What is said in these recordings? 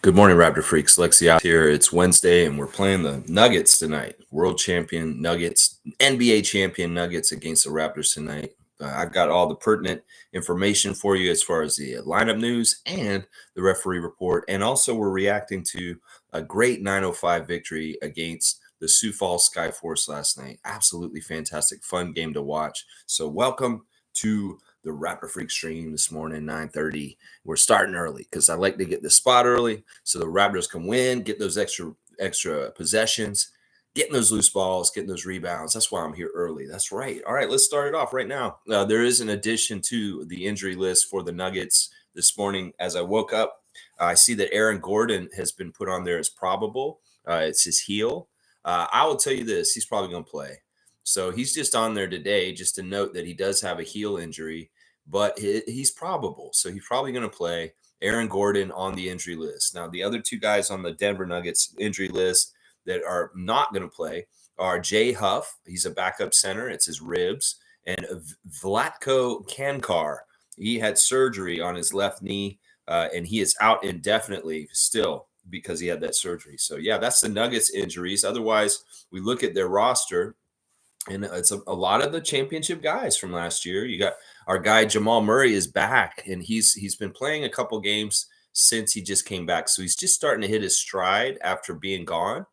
Good morning, Raptor Freaks. Lexi out here. It's Wednesday, and we're playing the Nuggets tonight. World champion Nuggets, NBA champion Nuggets against the Raptors tonight. I've got all the pertinent information for you as far as the lineup news and the referee report. And also, we're reacting to a great 905 victory against the Sioux Falls Skyforce last night. Absolutely fantastic, fun game to watch. So, welcome to the Raptor Freak stream this morning, 9:30. We're starting early because I like to get the spot early so the Raptors can win, get those extra possessions, getting those loose balls, getting those rebounds. That's why I'm here early. That's right. All right, let's start it off right now. There is an addition to the injury list for the Nuggets this morning. As I woke up, I see that Aaron Gordon has been put on there as probable. It's his heel. I will tell you this: he's probably going to play. So he's just on there today, just to note that he does have a heel injury, but he's probable. So he's probably going to play. Aaron Gordon on the injury list. Now, the other two guys on the Denver Nuggets injury list that are not going to play are Jay Huff. He's a backup center. It's his ribs. And Vlatko Kankar. He had surgery on his left knee, and he is out indefinitely still because he had that surgery. So, yeah, that's the Nuggets injuries. Otherwise, we look at their roster, and it's a lot of the championship guys from last year. You got our guy Jamal Murray is back, and he's been playing a couple games since he just came back. So he's just starting to hit his stride after being gone.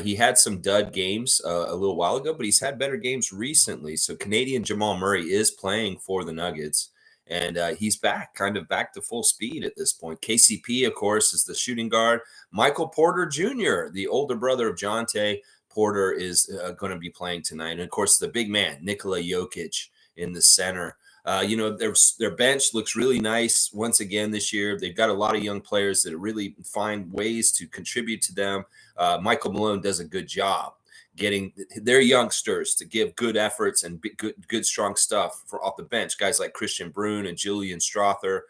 He had some dud games a little while ago, but he's had better games recently. So Canadian Jamal Murray is playing for the Nuggets, and he's back, kind of back to full speed at this point. KCP, of course, is the shooting guard. Michael Porter Jr., the older brother of Jonte Porter, is going to be playing tonight. And, of course, the big man, Nikola Jokic, in the center. Their bench looks really nice once again this year. They've got a lot of young players that really find ways to contribute to them. Michael Malone does a good job getting their youngsters to give good efforts and good strong stuff for off the bench. Guys like Christian Brune and Julian Strother.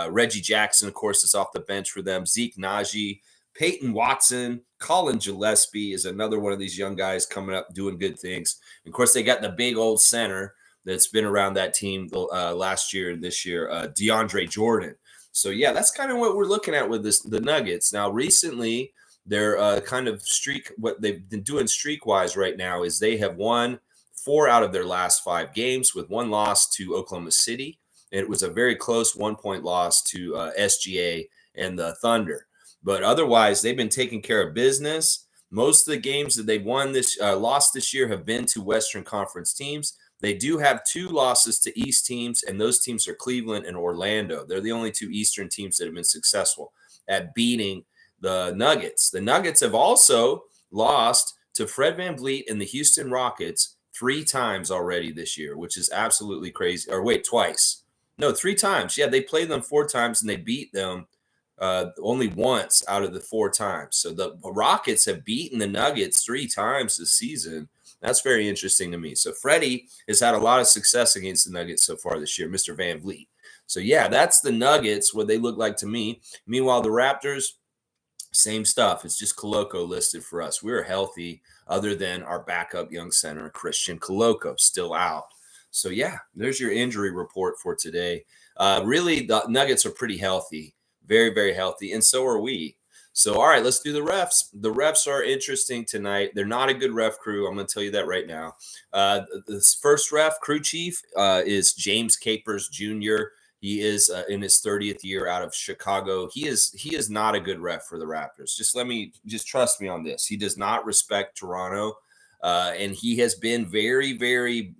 Reggie Jackson, of course, is off the bench for them. Zeke Naji, Peyton Watson, Colin Gillespie is another one of these young guys coming up doing good things. And of course, they got the big old center that's been around that team last year and this year, DeAndre Jordan. So, yeah, that's kind of what we're looking at with the Nuggets. Now, recently, they're kind of what they've been doing streak-wise right now is they have won 4 out of their last 5 games with 1 loss to Oklahoma City. It was a very close 1-point loss to SGA and the Thunder. But otherwise, they've been taking care of business. Most of the games that they've lost this year have been to Western Conference teams. They do have 2 losses to East teams, and those teams are Cleveland and Orlando. They're the only 2 Eastern teams that have been successful at beating the Nuggets. The Nuggets have also lost to Fred VanVleet and the Houston Rockets 3 times already this year, which is absolutely crazy. Or wait, twice. No, 3 times. Yeah, they played them 4 times, and they beat them only once out of the 4 times. So the Rockets have beaten the Nuggets 3 times this season. That's very interesting to me. So Freddie has had a lot of success against the Nuggets so far this year, Mr. VanVleet. So, yeah, that's the Nuggets, what they look like to me. Meanwhile, the Raptors, same stuff. It's just Koloko listed for us. We're healthy other than our backup young center, Christian Koloko, still out. So, yeah, there's your injury report for today. Really, the Nuggets are pretty healthy, very, very healthy, and so are we. So, all right, let's do the refs. The refs are interesting tonight. They're not a good ref crew. I'm going to tell you that right now. The first ref, crew chief, is James Capers Jr. He is in his 30th year out of Chicago. He is not a good ref for the Raptors. Just trust me on this. He does not respect Toronto, and he has been very, very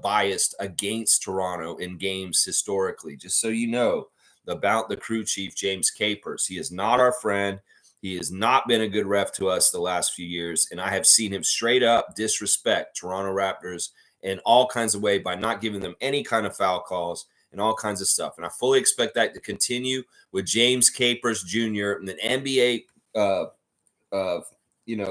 biased against Toronto in games historically. Just so you know about the crew chief, James Capers. He is not our friend. He has not been a good ref to us the last few years, and I have seen him straight up disrespect Toronto Raptors in all kinds of ways by not giving them any kind of foul calls and all kinds of stuff. And I fully expect that to continue with James Capers Jr. and an NBA.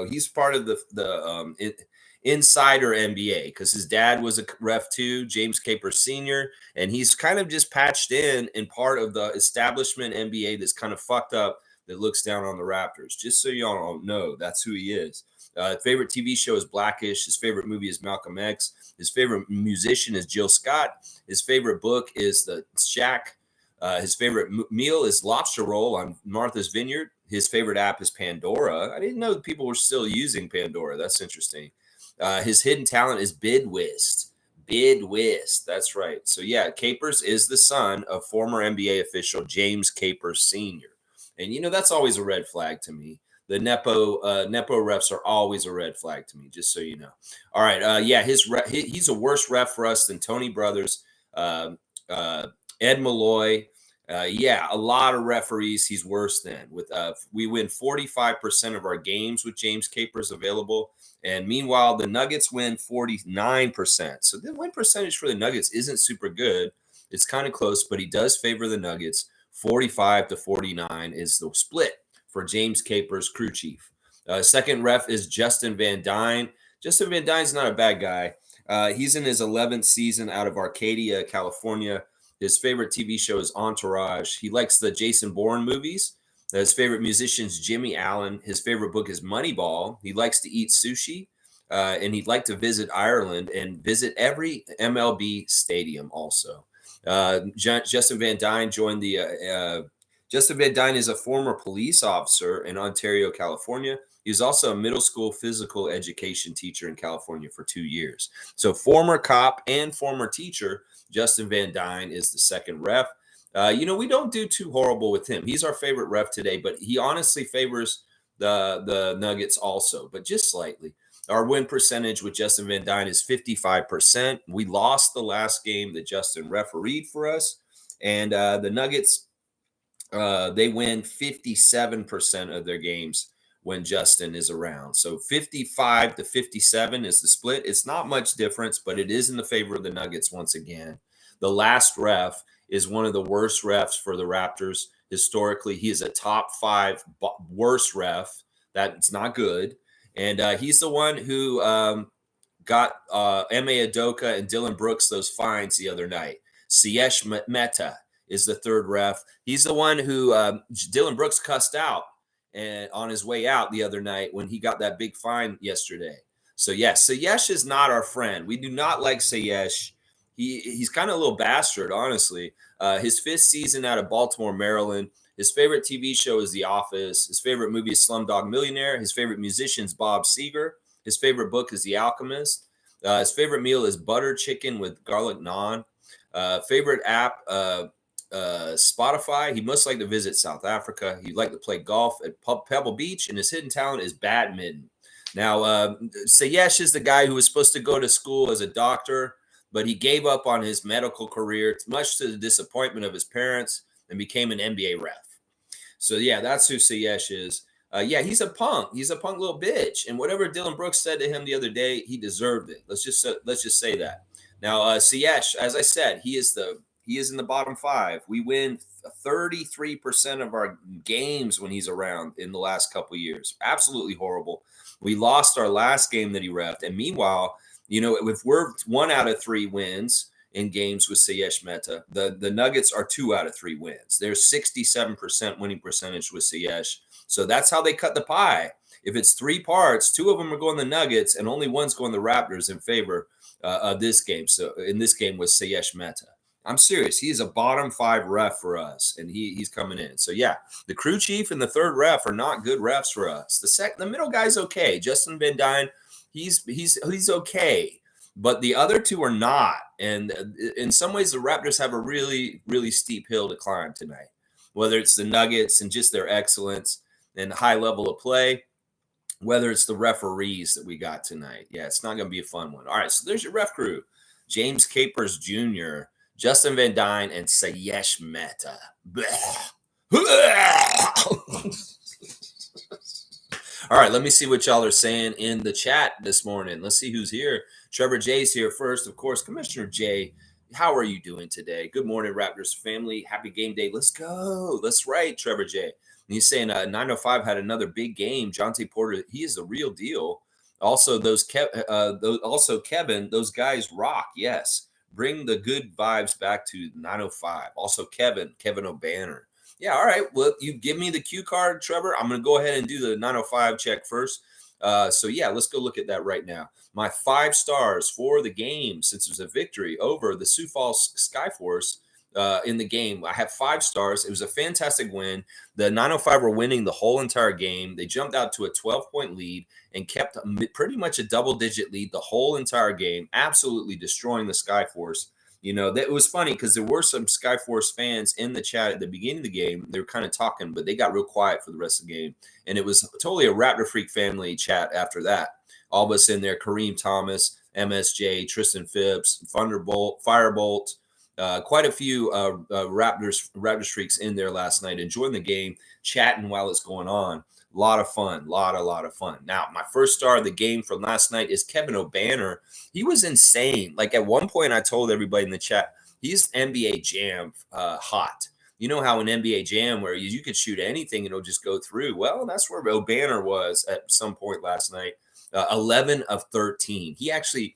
He's part of the insider NBA because his dad was a ref too, James Capers Sr., and he's kind of just patched in part of the establishment NBA that's kind of fucked up that looks down on the Raptors. Just so y'all don't know, that's who he is. Favorite TV show is Blackish. His favorite movie is Malcolm X. His favorite musician is Jill Scott. His favorite book is The Shack. His favorite meal is lobster roll on Martha's Vineyard. his favorite app is Pandora. I didn't know that people were still using Pandora. That's interesting. His hidden talent is Bidwist. Bidwist. That's right. So yeah, Capers is the son of former NBA official James Capers Sr. And that's always a red flag to me. The Nepo refs are always a red flag to me, just so you know. All right. Yeah, he's a worse ref for us than Tony Brothers, uh, uh, Ed Malloy. Yeah, a lot of referees he's worse than. We win 45% of our games with James Capers available. And meanwhile, the Nuggets win 49%. So the win percentage for the Nuggets isn't super good. It's kind of close, but he does favor the Nuggets. 45 to 49 is the split for James Capers, crew chief. Second ref is Justin Van Dyne. Justin Van Dyne's not a bad guy. He's in his 11th season out of Arcadia, California. His favorite TV show is Entourage. He likes the Jason Bourne movies. His favorite musician's Jimmy Allen. His favorite book is Moneyball. He likes to eat sushi, and he'd like to visit Ireland and visit every MLB stadium also. Justin Van Dyne joined the Justin Van Dyne is a former police officer in Ontario, California. He was also a middle school physical education teacher in California for 2 years. So former cop and former teacher, Justin Van Dyne is the second ref. We don't do too horrible with him. He's our favorite ref today, but he honestly favors the Nuggets also, but just slightly. Our win percentage with Justin Van Dyne is 55%. We lost the last game that Justin refereed for us, and the Nuggets, they win 57% of their games when Justin is around. So 55 to 57 is the split. It's not much difference, but it is in the favor of the Nuggets once again. The last ref is one of the worst refs for the Raptors. Historically, he is a top 5 worst ref. That's not good. And he's the one who got M.A. Adoka and Dylan Brooks those fines the other night. Siesh Mehta is the third ref. He's the one who Dylan Brooks cussed out and on his way out the other night when he got that big fine yesterday. So yes, Siesh is not our friend. We do not like Siesh. He's kind of a little bastard, honestly. His 5th season out of Baltimore, Maryland. His favorite TV show is The Office. His favorite movie is Slumdog Millionaire. His favorite musician is Bob Seger. His favorite book is The Alchemist. His favorite meal is butter chicken with garlic naan. Favorite app, Spotify. He must like to visit South Africa. He'd like to play golf at Pebble Beach, and his hidden talent is badminton. Now, Sayesh is the guy who was supposed to go to school as a doctor, but he gave up on his medical career, much to the disappointment of his parents, and became an NBA ref. So, yeah, that's who Sayesh is. Yeah, he's a punk. He's a punk little bitch. And whatever Dylan Brooks said to him the other day, he deserved it. Let's just say that. Now, Sayesh, as I said, he is in the bottom 5. We win 33% of our games when he's around in the last couple of years. Absolutely horrible. We lost our last game that he refed. And meanwhile, if we're 1 out of 3 wins in games with Siesh Mehta, the Nuggets are 2 out of 3 wins. There's 67% winning percentage with Siesh. So that's how they cut the pie. If it's 3 parts, 2 of them are going the Nuggets and only one's going the Raptors in favor of this game. So in this game was Siesh Mehta. I'm serious. He's a bottom 5 ref for us, and he's coming in. So yeah, the crew chief and the third ref are not good refs for us. The middle guy's okay. Justin Van Dyne, he's okay, but the other 2 are not. And in some ways, the Raptors have a really, really steep hill to climb tonight. Whether it's the Nuggets and just their excellence and high level of play, whether it's the referees that we got tonight. Yeah, it's not going to be a fun one. All right, so there's your ref crew: James Capers Jr., Justin Van Dyne, and Siesh Mehta. All right, let me see what y'all are saying in the chat this morning. Let's see who's here. Trevor J's here first, of course. Commissioner J, how are you doing today? Good morning, Raptors family. Happy game day. Let's go. That's right, Trevor J. And he's saying 905 had another big game. Jonte Porter, he is the real deal. Also, Kevin, those guys rock. Yes. Bring the good vibes back to 905. Also, Kevin O'Banner. Yeah, all right. Well, you give me the cue card, Trevor. I'm going to go ahead and do the 905 check first. So, yeah, let's go look at that right now. My 5 stars for the game, since it was a victory over the Sioux Falls Skyforce, in the game. I have 5 stars. It was a fantastic win. The 905 were winning the whole entire game. They jumped out to a 12-point lead and kept pretty much a double-digit lead the whole entire game, absolutely destroying the Skyforce. You know, that was funny because there were some Skyforce fans in the chat at the beginning of the game. They were kind of talking, but they got real quiet for the rest of the game. And it was totally a Raptor Freak family chat after that. All of us in there, Kareem Thomas, MSJ, Tristan Phipps, Thunderbolt, Firebolt, quite a few Raptors freaks in there last night, enjoying the game, chatting while it's going on. A lot of fun, lot of fun. Now, my first star of the game from last night is Kevin O'Banner. He was insane. Like at one point, I told everybody in the chat, he's NBA Jam hot. You know how an NBA Jam where you could shoot anything and it'll just go through. Well, that's where O'Banner was at some point last night. 11 of 13. He actually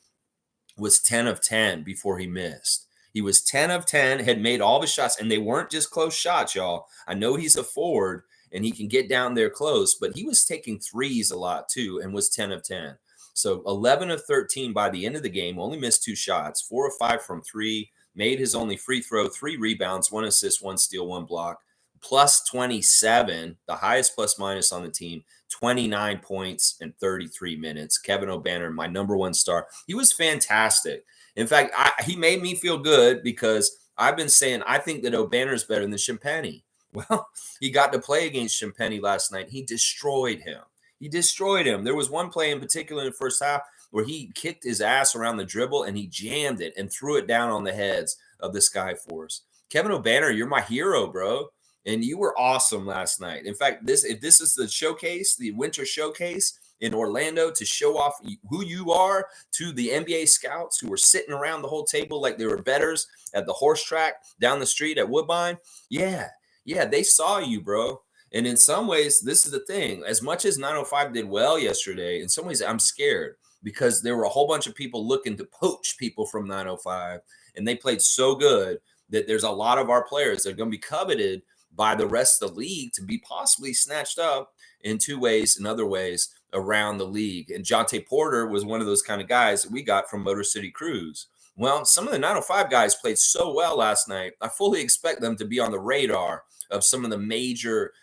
was 10 of 10 before he missed. He was 10 of 10, had made all the shots, and they weren't just close shots, y'all. I know he's a forward, and he can get down there close, but he was taking threes a lot too and was 10 of 10. So 11 of 13 by the end of the game, only missed 2 shots, 4 of 5 from 3, made his only free throw, 3 rebounds, 1 assist, 1 steal, 1 block, plus 27, the highest plus minus on the team, 29 points in 33 minutes. Kevin O'Banner, my number 1 star. He was fantastic. In fact, he made me feel good because I've been saying I think that O'Banner is better than Champagny. Well, he got to play against Champagny last night. He destroyed him. He destroyed him. There was one play in particular in the first half where he kicked his ass around the dribble and he jammed it and threw it down on the heads of the Skyforce. Kevin O'Banner, you're my hero, bro. And you were awesome last night. In fact, if this is the showcase, the winter showcase in Orlando to show off who you are to the NBA scouts who were sitting around the whole table like they were bettors at the horse track down the street at Woodbine. Yeah, they saw you, bro. And in some ways, this is the thing. As much as 905 did well yesterday, in some ways I'm scared because there were a whole bunch of people looking to poach people from 905, and they played so good that there's a lot of our players that are going to be coveted by the rest of the league to be possibly snatched up in 2 ways and other ways around the league. And Jonte Porter was one of those kind of guys that we got from Motor City Cruise. Well, some of the 905 guys played so well last night. I fully expect them to be on the radar of some of the major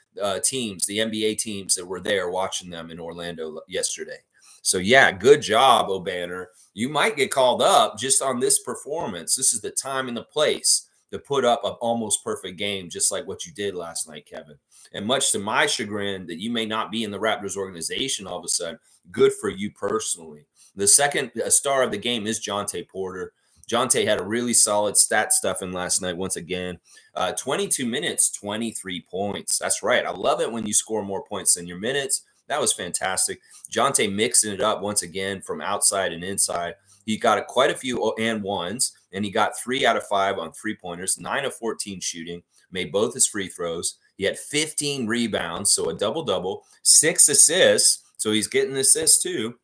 teams, the NBA teams that were there watching them in Orlando yesterday. So, yeah, good job, O'Banner. You might get called up just on this performance. This is the time and the place to put up an almost perfect game, just like what you did last night, Kevin. And much to my chagrin that you may not be in the Raptors organization all of a sudden, good for you personally. The second star of the game is Jonte Porter. Jonte had a really solid stat stuffing last night once again. 22 minutes, 23 points. That's right. I love it when you score more points than your minutes. That was fantastic. Jonte mixing it up once again from outside and inside. He got quite a few and ones, and he got 3 out of 5 on 3-pointers, 9 of 14 shooting, made both his free throws. He had 15 rebounds, so a double-double, 6 assists, so he's getting assists too.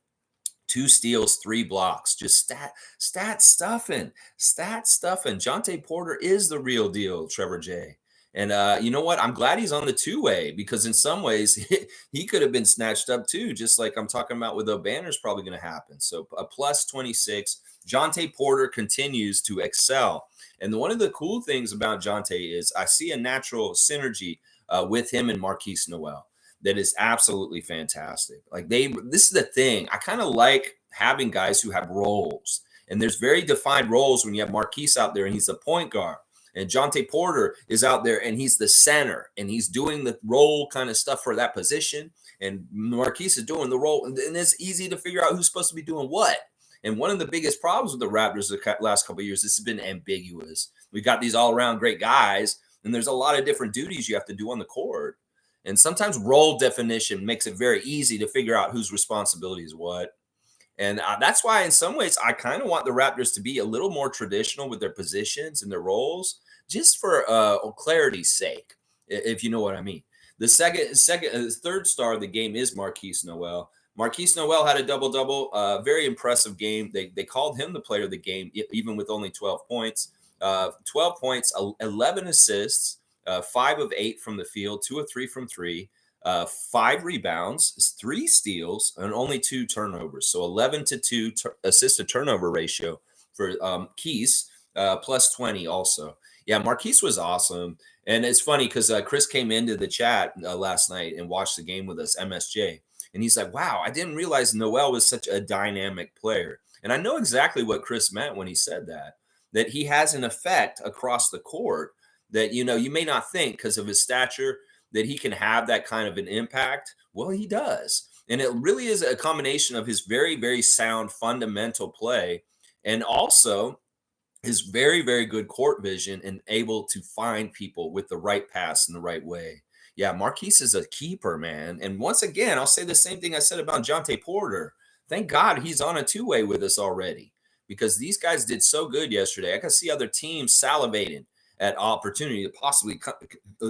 2 steals, 3 blocks, just stat stuffing. Jonte Porter is the real deal, Trevor J. And you know what? I'm glad he's on the 2-way because in some ways he could have been snatched up too, just like I'm talking about with O'Banner's probably going to happen. So a plus 26. Jonte Porter continues to excel. And one of the cool things about Jonte is I see a natural synergy with him and Marquee Noel that is absolutely fantastic. Like this is the thing. I kind of like having guys who have roles. And there's very defined roles when you have Marquee out there and he's the point guard. And Jonte Porter is out there and he's the center and he's doing the role kind of stuff for that position. And Marquee is doing the role. And it's easy to figure out who's supposed to be doing what. And one of the biggest problems with the Raptors the last couple of years, this has been ambiguous. We got these all-around great guys, and there's a lot of different duties you have to do on the court. And sometimes role definition makes it very easy to figure out whose responsibility is what. And that's why in some ways I kind of want the Raptors to be a little more traditional with their positions and their roles, just for clarity's sake, if you know what I mean. The third star of the game is Marquee Noel. Marquee Noel had a double-double, very impressive game. They called him the player of the game, even with only 12 points. 12 points, 11 assists, 5 of 8 from the field, 2 of 3 from 3, 5 rebounds, 3 steals, and only 2 turnovers. So 11-to-2 assist to turnover ratio for Keys, plus 20 also. Yeah, Marquise was awesome. And it's funny because Chris came into the chat last night and watched the game with us, MSJ. And he's like, wow, I didn't realize Noel was such a dynamic player. And I know exactly what Chris meant when he said that he has an effect across the court that, you may not think because of his stature that he can have that kind of an impact. Well, he does. And it really is a combination of his very, very sound fundamental play and also his very, very good court vision and able to find people with the right pass in the right way. Yeah, Marquise is a keeper, man. And once again, I'll say the same thing I said about Jonte Porter. Thank God he's on a two-way with us already because these guys did so good yesterday. I can see other teams salivating at opportunity to possibly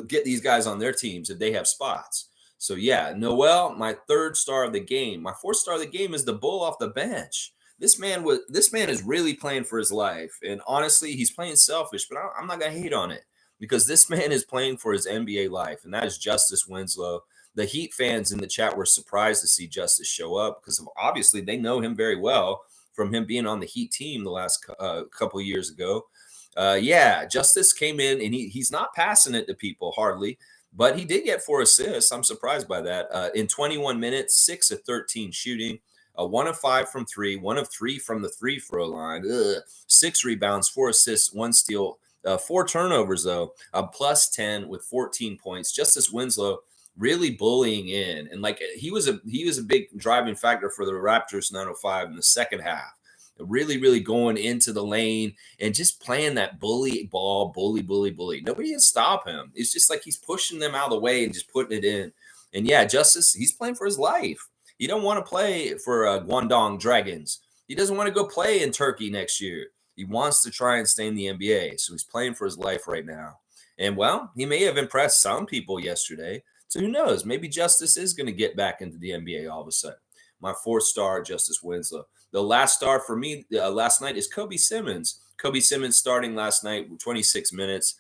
get these guys on their teams if they have spots. So yeah, Noel, my third star of the game. My fourth star of the game is the bull off the bench. This man is really playing for his life, and honestly, he's playing selfish. But I'm not gonna hate on it because this man is playing for his NBA life, and that is Justice Winslow. The Heat fans in the chat were surprised to see Justice show up because obviously they know him very well from him being on the Heat team the last couple of years ago. Yeah, Justice came in and he's not passing it to people hardly, but he did get 4 assists. I'm surprised by that. In 21 minutes, 6 of 13 shooting, 1 of 5 from three, 1 of 3 from the free throw line, 6 rebounds, 4 assists, 1 steal, 4 turnovers though, +10 with 14 points. Justice Winslow really bullying in, and like he was a big driving factor for the Raptors 905 in the second half. Really, really going into the lane and just playing that bully ball, bully. Nobody can stop him. It's just like he's pushing them out of the way and just putting it in. And yeah, Justice, he's playing for his life. He don't want to play for Guangdong Dragons. He doesn't want to go play in Turkey next year. He wants to try and stay in the NBA. So he's playing for his life right now. And well, he may have impressed some people yesterday. So who knows? Maybe Justice is going to get back into the NBA all of a sudden. My fourth star, Justice Winslow. The last star for me last night is Kobe Simmons. Kobe Simmons starting last night, 26 minutes,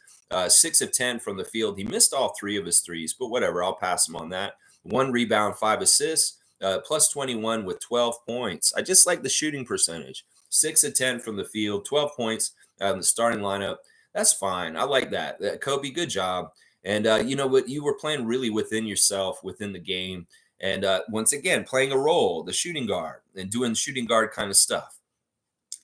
6 of 10 from the field. He missed all 3 of his threes, but whatever. I'll pass him on that. 1 rebound, 5 assists, plus 21 with 12 points. I just like the shooting percentage. 6 of 10 from the field, 12 points in the starting lineup. That's fine. I like that. Kobe, good job. And you know what? You were playing really within yourself, within the game. And once again, playing a role, the shooting guard, and doing shooting guard kind of stuff.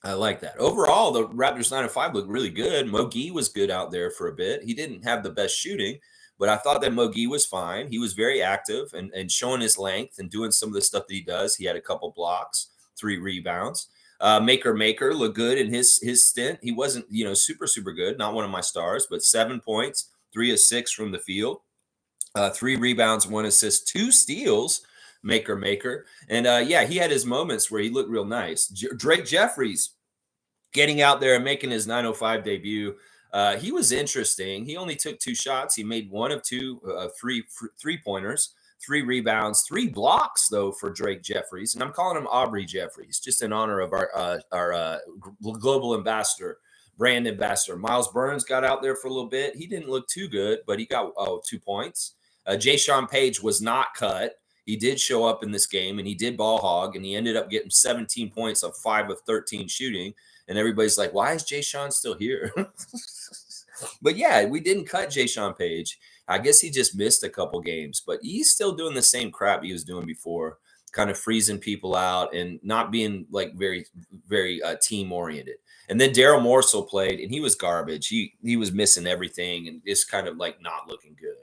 I like that. Overall, the Raptors 9-5 looked really good. Mogi was good out there for a bit. He didn't have the best shooting, but I thought that Mogi was fine. He was very active and showing his length and doing some of the stuff that he does. He had a couple blocks, 3 rebounds. Maker looked good in his stint. He wasn't, super good. Not one of my stars, but 7 points, 3 of 6 from the field. 3 rebounds, 1 assist, 2 steals, Maker. And yeah, he had his moments where he looked real nice. Drake Jeffries getting out there and making his 905 debut. He was interesting. He only took 2 shots. He made 1 of 2, 3 pointers, 3 rebounds, 3 blocks though for Drake Jeffries. And I'm calling him Aubrey Jeffries, just in honor of our global ambassador, brand ambassador. Miles Burns got out there for a little bit. He didn't look too good, but he got 2 points. Jay-Sean Page was not cut. He did show up in this game, and he did ball hog, and he ended up getting 17 points of 5 of 13 shooting. And everybody's like, why is Jay-Sean still here? But yeah, we didn't cut Jay-Sean Page. I guess he just missed a couple games, but he's still doing the same crap he was doing before, kind of freezing people out and not being like very, very team-oriented. And then Daryl Morsell played, and he was garbage. He was missing everything and just kind of like not looking good.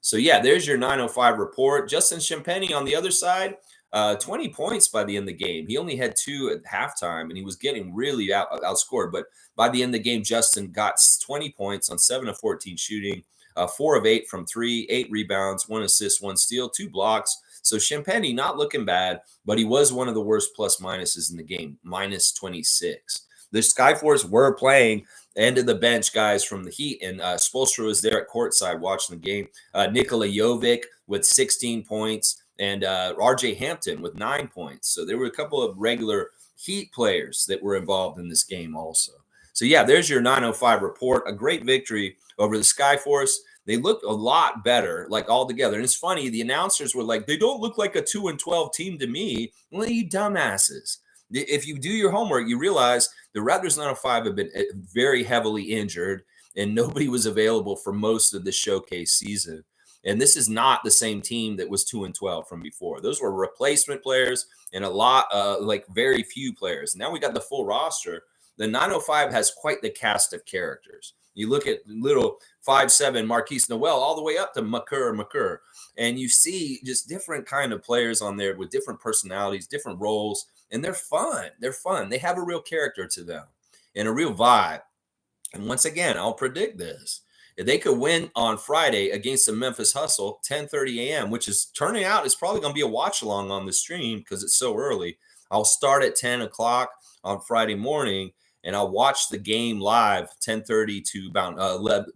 So, yeah, there's your 905 report. Justin Champagny on the other side, 20 points by the end of the game. He only had 2 at halftime, and he was getting really outscored. But by the end of the game, Justin got 20 points on 7 of 14 shooting, 4 of 8 from 3, 8 rebounds, 1 assist, 1 steal, 2 blocks. So Champagny not looking bad, but he was one of the worst plus minuses in the game, minus 26. The Skyforce were playing end of the bench guys from the Heat, and Spoelstra was there at courtside watching the game. Nikola Jovic with 16 points, and RJ Hampton with 9 points. So there were a couple of regular Heat players that were involved in this game also. So yeah, there's your 905 report. A great victory over the Skyforce. They looked a lot better, like all together. And it's funny, the announcers were like, they don't look like a 2-12 team to me. Well, you dumbasses. If you do your homework, you realize the Raptors 905 have been very heavily injured. and nobody was available for most of the showcase season. And this is not the same team that was 2-12 from before. Those were replacement players and a lot, like very few players. Now we got the full roster. The 905 has quite the cast of characters. You look at little 5'7" Marquise Noel all the way up to McCurr, and you see just different kind of players on there with different personalities, different roles, and they're fun. They're fun. They have a real character to them and a real vibe. And once again, I'll predict this. If they could win on Friday against the Memphis Hustle, 10:30 a.m., which is turning out is probably going to be a watch along on the stream because it's so early. I'll start at 10 o'clock on Friday morning, and I'll watch the game live 10:30 to about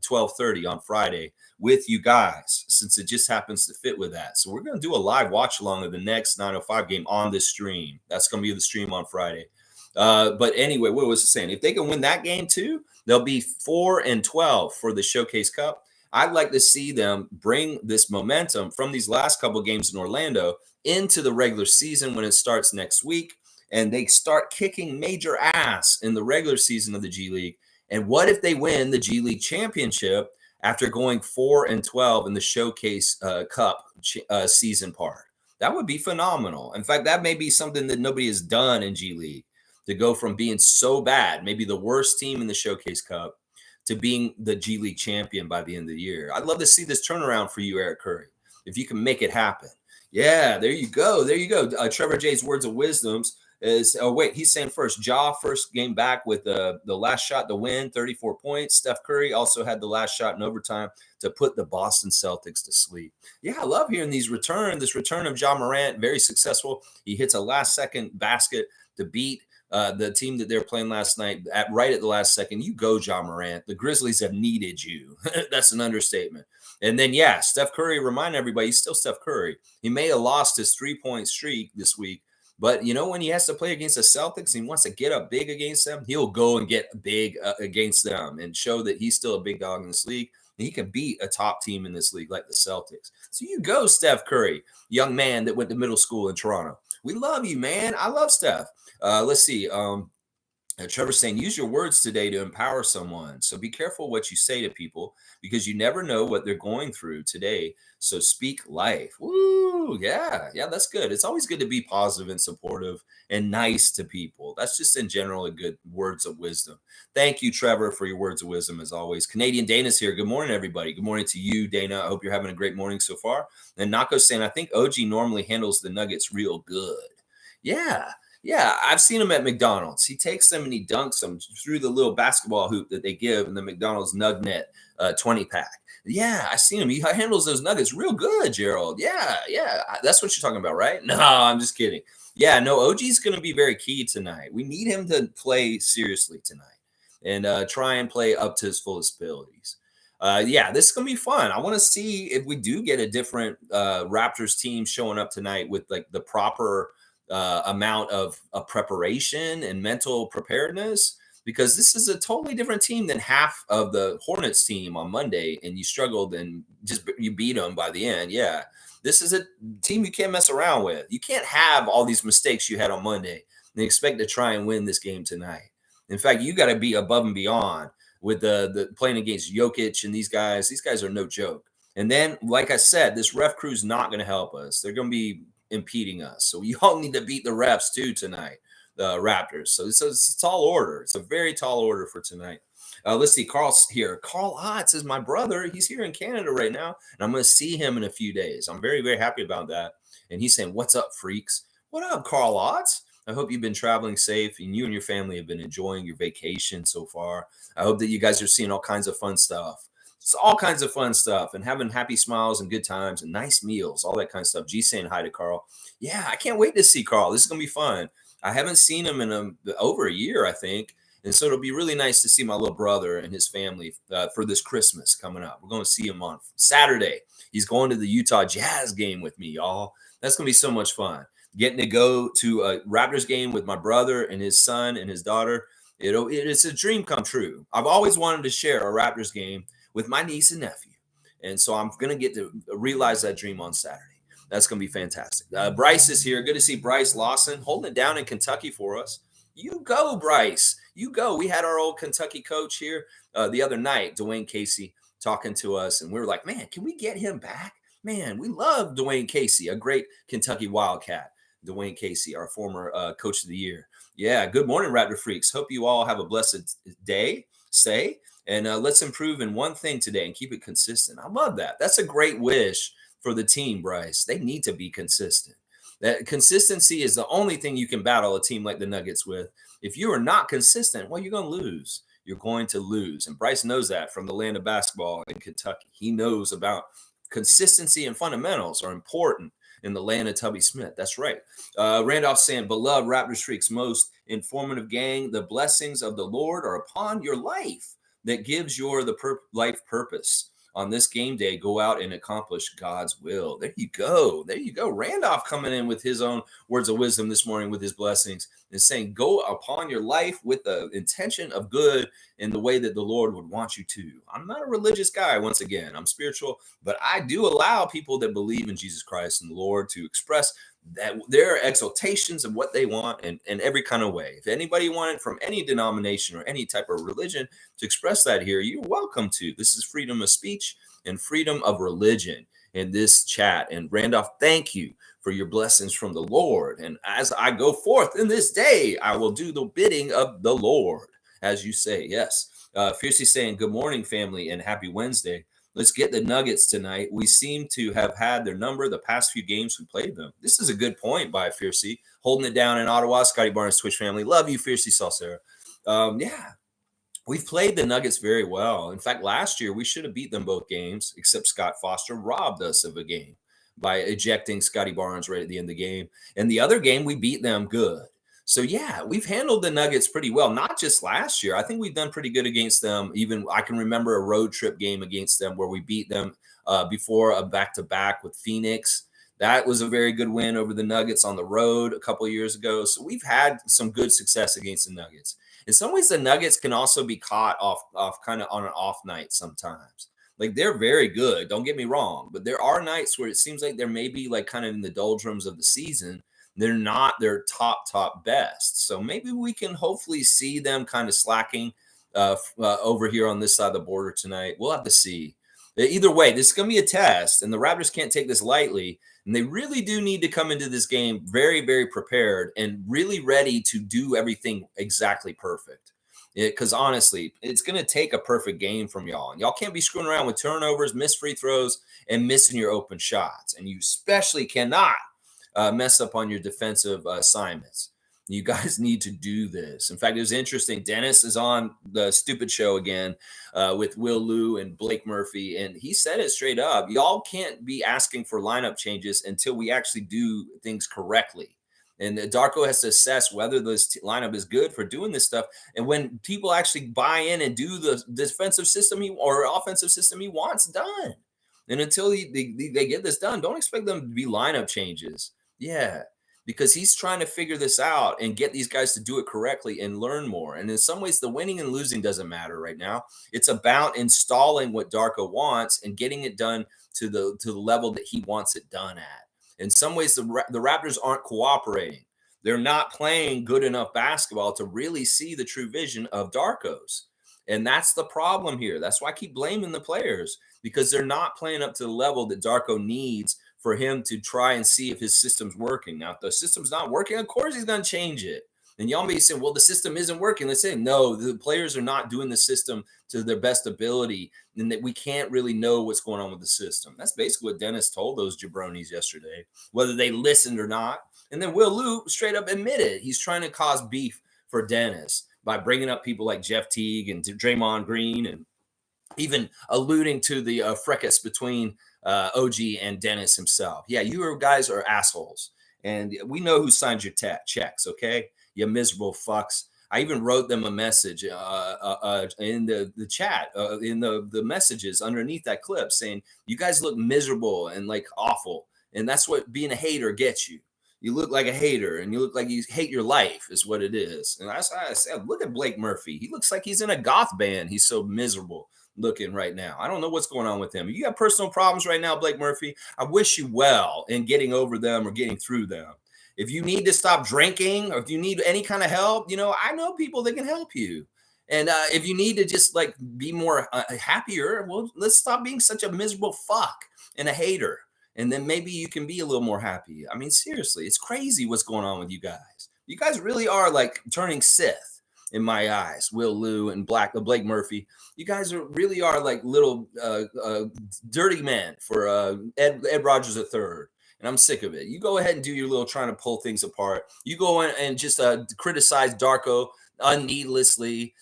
12:30 on Friday with you guys, since it just happens to fit with that. So we're going to do a live watch along of the next 905 game on this stream. That's going to be the stream on Friday. But anyway, what was I saying? If they can win that game too, they'll be 4-12 for the Showcase Cup. I'd like to see them bring this momentum from these last couple of games in Orlando into the regular season when it starts next week, and they start kicking major ass in the regular season of the G League. And what if they win the G League championship after going 4-12 in the Showcase Cup season part? That would be phenomenal. In fact, that may be something that nobody has done in G League, to go from being so bad, maybe the worst team in the Showcase Cup, to being the G League champion by the end of the year. I'd love to see this turnaround for you, Eric Curry, if you can make it happen. Yeah, there you go. There you go. Trevor J's words of wisdoms is, oh, wait, he's saying first, first game back with the last shot to win, 34 points. Steph Curry also had the last shot in overtime to put the Boston Celtics to sleep. Yeah, I love hearing this return of Ja Morant, very successful. He hits a last-second basket to beat the team that they were playing last night right at the last second. You go, Ja Morant. The Grizzlies have needed you. That's an understatement. And then, yeah, Steph Curry, remind everybody, he's still Steph Curry. He may have lost his 3-point streak this week, but, you know, when he has to play against the Celtics, he wants to get up big against them, he'll go and get big against them and show that he's still a big dog in this league. And he can beat a top team in this league like the Celtics. So you go, Steph Curry, young man that went to middle school in Toronto. We love you, man. I love Steph. Let's see. Trevor's saying, use your words today to empower someone. So be careful what you say to people because you never know what they're going through today. So speak life. Woo. Yeah. Yeah, that's good. It's always good to be positive and supportive and nice to people. That's just in general a good words of wisdom. Thank you, Trevor, for your words of wisdom as always. Canadian Dana's here. Good morning, everybody. Good morning to you, Dana. I hope you're having a great morning so far. And Nako's saying, I think OG normally handles the Nuggets real good. Yeah. Yeah, I've seen him at McDonald's. He takes them and he dunks them through the little basketball hoop that they give in the McDonald's Nugnet 20-pack. Yeah, I've seen him. He handles those nuggets real good, Gerald. Yeah, that's what you're talking about, right? No, I'm just kidding. Yeah, no, OG's going to be very key tonight. We need him to play seriously tonight and try and play up to his fullest abilities. Yeah, this is going to be fun. I want to see if we do get a different Raptors team showing up tonight with like the proper amount of preparation and mental preparedness, because this is a totally different team than half of the Hornets team on Monday, and you struggled and you beat them by the end. Yeah, this is a team you can't mess around with. You can't have all these mistakes you had on Monday and expect to try and win this game tonight. In fact, you got to be above and beyond with the playing against Jokic and these guys. These guys are no joke. And then, like I said, this ref crew's not going to help us. They're going to be impeding us. So you all need to beat the refs too tonight, the Raptors. So it's a tall order. It's a very tall order for tonight. Let's see. Carl's here. Carl Otts is my brother. He's here in Canada right now, and I'm going to see him in a few days. I'm very, very happy about that. And he's saying, what's up, freaks? What up, Carl Otts? I hope you've been traveling safe and you and your family have been enjoying your vacation so far. I hope that you guys are seeing all kinds of fun stuff. It's all kinds of fun stuff and having happy smiles and good times and nice meals, all that kind of stuff. G saying hi to Carl. Yeah, I can't wait to see Carl. This is going to be fun. I haven't seen him in over a year, I think. And so it'll be really nice to see my little brother and his family for this Christmas coming up. We're going to see him on Saturday. He's going to the Utah Jazz game with me, y'all. That's going to be so much fun. Getting to go to a Raptors game with my brother and his son and his daughter. It's a dream come true. I've always wanted to share a Raptors game with my niece and nephew. And so I'm going to get to realize that dream on Saturday. That's going to be fantastic. Bryce is here. Good to see Bryce Lawson holding it down in Kentucky for us. You go, Bryce. You go. We had our old Kentucky coach here the other night, Dwayne Casey, talking to us, and we were like, man, can we get him back? Man, we love Dwayne Casey, a great Kentucky Wildcat. Dwayne Casey, our former coach of the year. Yeah, good morning, Raptor Freaks. Hope you all have a blessed day. And let's improve in one thing today and keep it consistent. I love that. That's a great wish for the team, Bryce. They need to be consistent. That consistency is the only thing you can battle a team like the Nuggets with. If you are not consistent, well, you're going to lose. You're going to lose. And Bryce knows that from the land of basketball in Kentucky. He knows about consistency and fundamentals are important in the land of Tubby Smith. That's right. Randolph saying, beloved Raptors Freaks, most informative gang, the blessings of the Lord are upon your life that gives your life purpose. On this game day, go out and accomplish God's will. There you go. There you go. Randolph coming in with his own words of wisdom this morning with his blessings and saying, go upon your life with the intention of good in the way that the Lord would want you to. I'm not a religious guy. Once again, I'm spiritual, but I do allow people that believe in Jesus Christ and the Lord to express that their exaltations of what they want in every kind of way. If anybody wanted from any denomination or any type of religion to express that here, you're welcome to. This is freedom of speech and freedom of religion in this chat. And Randolph, thank you for your blessings from the Lord. And as I go forth in this day, I will do the bidding of the Lord, as you say. Yes. Fiercely saying, good morning, family, and happy Wednesday. Let's get the Nuggets tonight. We seem to have had their number the past few games we played them. This is a good point by Fiercey. Holding it down in Ottawa. Scotty Barnes, Twitch family. Love you, Fiercey Salsera. Yeah, we've played the Nuggets very well. In fact, last year we should have beat them both games, except Scott Foster robbed us of a game by ejecting Scotty Barnes right at the end of the game. And the other game, we beat them good. So, yeah, we've handled the Nuggets pretty well, not just last year. I think we've done pretty good against them. Even I can remember a road trip game against them where we beat them before a back-to-back with Phoenix. That was a very good win over the Nuggets on the road a couple of years ago. So we've had some good success against the Nuggets. In some ways, the Nuggets can also be caught off kind of on an off night sometimes. Like, they're very good, don't get me wrong, but there are nights where it seems like they're maybe like kind of in the doldrums of the season. They're not their top best. So maybe we can hopefully see them kind of slacking over here on this side of the border tonight. We'll have to see. Either way, this is going to be a test, and the Raptors can't take this lightly. And they really do need to come into this game very, very prepared and really ready to do everything exactly perfect. Because honestly, it's going to take a perfect game from y'all. And y'all can't be screwing around with turnovers, missed free throws, and missing your open shots. And you especially cannot mess up on your defensive assignments. You guys need to do this. In fact, it was interesting. Dennis is on the stupid show again with Will Liu and Blake Murphy, and he said it straight up. Y'all can't be asking for lineup changes until we actually do things correctly. And Darko has to assess whether this lineup is good for doing this stuff. And when people actually buy in and do the defensive system or offensive system he wants done. And until they get this done, don't expect them to be lineup changes. Yeah, because he's trying to figure this out and get these guys to do it correctly and learn more. And in some ways, the winning and losing doesn't matter right now. It's about installing what Darko wants and getting it done to the level that he wants it done at. In some ways, the Raptors aren't cooperating. They're not playing good enough basketball to really see the true vision of Darko's. And that's the problem here. That's why I keep blaming the players, because they're not playing up to the level that Darko needs for him to try and see if his system's working. Now, if the system's not working, of course he's going to change it. And y'all may say, well, the system isn't working. Let's say, no, the players are not doing the system to their best ability, and that we can't really know what's going on with the system. That's basically what Dennis told those jabronis yesterday, whether they listened or not. And then Will Liu straight up admitted he's trying to cause beef for Dennis by bringing up people like Jeff Teague and Draymond Green, and even alluding to the fracas between OG and Dennis himself. Yeah, you guys are assholes. And we know who signed your checks, okay? You miserable fucks. I even wrote them a message in the chat, in the messages underneath that clip saying, you guys look miserable and like awful. And that's what being a hater gets you. You look like a hater and you look like you hate your life is what it is. And that's why I said, look at Blake Murphy. He looks like he's in a goth band. He's so miserable looking right now. I don't know what's going on with him. You got personal problems right now, Blake Murphy. I wish you well in getting over them or getting through them. If you need to stop drinking or if you need any kind of help, I know people that can help you. And if you need to just like be more happier, well, let's stop being such a miserable fuck and a hater. And then maybe you can be a little more happy. I mean, seriously, it's crazy what's going on with you guys. You guys really are like turning Sith in my eyes. Will Lou and Blake Murphy. You guys really are like little dirty men for Ed Rogers III. And I'm sick of it. You go ahead and do your little trying to pull things apart. You go in and just criticize Darko needlessly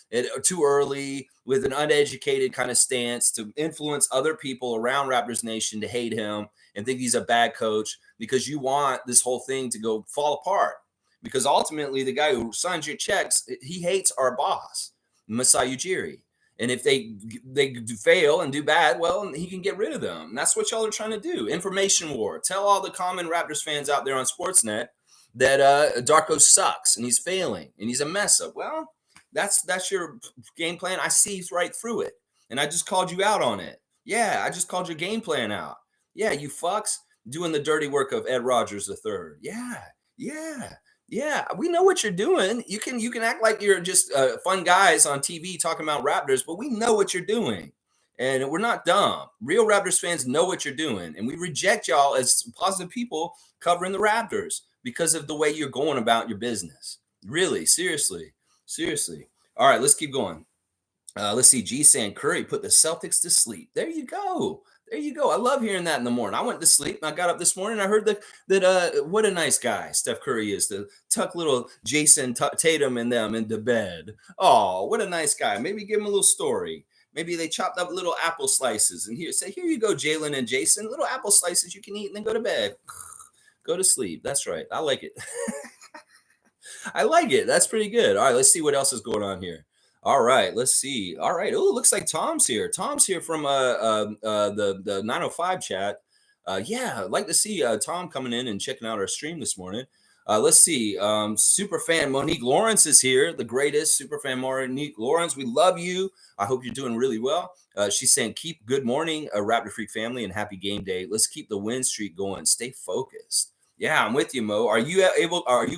too early with an uneducated kind of stance to influence other people around Raptors Nation to hate him and think he's a bad coach because you want this whole thing to go fall apart. Because ultimately, the guy who signs your checks, he hates our boss, Masai Ujiri. And if they fail and do bad, well, he can get rid of them. And that's what y'all are trying to do. Information war. Tell all the common Raptors fans out there on Sportsnet that Darko sucks and he's failing and he's a mess up. Well, that's your game plan. I see right through it. And I just called you out on it. Yeah, I just called your game plan out. Yeah, you fucks doing the dirty work of Ed Rogers III. Yeah, we know what you're doing. You can act like you're just fun guys on TV talking about Raptors, but we know what you're doing. And we're not dumb. Real Raptors fans know what you're doing. And we reject y'all as positive people covering the Raptors because of the way you're going about your business. Really, seriously. All right, let's keep going. Let's see. G. San Curry put the Celtics to sleep. There you go. I love hearing that in the morning. I went to sleep and I got up this morning and I heard that what a nice guy Steph Curry is to tuck little Jason Tatum and them into bed. Oh, what a nice guy. Maybe give him a little story. Maybe they chopped up little apple slices and here you go, Jalen and Jason, little apple slices you can eat and then go to bed. Go to sleep. That's right. I like it. I like it. That's pretty good. All right, let's see what else is going on here. All right, let's see. All right. Oh, looks like Tom's here. Tom's here from the 905 chat. Yeah, I'd like to see Tom coming in and checking out our stream this morning. Let's see. Super fan Monique Lawrence is here. The greatest super fan Monique Lawrence. We love you. I hope you're doing really well. She's saying, keep good morning, Raptor Freak family, and happy game day. Let's keep the win streak going. Stay focused. Yeah, I'm with you, Mo. Are you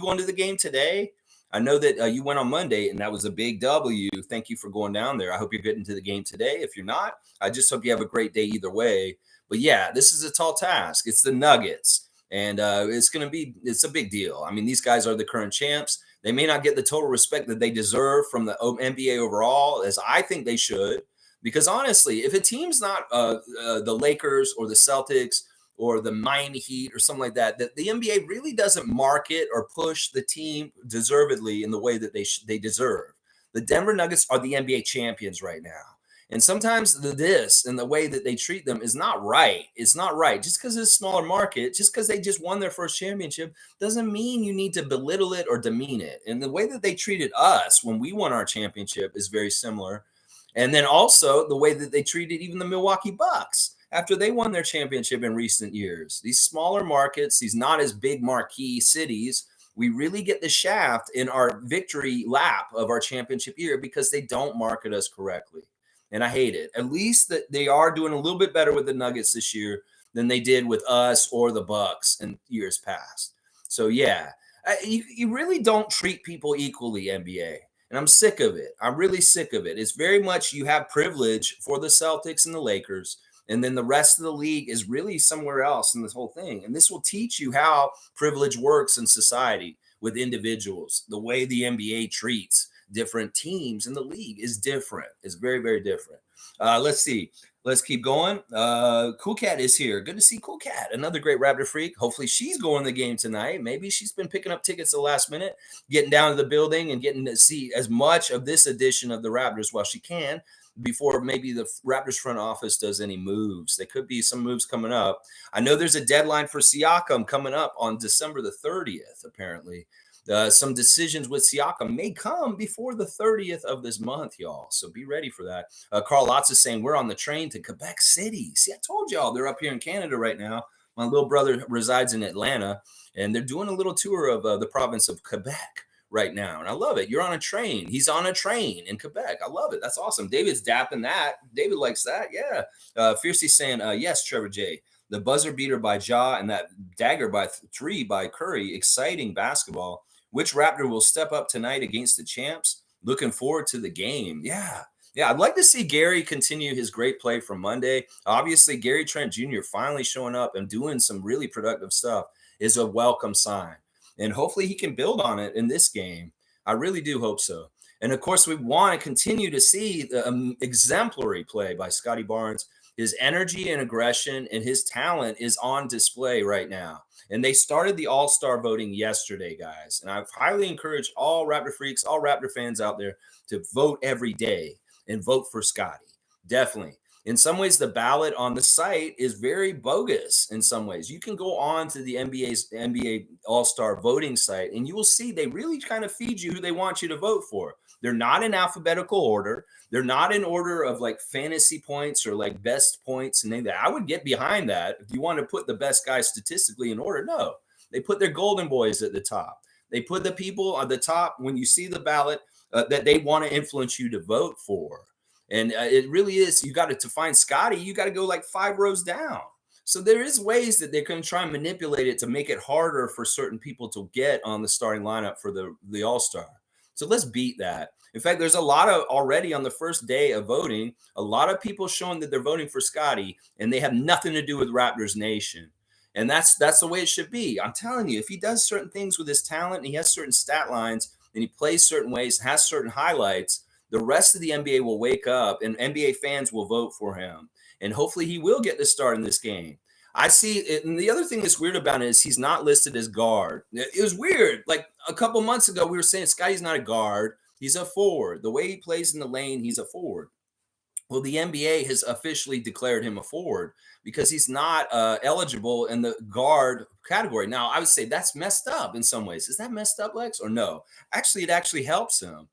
going to the game today? I know that you went on Monday, and that was a big W. Thank you for going down there. I hope you're getting to the game today. If you're not, I just hope you have a great day either way. But yeah, this is a tall task. It's the Nuggets, and it's a big deal. I mean, these guys are the current champs. They may not get the total respect that they deserve from the NBA overall, as I think they should. Because honestly, if a team's not the Lakers or the Celtics or the Miami Heat or something like that, that the NBA really doesn't market or push the team deservedly in the way that they deserve. The Denver Nuggets are the NBA champions right now. And sometimes this and the way that they treat them is not right. It's not right. Just because it's a smaller market, just because they just won their first championship, doesn't mean you need to belittle it or demean it. And the way that they treated us when we won our championship is very similar. And then also the way that they treated even the Milwaukee Bucks after they won their championship in recent years. These smaller markets, these not as big marquee cities, we really get the shaft in our victory lap of our championship year because they don't market us correctly. And I hate it. At least that they are doing a little bit better with the Nuggets this year than they did with us or the Bucks in years past. So yeah, you really don't treat people equally, NBA. And I'm sick of it. I'm really sick of it. It's very much you have privilege for the Celtics and the Lakers. And then the rest of the league is really somewhere else in this whole thing. And this will teach you how privilege works in society with individuals. The way the NBA treats different teams in the league is different. It's very, very different. Let's see. Let's keep going. Cool Cat is here. Good to see Cool Cat. Another great Raptor freak. Hopefully she's going to the game tonight. Maybe she's been picking up tickets the last minute, getting down to the building and getting to see as much of this edition of the Raptors while she can before maybe the Raptors front office does any moves. There could be some moves coming up. I know there's a deadline for Siakam coming up on December the 30th, apparently. Some decisions with Siakam may come before the 30th of this month, y'all. So be ready for that. Carl Lotz is saying we're on the train to Quebec City. See, I told y'all they're up here in Canada right now. My little brother resides in Atlanta, and they're doing a little tour of the province of Quebec right now. And I love it. You're on a train. He's on a train in Quebec. I love it. That's awesome. David's dapping that. David likes that. Yeah. Fiercely saying, yes, Trevor J. the buzzer beater by Ja and that dagger by three by Curry. Exciting basketball. Which Raptor will step up tonight against the champs? Looking forward to the game. Yeah. Yeah, I'd like to see Gary continue his great play from Monday. Obviously, Gary Trent Jr. finally showing up and doing some really productive stuff is a welcome sign. And hopefully he can build on it in this game. I really do hope so. And of course, we want to continue to see the exemplary play by Scotty Barnes. His energy and aggression and his talent is on display right now. And they started the All-Star voting yesterday, guys. And I've highly encouraged all Raptor freaks, all Raptor fans out there to vote every day and vote for Scotty. Definitely. In some ways, the ballot on the site is very bogus. In some ways, you can go on to the NBA All-Star voting site, and you will see they really kind of feed you who they want you to vote for. They're not in alphabetical order. They're not in order of like fantasy points or like best points and that. I would get behind that if you want to put the best guys statistically in order. No, they put their golden boys at the top. They put the people on the top when you see the ballot that they want to influence you to vote for. And it really is. You got to find Scotty. You got to go like 5 rows down. So there is ways that they're going to try and manipulate it to make it harder for certain people to get on the starting lineup for the All-Star. So let's beat that. In fact, there's a lot of already on the first day of voting, a lot of people showing that they're voting for Scotty, and they have nothing to do with Raptors Nation. And that's the way it should be. I'm telling you, if he does certain things with his talent and he has certain stat lines and he plays certain ways, has certain highlights, the rest of the NBA will wake up and NBA fans will vote for him. And hopefully he will get the start in this game. I see it. And the other thing that's weird about it is he's not listed as guard. It was weird. Like a couple months ago, we were saying Scotty's not a guard. He's a forward. The way he plays in the lane, he's a forward. Well, the NBA has officially declared him a forward because he's not eligible in the guard category. Now, I would say that's messed up in some ways. Is that messed up, Lex, or no? Actually, it actually helps him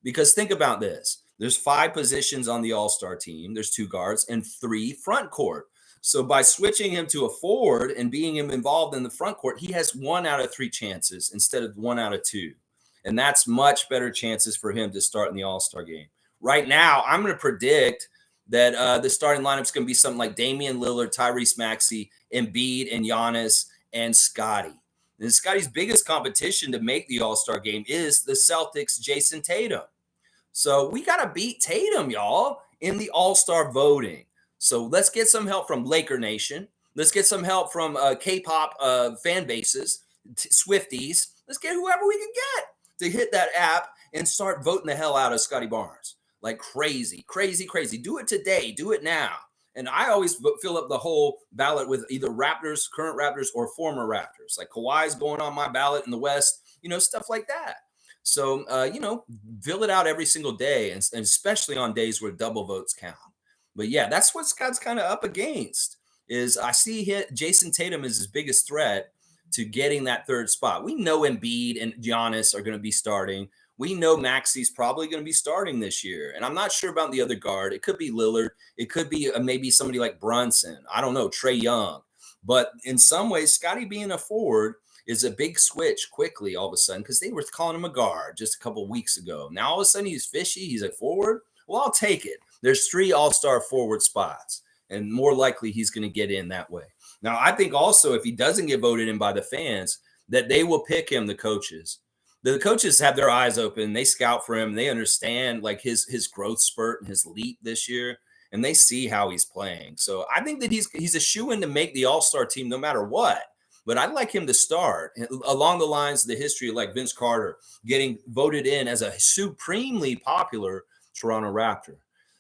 because think about this. There's 5 positions on the All-Star team. There's 2 guards and 3 front court. So by switching him to a forward and being him involved in the front court, he has 1 out of 3 chances instead of 1 out of 2. And that's much better chances for him to start in the All-Star game. Right now, I'm going to predict that the starting lineup is going to be something like Damian Lillard, Tyrese Maxey, Embiid, and Giannis, and Scotty. And Scotty's biggest competition to make the All-Star game is the Celtics' Jason Tatum. So we got to beat Tatum, y'all, in the All-Star voting. So let's get some help from Laker Nation. Let's get some help from K-pop fan bases, Swifties. Let's get whoever we can get to hit that app and start voting the hell out of Scotty Barnes. Like crazy, crazy, crazy. Do it today. Do it now. And I always fill up the whole ballot with either Raptors, current Raptors, or former Raptors. Like Kawhi's going on my ballot in the West, stuff like that. So, fill it out every single day, and especially on days where double votes count. But yeah, that's what Scott's kind of up against. Is I see Jason Tatum as his biggest threat to getting that 3rd spot. We know Embiid and Giannis are going to be starting. We know Maxey's probably going to be starting this year. And I'm not sure about the other guard. It could be Lillard. It could be maybe somebody like Brunson. I don't know, Trae Young. But in some ways, Scotty being a forward is a big switch quickly all of a sudden because they were calling him a guard just a couple of weeks ago. Now all of a sudden he's fishy. He's a forward. Well, I'll take it. There's 3 all-star forward spots, and more likely he's going to get in that way. Now, I think also if he doesn't get voted in by the fans, that they will pick him, the coaches. The coaches have their eyes open. They scout for him. They understand like his growth spurt and his leap this year, and they see how he's playing. So I think that he's a shoo-in to make the all-star team no matter what. But I'd like him to start along the lines of the history of like Vince Carter getting voted in as a supremely popular Toronto Raptor.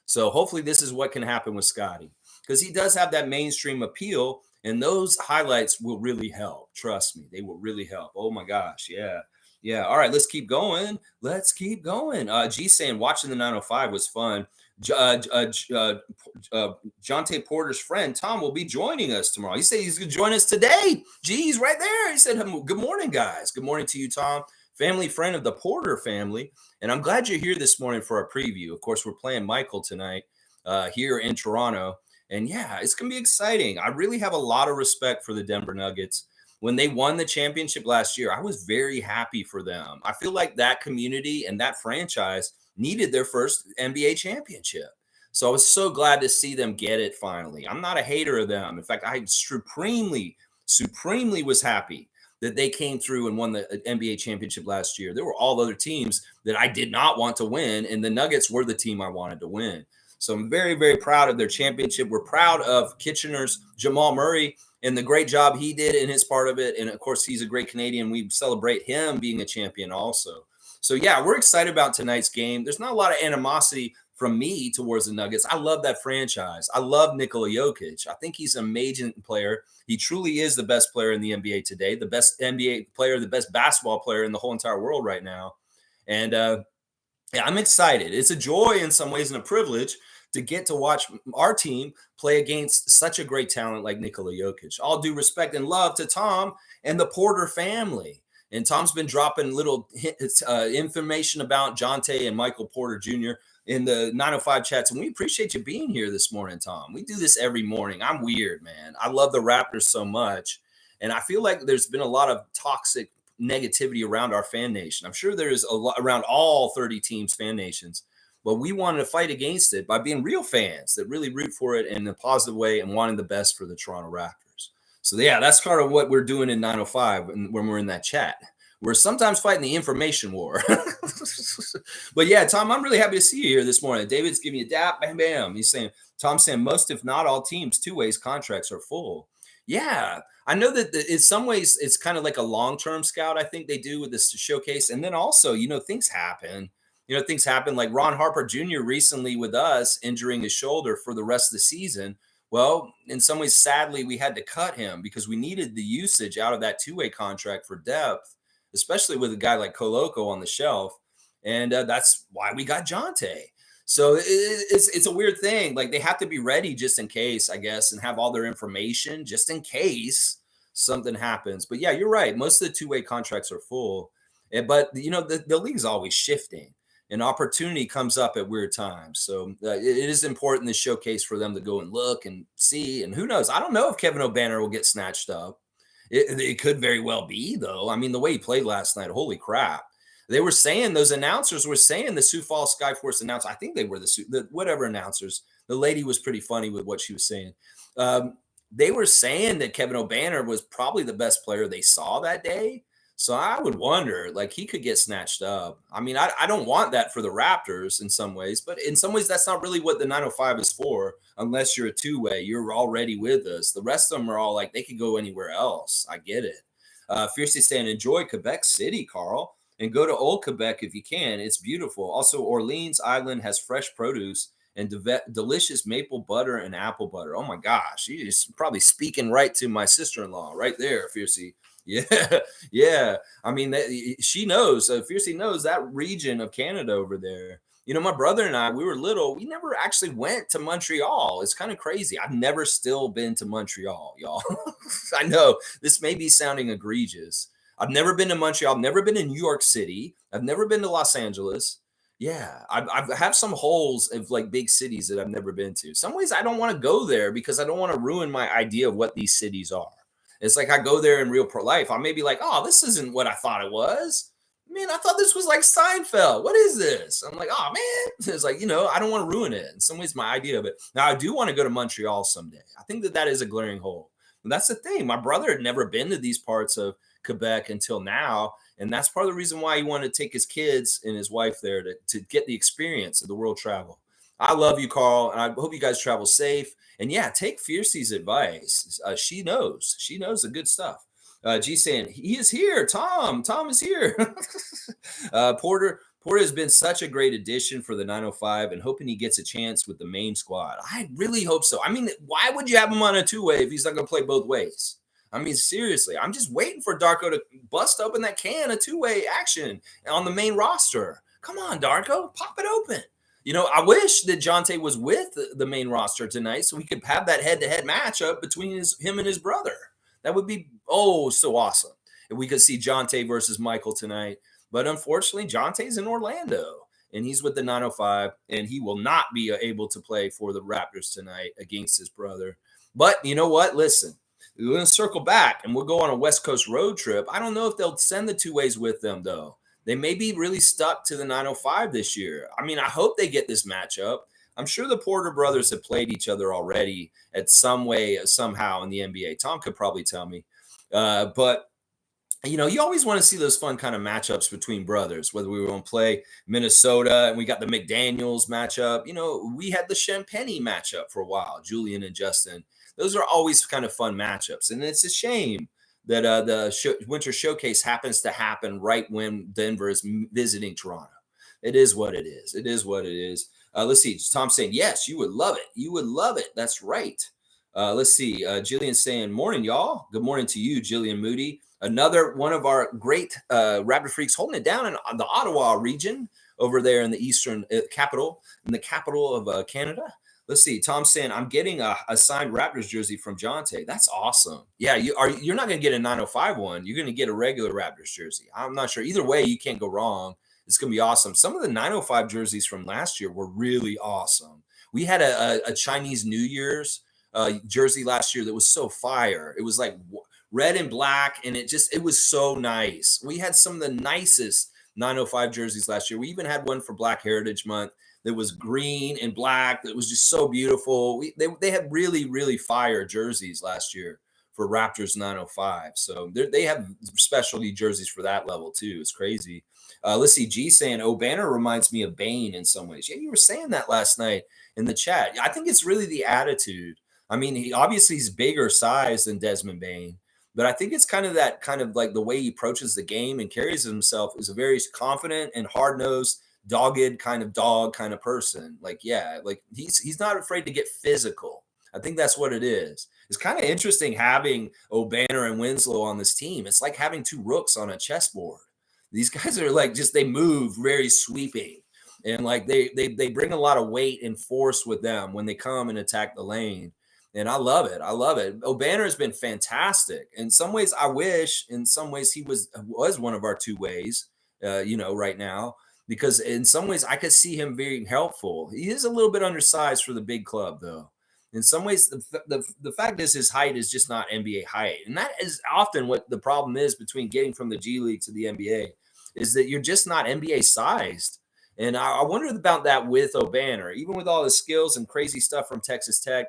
So hopefully this is what can happen with Scotty because he does have that mainstream appeal, and those highlights will really help. Trust me, they will really help. Oh my gosh, yeah. Yeah. All right, let's keep going. Let's keep going. G saying watching the 905 was fun. Jonte Porter's friend Tom will be joining us tomorrow. He said he's going to join us today. G's right there. He said, "Good morning, guys. Good morning to you, Tom. Family friend of the Porter family. And I'm glad you're here this morning for our preview. Of course, we're playing Michael tonight here in Toronto. And yeah, it's going to be exciting. I really have a lot of respect for the Denver Nuggets. When they won the championship last year, I was very happy for them. I feel like that community and that franchise needed their first NBA championship. So I was so glad to see them get it finally. I'm not a hater of them. In fact, I supremely was happy that they came through and won the NBA championship last year. There were all other teams that I did not want to win, and the Nuggets were the team I wanted to win. So I'm very, very proud of their championship. We're proud of Kitchener's Jamal Murray and the great job he did in his part of it. And of course, he's a great Canadian. We celebrate him being a champion also. So yeah, we're excited about tonight's game. There's not a lot of animosity from me towards the Nuggets. I love that franchise. I love Nikola Jokic. I think he's an amazing player. He truly is the best player in the NBA today, the best NBA player, the best basketball player in the whole entire world right now. And yeah, I'm excited. It's a joy in some ways and a privilege to get to watch our team play against such a great talent like Nikola Jokic. All due respect and love to Tom and the Porter family. And Tom's been dropping little information about Jonte and Michael Porter Jr. in the 905 chats. And we appreciate you being here this morning, Tom. We do this every morning. I'm weird, man. I love the Raptors so much. And I feel like there's been a lot of toxic negativity around our fan nation. I'm sure there's a lot around all 30 teams, fan nations. But we wanted to fight against it by being real fans that really root for it in a positive way and wanting the best for the Toronto Raptors. So, yeah, that's kind of what we're doing in 905 when we're in that chat. We're sometimes fighting the information war. But, yeah, Tom, I'm really happy to see you here this morning. David's giving you a dap, bam, bam. He's saying, Tom's saying most, if not all teams, two-ways contracts are full. Yeah, I know that in some ways it's kind of like a long-term scout, I think they do with this showcase. And then also, things happen. Things happen like Ron Harper Jr. recently with us injuring his shoulder for the rest of the season. Well, in some ways, sadly, we had to cut him because we needed the usage out of that two-way contract for depth, especially with a guy like Koloko on the shelf. And that's why we got Jonte. So it's a weird thing. Like they have to be ready just in case, I guess, and have all their information just in case something happens. But yeah, you're right. Most of the two-way contracts are full. But, the league's always shifting. An opportunity comes up at weird times. So it is important to showcase for them to go and look and see. And who knows? I don't know if Kevin O'Banner will get snatched up. It could very well be, though. I mean, the way he played last night, holy crap. They were saying, those announcers were saying the Sioux Falls Skyforce announcers, I think they were the whatever announcers. The lady was pretty funny with what she was saying. They were saying that Kevin O'Banner was probably the best player they saw that day. So I would wonder, like, he could get snatched up. I mean, I don't want that for the Raptors in some ways, but in some ways, that's not really what the 905 is for, unless you're a two-way. You're already with us. The rest of them are all like, they could go anywhere else. I get it. Fiercely saying, enjoy Quebec City, Carl, and go to Old Quebec if you can. It's beautiful. Also, Orleans Island has fresh produce and delicious maple butter and apple butter. Oh, my gosh. You're probably speaking right to my sister-in-law right there, Fiercely. Yeah, yeah. I mean, she knows. Fiercely knows that region of Canada over there. My brother and I, we were little. We never actually went to Montreal. It's kind of crazy. I've never still been to Montreal, y'all. I know this may be sounding egregious. I've never been to Montreal. I've never been to New York City. I've never been to Los Angeles. Yeah, I have some holes of like big cities that I've never been to. Some ways I don't want to go there because I don't want to ruin my idea of what these cities are. It's like I go there in real life. I may be like, oh, this isn't what I thought it was. Man, I thought this was like Seinfeld. What is this? I'm like, oh, man. It's like, I don't want to ruin it. In some ways, my idea of it. Now, I do want to go to Montreal someday. I think that is a glaring hole. And that's the thing. My brother had never been to these parts of Quebec until now. And that's part of the reason why he wanted to take his kids and his wife there to get the experience of the world travel. I love you, Carl, and I hope you guys travel safe. And yeah, take Fiercey's advice. She knows the good stuff. G saying he is here. Tom is here. Porter has been such a great addition for the 905 and hoping he gets a chance with the main squad. I really hope so. I mean, why would you have him on a two-way if he's not going to play both ways? I mean, seriously, I'm just waiting for Darko to bust open that can of two-way action on the main roster. Come on, Darko, pop it open. I wish that Jonte was with the main roster tonight so we could have that head-to-head matchup between him and his brother. That would be, so awesome if we could see Jonte versus Michael tonight. But unfortunately, Jonte's in Orlando, and he's with the 905, and he will not be able to play for the Raptors tonight against his brother. But you know what? Listen, we're going to circle back, and we'll go on a West Coast road trip. I don't know if they'll send the two-ways with them, though. They may be really stuck to the 905 this year. I mean, I hope they get this matchup. I'm sure the Porter brothers have played each other already at some way, somehow in the NBA. Tom could probably tell me. But you always want to see those fun kind of matchups between brothers, whether we want to play Minnesota and we got the McDaniels matchup. We had the Champagne matchup for a while, Julian and Justin. Those are always kind of fun matchups. And it's a shame that the Winter Showcase happens to happen right when Denver is visiting Toronto. It is what it is. It is what it is. Let's see. Tom saying, yes, you would love it. You would love it. That's right. Let's see. Jillian saying, morning, y'all. Good morning to you, Jillian Moody. Another one of our great Raptor freaks holding it down in the Ottawa region over there in the eastern capital, in the capital of Canada. Let's see. Tom saying, I'm getting a signed Raptors jersey from Jonte. That's awesome. Yeah, you're not going to get a 905 one. You're going to get a regular Raptors jersey. I'm not sure. Either way, you can't go wrong. It's going to be awesome. Some of the 905 jerseys from last year were really awesome. We had a Chinese New Year's jersey last year that was so fire. It was like red and black, and it was so nice. We had some of the nicest 905 jerseys last year. We even had one for Black Heritage Month that was green and black. That was just so beautiful. They had really, really fire jerseys last year for Raptors 905. So they have specialty jerseys for that level too. It's crazy. Let's see. G saying, Banner reminds me of Bane in some ways. Yeah, you were saying that last night in the chat. I think it's really the attitude. I mean, he's bigger size than Desmond Bane, but I think it's kind of like the way he approaches the game and carries himself is a very confident and hard-nosed, dogged kind of person. Like he's not afraid to get physical. I think that's what it is. It's kind of interesting having O'Banner and Winslow on this team. It's like having two rooks on a chessboard. These guys are like they move very sweeping, and like they bring a lot of weight and force with them when they come and attack the lane. And I love it. I love it. O'Banner has been fantastic. In some ways, I wish. In some ways, he was one of our two ways. Right now, because in some ways I could see him being helpful. He is a little bit undersized for the big club, though. In some ways, the fact is his height is just not NBA height, and that is often what the problem is between getting from the G League to the NBA, is that you're just not NBA sized. And I wonder about that with O'Banner, even with all his skills and crazy stuff from Texas Tech.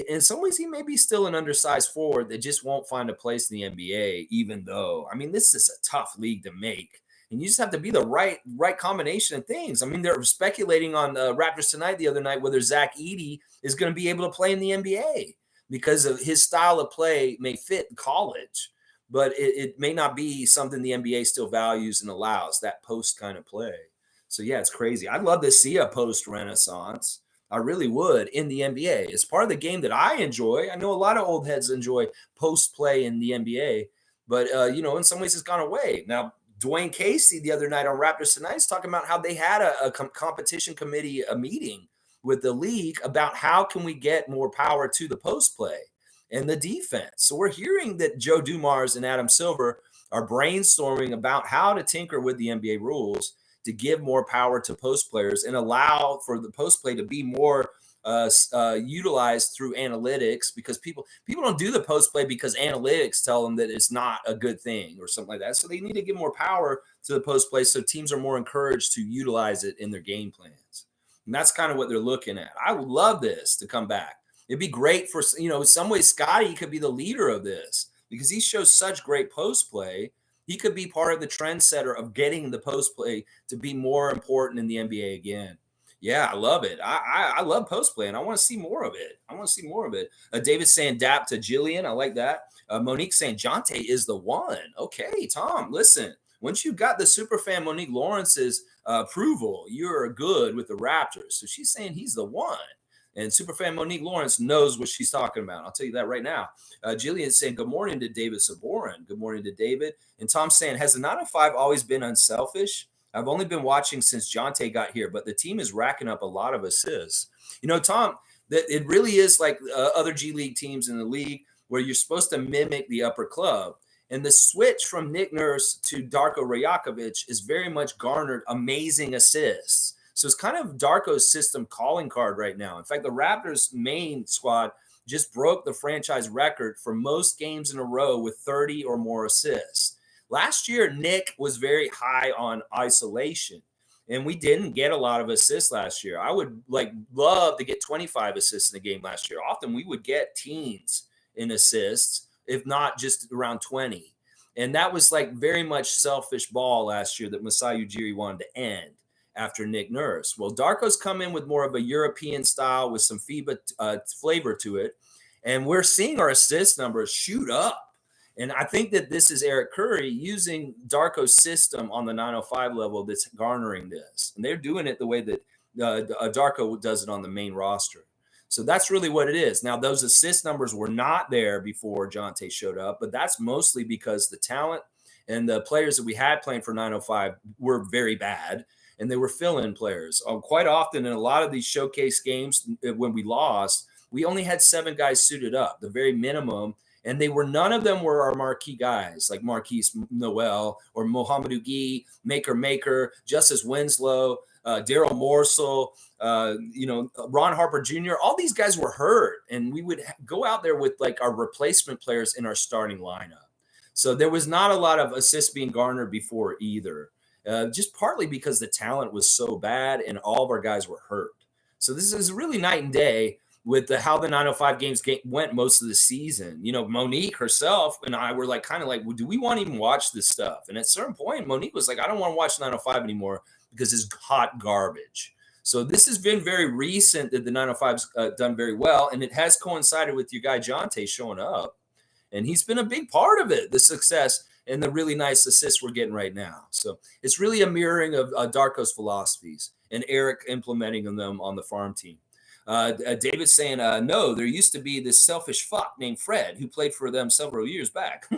In some ways, he may be still an undersized forward that just won't find a place in the NBA, even though, I mean, this is a tough league to make. And you just have to be the right combination of things. I mean, they're speculating on Raptors Tonight the other night whether Zach Edey is going to be able to play in the NBA because of his style of play may fit college, but it may not be something the NBA still values and allows, that post kind of play. So, yeah, it's crazy. I'd love to see a post renaissance. I really would in the NBA. It's part of the game that I enjoy. I know a lot of old heads enjoy post play in the NBA, but, in some ways it's gone away. Now, Dwayne Casey the other night on Raptors Tonight is talking about how they had a competition committee, a meeting with the league about how can we get more power to the post play and the defense. So we're hearing that Joe Dumars and Adam Silver are brainstorming about how to tinker with the NBA rules to give more power to post players and allow for the post play to be more utilized through analytics, because people don't do the post play because analytics tell them that it's not a good thing or something like that. So they need to give more power to the post play so teams are more encouraged to utilize it in their game plans. And that's kind of what they're looking at. I would love this to come back. It'd be great for, in some ways, Scotty could be the leader of this because he shows such great post play. He could be part of the trendsetter of getting the post play to be more important in the NBA again. Yeah, I love it. I love post play, and I want to see more of it. David saying dap to Jillian. I like that. Monique saying Jonte is the one. Okay, Tom, listen. Once you got the superfan Monique Lawrence's approval, you're good with the Raptors. So she's saying he's the one. And superfan Monique Lawrence knows what she's talking about. I'll tell you that right now. Jillian's saying good morning to David Saborin. Good morning to David. And Tom's saying, has the 905 always been unselfish? I've only been watching since Jonte got here, but the team is racking up a lot of assists. Tom, that it really is like other G League teams in the league where you're supposed to mimic the upper club. And the switch from Nick Nurse to Darko Rajakovic is very much garnered amazing assists. So it's kind of Darko's system calling card right now. In fact, the Raptors main squad just broke the franchise record for most games in a row with 30 or more assists. Last year, Nick was very high on isolation. And we didn't get a lot of assists last year. I would love to get 25 assists in a game last year. Often we would get teens in assists, if not just around 20. And that was very much selfish ball last year that Masai Ujiri wanted to end after Nick Nurse. Well, Darko's come in with more of a European style with some FIBA flavor to it. And we're seeing our assist numbers shoot up. And I think that this is Eric Curry using Darko's system on the 905 level that's garnering this. And they're doing it the way that Darko does it on the main roster. So that's really what it is. Now, those assist numbers were not there before Jonte showed up, but that's mostly because the talent and the players that we had playing for 905 were very bad, and they were fill-in players. Quite often in a lot of these showcase games, when we lost, we only had 7 guys suited up, the very minimum. And none of them were our marquee guys like Marquise Noel or Mohamedou Gueye, Maker, Justice Winslow, Daryl Morsell, Ron Harper Jr. All these guys were hurt, and we would go out there with our replacement players in our starting lineup. So there was not a lot of assists being garnered before either, just partly because the talent was so bad and all of our guys were hurt. So this is really night and day with how the 905 games went most of the season. Monique herself and I were well, do we want to even watch this stuff? And at a certain point, Monique was like, I don't want to watch 905 anymore because it's hot garbage. So this has been very recent that the 905's done very well, and it has coincided with your guy Jonte showing up. And he's been a big part of it, the success and the really nice assists we're getting right now. So it's really a mirroring of Darko's philosophies and Eric implementing them on the farm team. David's saying, no, there used to be this selfish fuck named Fred who played for them several years back.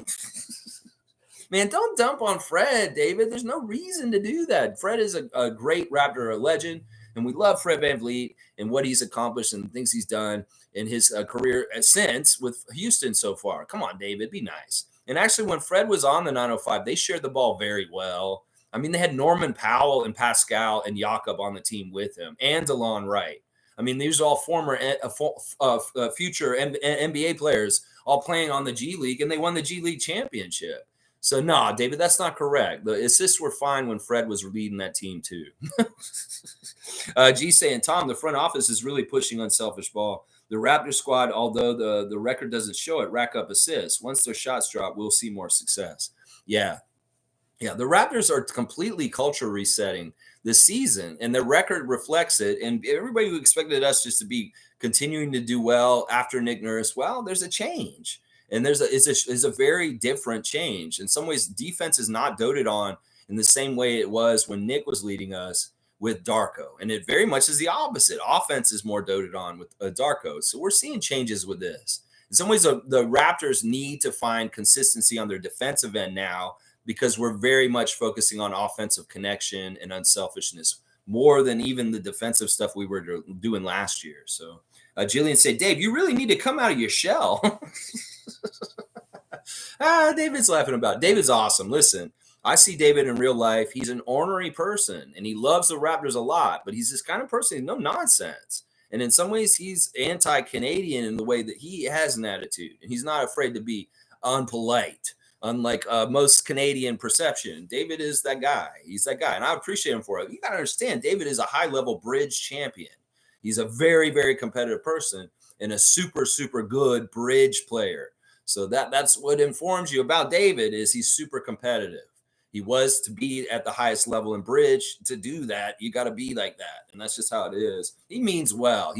Man, don't dump on Fred, David. There's no reason to do that. Fred is a great Raptor, a legend, and we love Fred VanVleet and what he's accomplished and things he's done in his career since with Houston so far. Come on, David, be nice. And actually, when Fred was on the 905, they shared the ball very well. I mean, they had Norman Powell and Pascal and Jakob on the team with him, and DeLon Wright. I mean, these are all former future NBA players all playing on the G League, and they won the G League championship. So, no, David, that's not correct. The assists were fine when Fred was leading that team, too. G saying, Tom, the front office is really pushing unselfish ball. The Raptor squad, although the record doesn't show it, rack up assists. Once their shots drop, we'll see more success. Yeah, the Raptors are completely culture resetting this season, and their record reflects it. And everybody who expected us just to be continuing to do well after Nick Nurse, well, there's a change, and it's a very different change. In some ways, defense is not doted on in the same way it was when Nick was leading us with Darko, and it very much is the opposite. Offense is more doted on with Darko, so we're seeing changes with this. In some ways, the Raptors need to find consistency on their defensive end now, because we're very much focusing on offensive connection and unselfishness more than even the defensive stuff we were doing last year. So Jillian said, Dave, you really need to come out of your shell. David's laughing about it. David's awesome. Listen, I see David in real life. He's an ornery person, and he loves the Raptors a lot, but he's this kind of person, no nonsense. And in some ways, he's anti-Canadian in the way that he has an attitude, and he's not afraid to be unpolite. Unlike most Canadian perception, David is that guy. He's that guy, and I appreciate him for it. You got to understand, David is a high-level bridge champion. He's a very, very competitive person and a super, super good bridge player. So that's what informs you about David is he's super competitive. He was to be at the highest level in bridge. To do that, you got to be like that, and that's just how it is. He means well.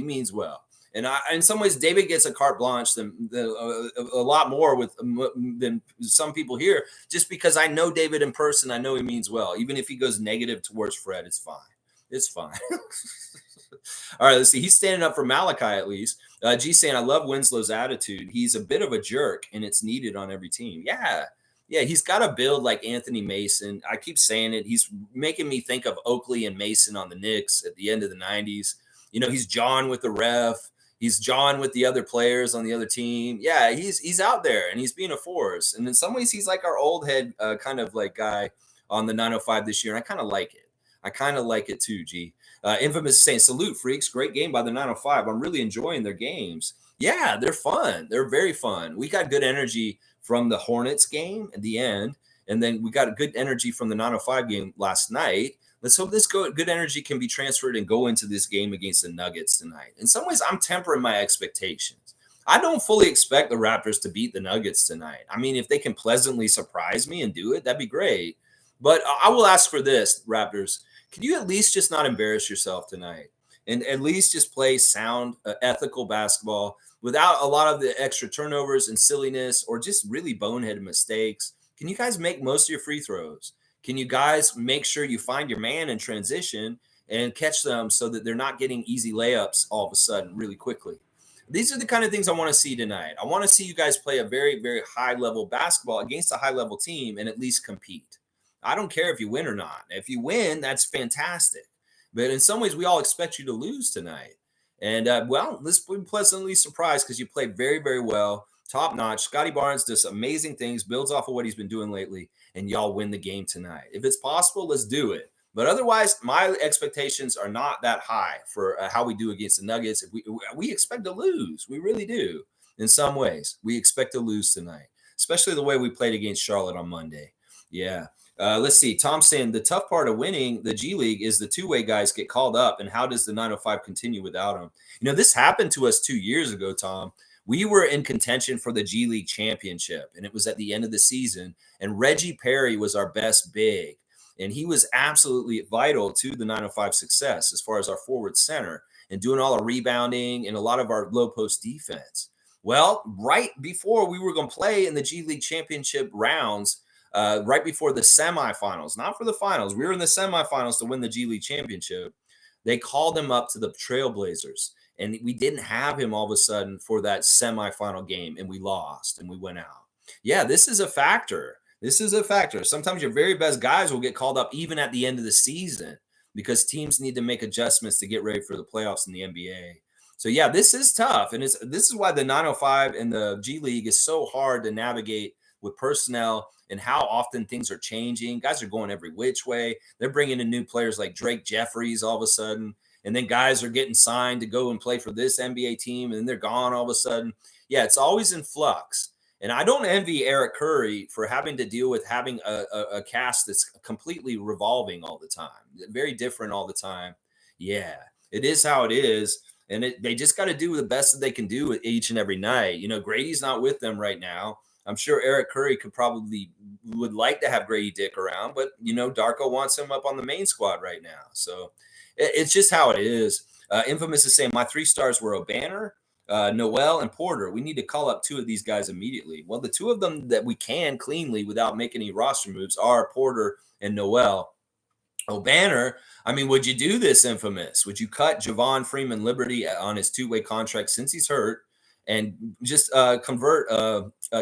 And in some ways, David gets a carte blanche than a lot more than some people here, just because I know David in person. I know he means well. Even if he goes negative towards Fred, it's fine. It's fine. All right, let's see. He's standing up for Malachi at least. G saying, I love Winslow's attitude. He's a bit of a jerk, and it's needed on every team. Yeah, he's got to build like Anthony Mason. I keep saying it. He's making me think of Oakley and Mason on the Knicks at the end of the 90s. He's John with the ref. He's John with the other players on the other team. Yeah, he's out there, and he's being a force. And in some ways, he's like our old head kind of like guy on the 905 this year, and I kind of like it. I kind of like it too, G. Infamous is saying, salute, freaks. Great game by the 905. I'm really enjoying their games. Yeah, they're fun. They're very fun. We got good energy from the Hornets game at the end, and then we got good energy from the 905 game last night. Let's hope this good energy can be transferred and go into this game against the Nuggets tonight. In some ways, I'm tempering my expectations. I don't fully expect the Raptors to beat the Nuggets tonight. I mean, if they can pleasantly surprise me and do it, that'd be great. But I will ask for this, Raptors. Can you at least just not embarrass yourself tonight? And at least just play sound, ethical basketball without a lot of the extra turnovers and silliness or just really boneheaded mistakes. Can you guys make most of your free throws? Can you guys make sure you find your man in transition and catch them so that they're not getting easy layups all of a sudden really quickly? These are the kind of things I want to see tonight. I want to see you guys play a very, very high level basketball against a high level team and at least compete. I don't care if you win or not. If you win, that's fantastic. But in some ways, we all expect you to lose tonight. And well, let's be pleasantly surprised because you played very, very well, top notch. Scotty Barnes does amazing things, builds off of what he's been doing lately, and y'all win the game tonight. If it's possible, let's do it. But otherwise, my expectations are not that high for how we do against the Nuggets. If we expect to lose, we really do. In some ways, we expect to lose tonight, especially the way we played against Charlotte on Monday. Yeah. Let's see. Tom saying the tough part of winning the G League is the two-way guys get called up, and how does the 905 continue without them? You know, this happened to us 2 years ago, Tom. We were in contention for the G League championship, and it was at the end of the season. And Reggie Perry was our best big, and he was absolutely vital to the 905 success as far as our forward center and doing all the rebounding and a lot of our low post defense. Well, right before we were going to play in the G League championship rounds, right before the semifinals, not for the finals. We were in the semifinals to win the G League championship. They called him up to the Trailblazers, and we didn't have him all of a sudden for that semifinal game, and we lost and we went out. Yeah, this is a factor. This is a factor. Sometimes your very best guys will get called up even at the end of the season because teams need to make adjustments to get ready for the playoffs in the NBA. So yeah, this is tough, and this is why the 905 and the G League is so hard to navigate with personnel and how often things are changing. Guys are going every which way. They're bringing in new players like Drake Jeffries all of a sudden. And then guys are getting signed to go and play for this NBA team, and then they're gone all of a sudden. Yeah, it's always in flux. And I don't envy Eric Curry for having to deal with having a cast that's completely revolving all the time, very different all the time. Yeah, it is how it is. And they just got to do the best that they can do each and every night. You know, Grady's not with them right now. I'm sure Eric Curry would like to have Grady Dick around, but you know, Darko wants him up on the main squad right now. So it's just how it is. Infamous is saying my 3 stars were O'Banner, Noel, and Porter. We need to call up 2 of these guys immediately. Well, the 2 of them that we can cleanly without making any roster moves are Porter and Noel. O'Banner, I mean, would you do this, Infamous? Would you cut Javon Freeman Liberty on his 2-way contract since he's hurt and just convert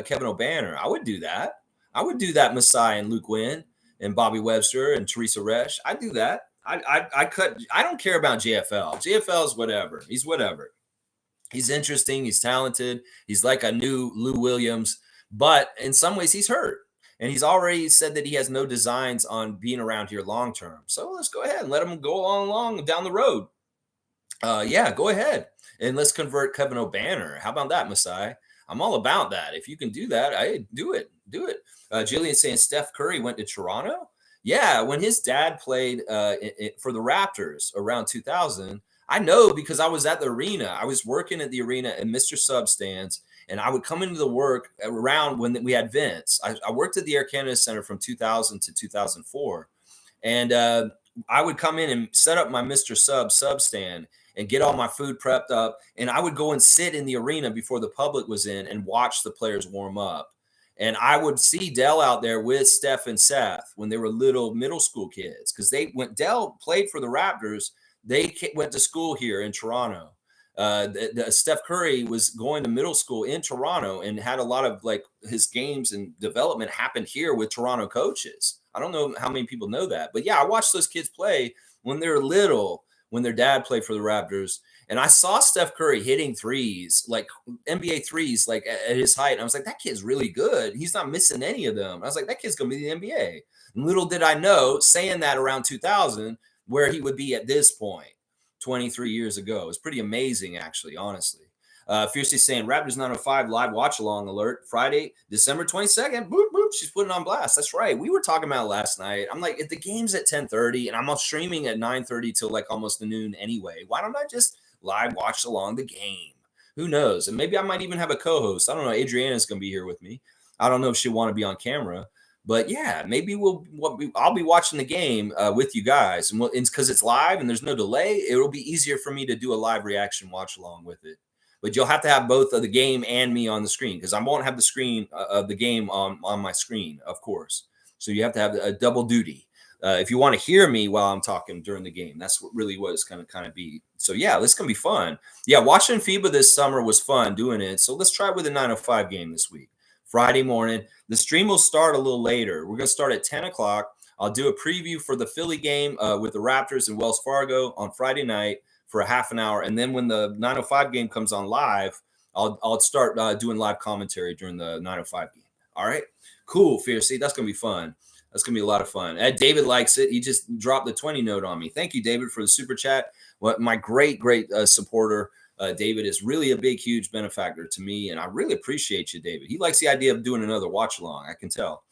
Kevin O'Banner? I would do that. I would do that, Masai and Luke Wynn and Bobby Webster and Teresa Resch. I'd do that. I cut. I don't care about JFL. JFL is whatever. He's whatever. He's interesting. He's talented. He's like a new Lou Williams, but in some ways he's hurt. And he's already said that he has no designs on being around here long term. So let's go ahead and let him go on along down the road. Yeah, go ahead. And let's convert Kevin O'Banner. How about that, Masai? I'm all about that. If you can do that, I do it. Do it. Jillian saying Steph Curry went to Toronto. Yeah, when his dad played for the Raptors around 2000, I know because I was at the arena. I was working at the arena in Mr. Sub stands, and I would come into the work around when we had Vince. I worked at the Air Canada Center from 2000 to 2004, and I would come in and set up my Mr. Sub stand and get all my food prepped up. And I would go and sit in the arena before the public was in and watch the players warm up. And I would see Dell out there with Steph and Seth when they were little middle school kids. Because Dell played for the Raptors. They went to school here in Toronto. Steph Curry was going to middle school in Toronto and had a lot of like his games and development happened here with Toronto coaches. I don't know how many people know that, but yeah, I watched those kids play when they were little, when their dad played for the Raptors. And I saw Steph Curry hitting threes, like NBA threes, like at his height. And I was like, that kid's really good. He's not missing any of them. I was like, that kid's going to be the NBA. And little did I know, saying that around 2000, where he would be at this point 23 years ago. It's pretty amazing, actually, honestly. Fiercely saying Raptors 905 live watch along alert Friday, December 22nd. Boop, boop. She's putting on blast. That's right. We were talking about it last night. I'm like, if the game's at 10:30 and I'm on streaming at 9:30 till like almost noon anyway, why don't I just live watch along the game? Who knows? And maybe I might even have a co-host. I don't know. Adriana's going to be here with me. I don't know if she'll want to be on camera, but yeah, maybe I'll be watching the game with you guys, and because it's live and there's no delay, it'll be easier for me to do a live reaction watch along with it. But you'll have to have both of the game and me on the screen, because I won't have the screen of the game on my screen, of course. So you have to have a double duty. If you want to hear me while I'm talking during the game, that's what it's going to kind of be. So yeah, this is going to be fun. Yeah, watching FIBA this summer was fun doing it. So let's try it with a 9:05 game this week. Friday morning. The stream will start a little later. We're going to start at 10 o'clock. I'll do a preview for the Philly game with the Raptors and Wells Fargo on Friday night for a half an hour. And then when the 9:05 game comes on live, I'll start doing live commentary during the 9:05 game. All right, cool, Fiercey. That's going to be fun. That's going to be a lot of fun. David likes it. He just dropped the 20 note on me. Thank you, David, for the super chat. My great supporter. David is really a big, huge benefactor to me, and I really appreciate you, David. He likes the idea of doing another watch along. I can tell.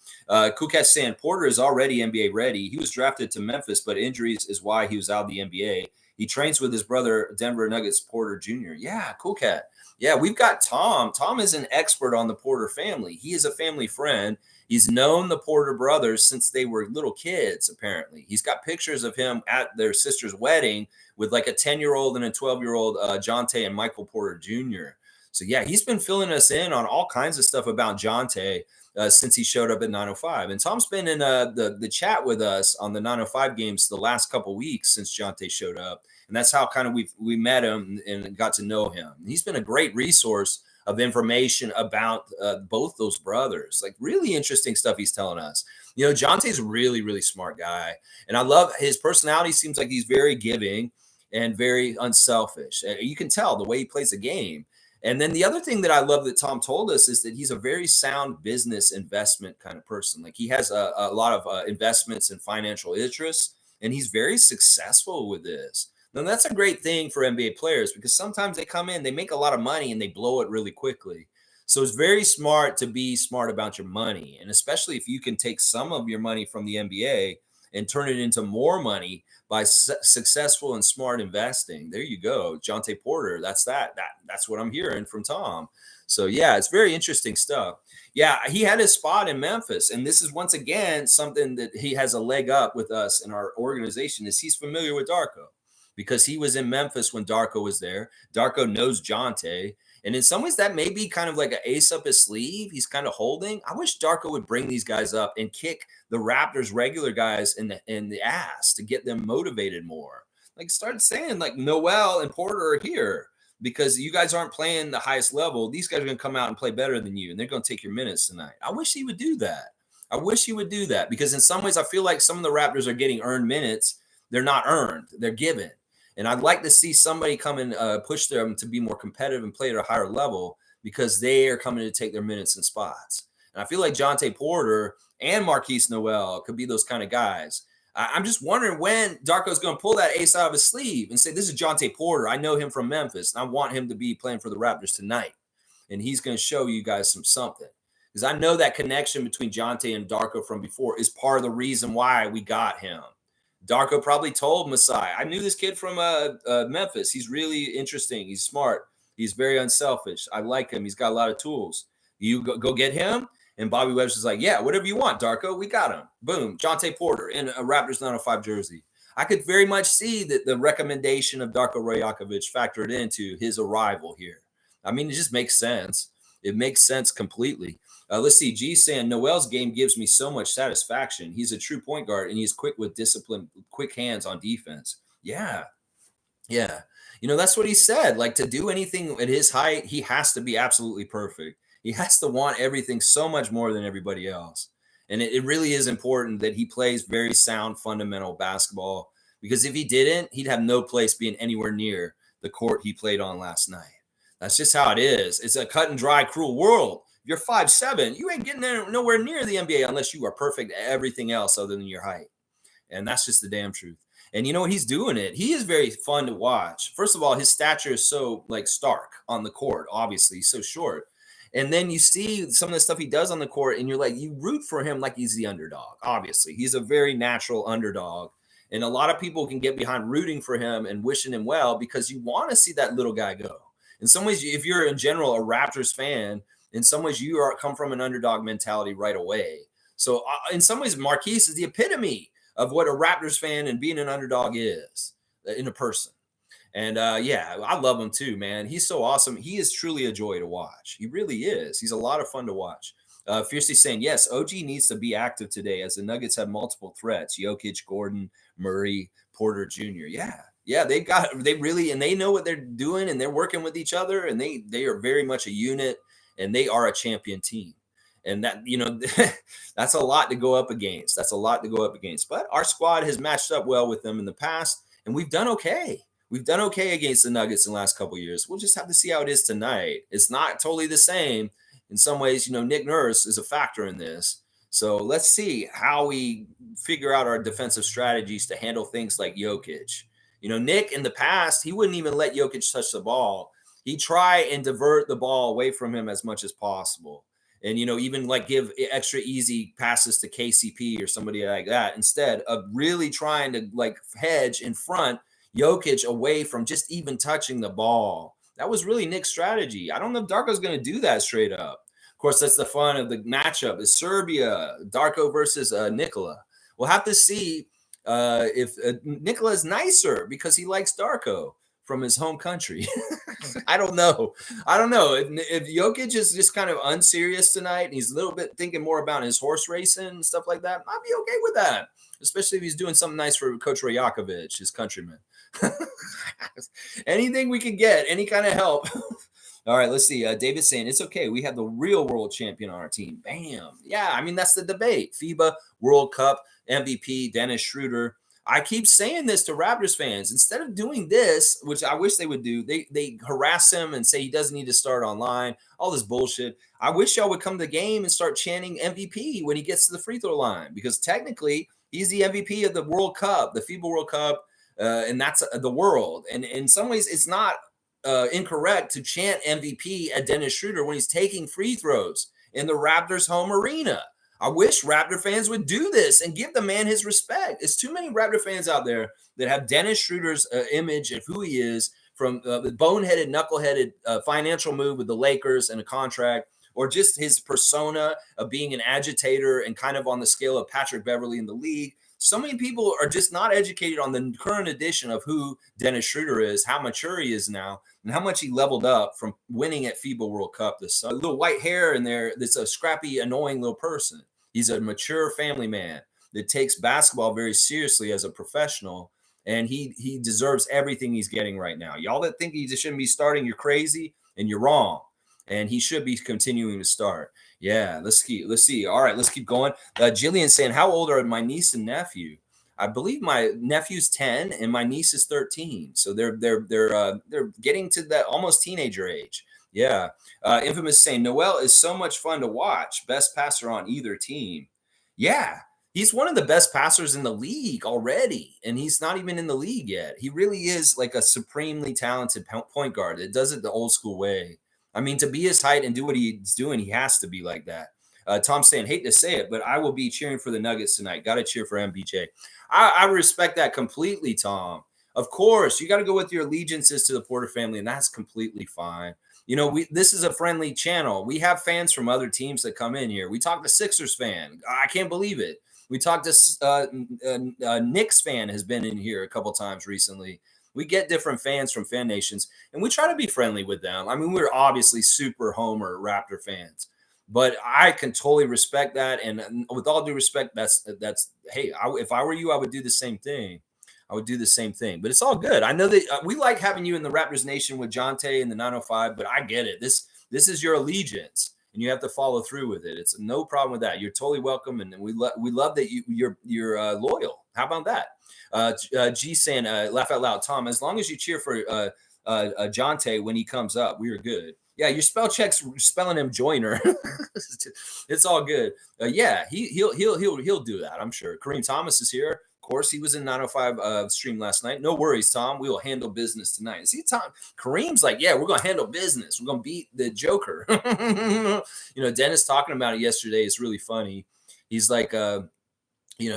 Cool Cat saying Porter is already NBA ready. He was drafted to Memphis, but injuries is why he was out of the NBA. He trains with his brother, Denver Nuggets Porter Jr. Yeah, Cool Cat. Yeah, we've got Tom. Tom is an expert on the Porter family. He is a family friend. He's known the Porter brothers since they were little kids, apparently. He's got pictures of him at their sister's wedding with like a 10-year-old and a 12-year-old Jonte and Michael Porter Jr. So, yeah, he's been filling us in on all kinds of stuff about Jonte since he showed up at 9:05. And Tom's been in the chat with us on the 9:05 games the last couple weeks since Jonte showed up. And that's how kind of we met him and got to know him. He's been a great resource of information about both those brothers. Like really interesting stuff he's telling us. You know, Jonte's a really, really smart guy. And I love his personality. Seems like he's very giving and very unselfish. You can tell the way he plays the game. And then the other thing that I love that Tom told us is that he's a very sound business investment kind of person. Like he has a lot of investments and financial interests, and he's very successful with this. Now, that's a great thing for NBA players because sometimes they come in, they make a lot of money and they blow it really quickly. So it's very smart to be smart about your money. And especially if you can take some of your money from the NBA and turn it into more money by successful and smart investing. There you go. Jonte Porter. That's what I'm hearing from Tom. So yeah, it's very interesting stuff. Yeah, he had his spot in Memphis. And this is once again something that he has a leg up with us in our organization is he's familiar with Darko. Because he was in Memphis when Darko was there. Darko knows Jonte. And in some ways, that may be kind of like an ace up his sleeve. He's kind of holding. I wish Darko would bring these guys up and kick the Raptors regular guys in the ass to get them motivated more. Like start saying like Noel and Porter are here because you guys aren't playing the highest level. These guys are going to come out and play better than you, and they're going to take your minutes tonight. I wish he would do that. I wish he would do that because in some ways, I feel like some of the Raptors are getting earned minutes. They're not earned. They're given. And I'd like to see somebody come and push them to be more competitive and play at a higher level because they are coming to take their minutes and spots. And I feel like Jonte Porter and Marquise Noel could be those kind of guys. I'm just wondering when Darko's going to pull that ace out of his sleeve and say, this is Jonte Porter. I know him from Memphis, and I want him to be playing for the Raptors tonight. And he's going to show you guys something. Because I know that connection between Jonte and Darko from before is part of the reason why we got him. Darko probably told Masai, I knew this kid from Memphis. He's really interesting. He's smart. He's very unselfish. I like him. He's got a lot of tools. You go get him. And Bobby Webster's like, yeah, whatever you want, Darko. We got him. Boom. Jonte Porter in a Raptors 905 jersey. I could very much see that the recommendation of Darko Rajakovic factored into his arrival here. I mean, it just makes sense. It makes sense completely. Let's see. G saying Noel's game gives me so much satisfaction. He's a true point guard, and he's quick with discipline, quick hands on defense. Yeah. Yeah. You know, that's what he said. Like to do anything at his height, he has to be absolutely perfect. He has to want everything so much more than everybody else. And it really is important that he plays very sound, fundamental basketball because if he didn't, he'd have no place being anywhere near the court he played on last night. That's just how it is. It's a cut and dry, cruel world. If you're 5'7", you ain't getting nowhere near the NBA unless you are perfect at everything else other than your height. And that's just the damn truth. And you know what? He's doing it. He is very fun to watch. First of all, his stature is so like stark on the court. Obviously, he's so short. And then you see some of the stuff he does on the court, and you're like, you root for him like he's the underdog. Obviously, he's a very natural underdog. And a lot of people can get behind rooting for him and wishing him well because you want to see that little guy go. In some ways, if you're in general a Raptors fan, in some ways you are come from an underdog mentality right away. So in some ways, Marquee is the epitome of what a Raptors fan and being an underdog is in a person. And yeah, I love him too, man. He's so awesome. He is truly a joy to watch. He really is. He's a lot of fun to watch. Fiercely saying, yes, OG needs to be active today as the Nuggets have multiple threats. Jokic, Gordon, Murray, Porter Jr. Yeah, they really, and they know what they're doing, and they're working with each other, and they are very much a unit, and they are a champion team. And that, that's a lot to go up against. That's a lot to go up against. But our squad has matched up well with them in the past, and we've done okay. We've done okay against the Nuggets in the last couple of years. We'll just have to see how it is tonight. It's not totally the same. In some ways, Nick Nurse is a factor in this. So let's see how we figure out our defensive strategies to handle things like Jokic. Nick in the past, he wouldn't even let Jokic touch the ball. He'd try and divert the ball away from him as much as possible. And, even like give extra easy passes to KCP or somebody like that instead of really trying to like hedge in front Jokic away from just even touching the ball. That was really Nick's strategy. I don't know if Darko's going to do that straight up. Of course, that's the fun of the matchup is Serbia, Darko versus Nikola. We'll have to see if Nikola is nicer because he likes Darko from his home country. I don't know. If Jokic is just kind of unserious tonight and he's a little bit thinking more about his horse racing and stuff like that, I'd be okay with that, especially if he's doing something nice for Coach Rajakovic, his countryman. Anything we can get, any kind of help. All right, let's see. David's saying it's okay. We have the real world champion on our team. Bam. Yeah, I mean, that's the debate. FIBA World Cup MVP, Dennis Schroeder. I keep saying this to Raptors fans. Instead of doing this, which I wish they would do, they harass him and say he doesn't need to start online, all this bullshit. I wish y'all would come to the game and start chanting MVP when he gets to the free throw line, because technically he's the MVP of the World Cup, the FIBA World Cup, and that's the world. And in some ways, it's not incorrect to chant MVP at Dennis Schroeder when he's taking free throws in the Raptors' home arena. I wish Raptor fans would do this and give the man his respect. There's too many Raptor fans out there that have Dennis Schroeder's image of who he is from the boneheaded, knuckleheaded financial move with the Lakers and a contract, or just his persona of being an agitator and kind of on the scale of Patrick Beverly in the league. So many people are just not educated on the current edition of who Dennis Schroeder is, how mature he is now, and how much he leveled up from winning at FIBA World Cup. This little white hair in there that's a scrappy, annoying little person. He's a mature family man that takes basketball very seriously as a professional, and he deserves everything he's getting right now. Y'all that think he just shouldn't be starting, you're crazy, and you're wrong. And he should be continuing to start. Yeah, let's see. All right, let's keep going. Jillian saying, how old are my niece and nephew? I believe my nephew's 10 and my niece is 13. So they're getting to that almost teenager age. Yeah. Infamous saying, Noel is so much fun to watch. Best passer on either team. Yeah. He's one of the best passers in the league already, and he's not even in the league yet. He really is like a supremely talented point guard that does it the old school way. I mean, to be his height and do what he's doing, he has to be like that. Tom's saying, hate to say it, but I will be cheering for the Nuggets tonight. Got to cheer for MBJ. I respect that completely, Tom. Of course, you got to go with your allegiances to the Porter family, and that's completely fine. This is a friendly channel. We have fans from other teams that come in here. We talked to Sixers fan. I can't believe it. We talked to Knicks fan has been in here a couple times recently. We get different fans from fan nations, and we try to be friendly with them. I mean, we're obviously super Homer Raptor fans, but I can totally respect that. And with all due respect, that's hey, if I were you, I would do the same thing. I would do the same thing, but it's all good. I know that we like having you in the Raptors Nation with Jonte and the 905, but I get it. This is your allegiance, and you have to follow through with it. It's no problem with that. You're totally welcome, and we love that you're loyal. How about that? G saying, laugh out loud, Tom, as long as you cheer for Jonte when he comes up, we are good. Yeah, your spell check's spelling him Joyner. It's all good. Yeah, he'll do that, I'm sure. Kareem Thomas is here. Of course, he was in 905 stream last night. No worries, Tom. We will handle business tonight. See, Tom, Kareem's like, yeah, we're going to handle business. We're going to beat the Joker. Dennis talking about it yesterday is really funny. He's like,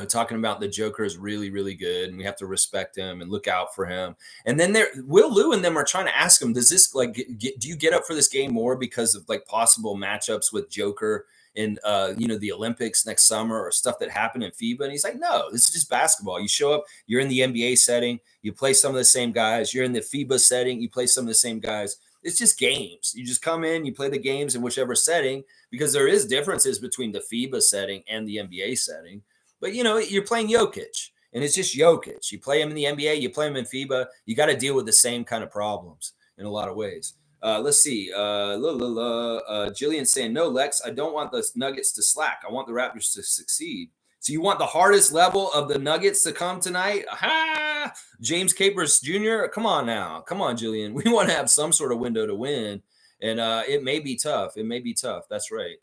talking about the Joker is really, really good, and we have to respect him and look out for him. And then Will Lou and them are trying to ask him, does this do you get up for this game more because of like possible matchups with Joker in the Olympics next summer or stuff that happened in FIBA? And he's like, no, this is just basketball. You show up, you're in the NBA setting, you play some of the same guys. You're in the FIBA setting, you play some of the same guys. It's just games. You just come in, you play the games in whichever setting, because there is differences between the FIBA setting and the NBA setting. But, you're playing Jokic, and it's just Jokic. You play him in the NBA, you play him in FIBA. You got to deal with the same kind of problems in a lot of ways. Let's see. Jillian saying, no, Lex, I don't want the Nuggets to slack. I want the Raptors to succeed. So you want the hardest level of the Nuggets to come tonight? Aha! James Capers Jr., come on now. Come on, Jillian. We want to have some sort of window to win, and it may be tough. It may be tough. That's right.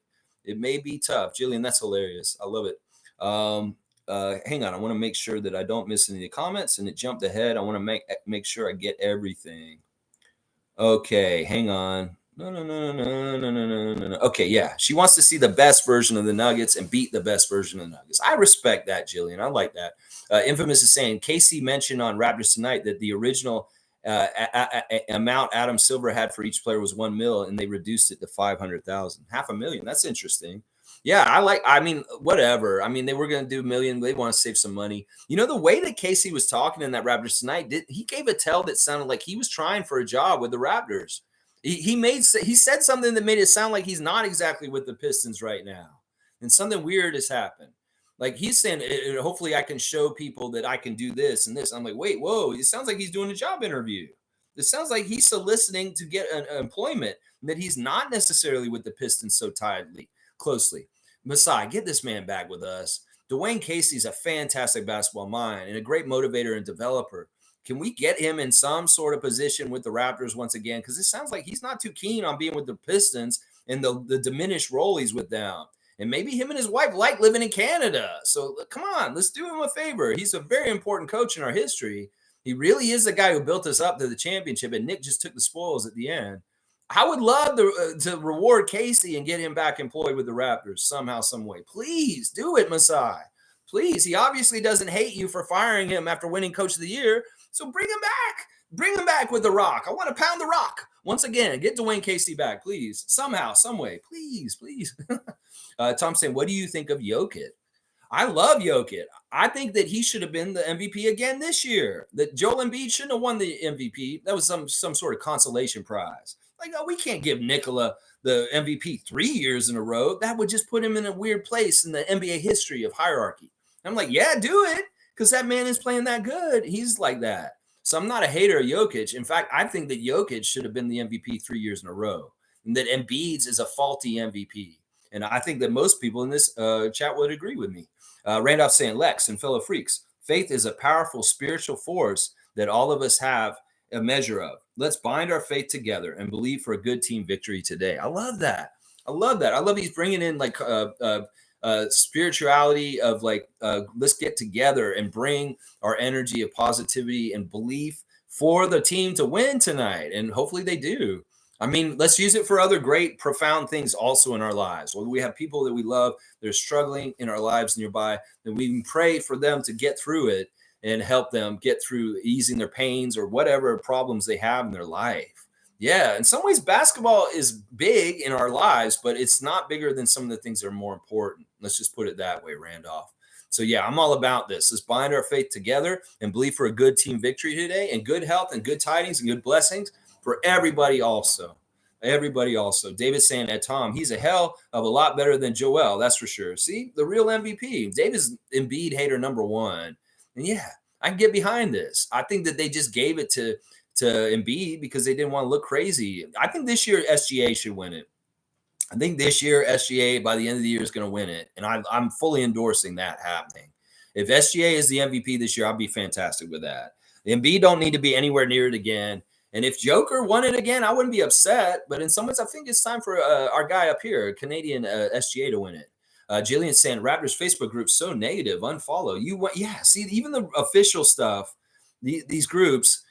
It may be tough. Jillian, that's hilarious. I love it. Hang on. I want to make sure that I don't miss any of the comments, and it jumped ahead. I want to make sure I get everything. Okay, hang on. No. Okay, yeah. She wants to see the best version of the Nuggets and beat the best version of the Nuggets. I respect that, Jillian. I like that. Infamous is saying, Casey mentioned on Raptors Tonight that the original amount Adam Silver had for each player was $1 million, and they reduced it to $500,000. $500,000. That's interesting. Yeah, whatever. I mean, they were going to do $1 million. They want to save some money. The way that Casey was talking in that Raptors Tonight, he gave a tell that sounded like he was trying for a job with the Raptors. He said something that made it sound like he's not exactly with the Pistons right now. And something weird has happened. Like he's saying, hopefully I can show people that I can do this and this. I'm like, wait, whoa. It sounds like he's doing a job interview. It sounds like he's soliciting to get an employment, and that he's not necessarily with the Pistons so closely. Masai, get this man back with us. Dwayne Casey's a fantastic basketball mind and a great motivator and developer. Can we get him in some sort of position with the Raptors once again? Because it sounds like he's not too keen on being with the Pistons and the diminished role he's with them. And maybe him and his wife like living in Canada. So come on, let's do him a favor. He's a very important coach in our history. He really is the guy who built us up to the championship, and Nick just took the spoils at the end. I would love to reward Casey and get him back employed with the Raptors somehow, some way. Please do it, Masai. Please. He obviously doesn't hate you for firing him after winning Coach of the Year. So bring him back. Bring him back with the Rock. I want to pound the Rock. Once again, get Dwayne Casey back, please. Somehow, some way. Please. Tom saying, what do you think of Jokic? I love Jokic. I think that he should have been the MVP again this year. That Joel Embiid shouldn't have won the MVP. That was some sort of consolation prize. Like, we can't give Nikola the MVP 3 years in a row. That would just put him in a weird place in the NBA history of hierarchy. And I'm like, yeah, do it, because that man is playing that good. He's like that. So I'm not a hater of Jokic. In fact, I think that Jokic should have been the MVP 3 years in a row, and that Embiid's is a faulty MVP. And I think that most people in this chat would agree with me. Randolph saying, Lex and fellow freaks, faith is a powerful spiritual force that all of us have a measure of. Let's bind our faith together and believe for a good team victory today. I love that. I love he's bringing in like spirituality of like, let's get together and bring our energy of positivity and belief for the team to win tonight. And hopefully they do. I mean, let's use it for other great, profound things also in our lives. When we have people that we love, they're struggling in our lives nearby, then we can pray for them to get through it and help them get through easing their pains or whatever problems they have in their life. Yeah, in some ways, basketball is big in our lives, but it's not bigger than some of the things that are more important. Let's just put it that way, Randolph. So, yeah, I'm all about this. Let's bind our faith together and believe for a good team victory today, and good health and good tidings and good blessings for everybody also. Everybody also. David's saying at Tom, he's a hell of a lot better than Joel. That's for sure. See, the real MVP. David's Embiid hater number one. And yeah, I can get behind this. I think that they just gave it to Embiid because they didn't want to look crazy. I think this year SGA should win it. I think this year SGA by the end of the year is going to win it. And I'm fully endorsing that happening. If SGA is the MVP this year, I'll be fantastic with that. Embiid don't need to be anywhere near it again. And if Joker won it again, I wouldn't be upset. But in some ways, I think it's time for our guy up here, Canadian SGA, to win it. Jillian saying Raptors Facebook group so negative. Unfollow. Yeah. See, even the official stuff, these groups,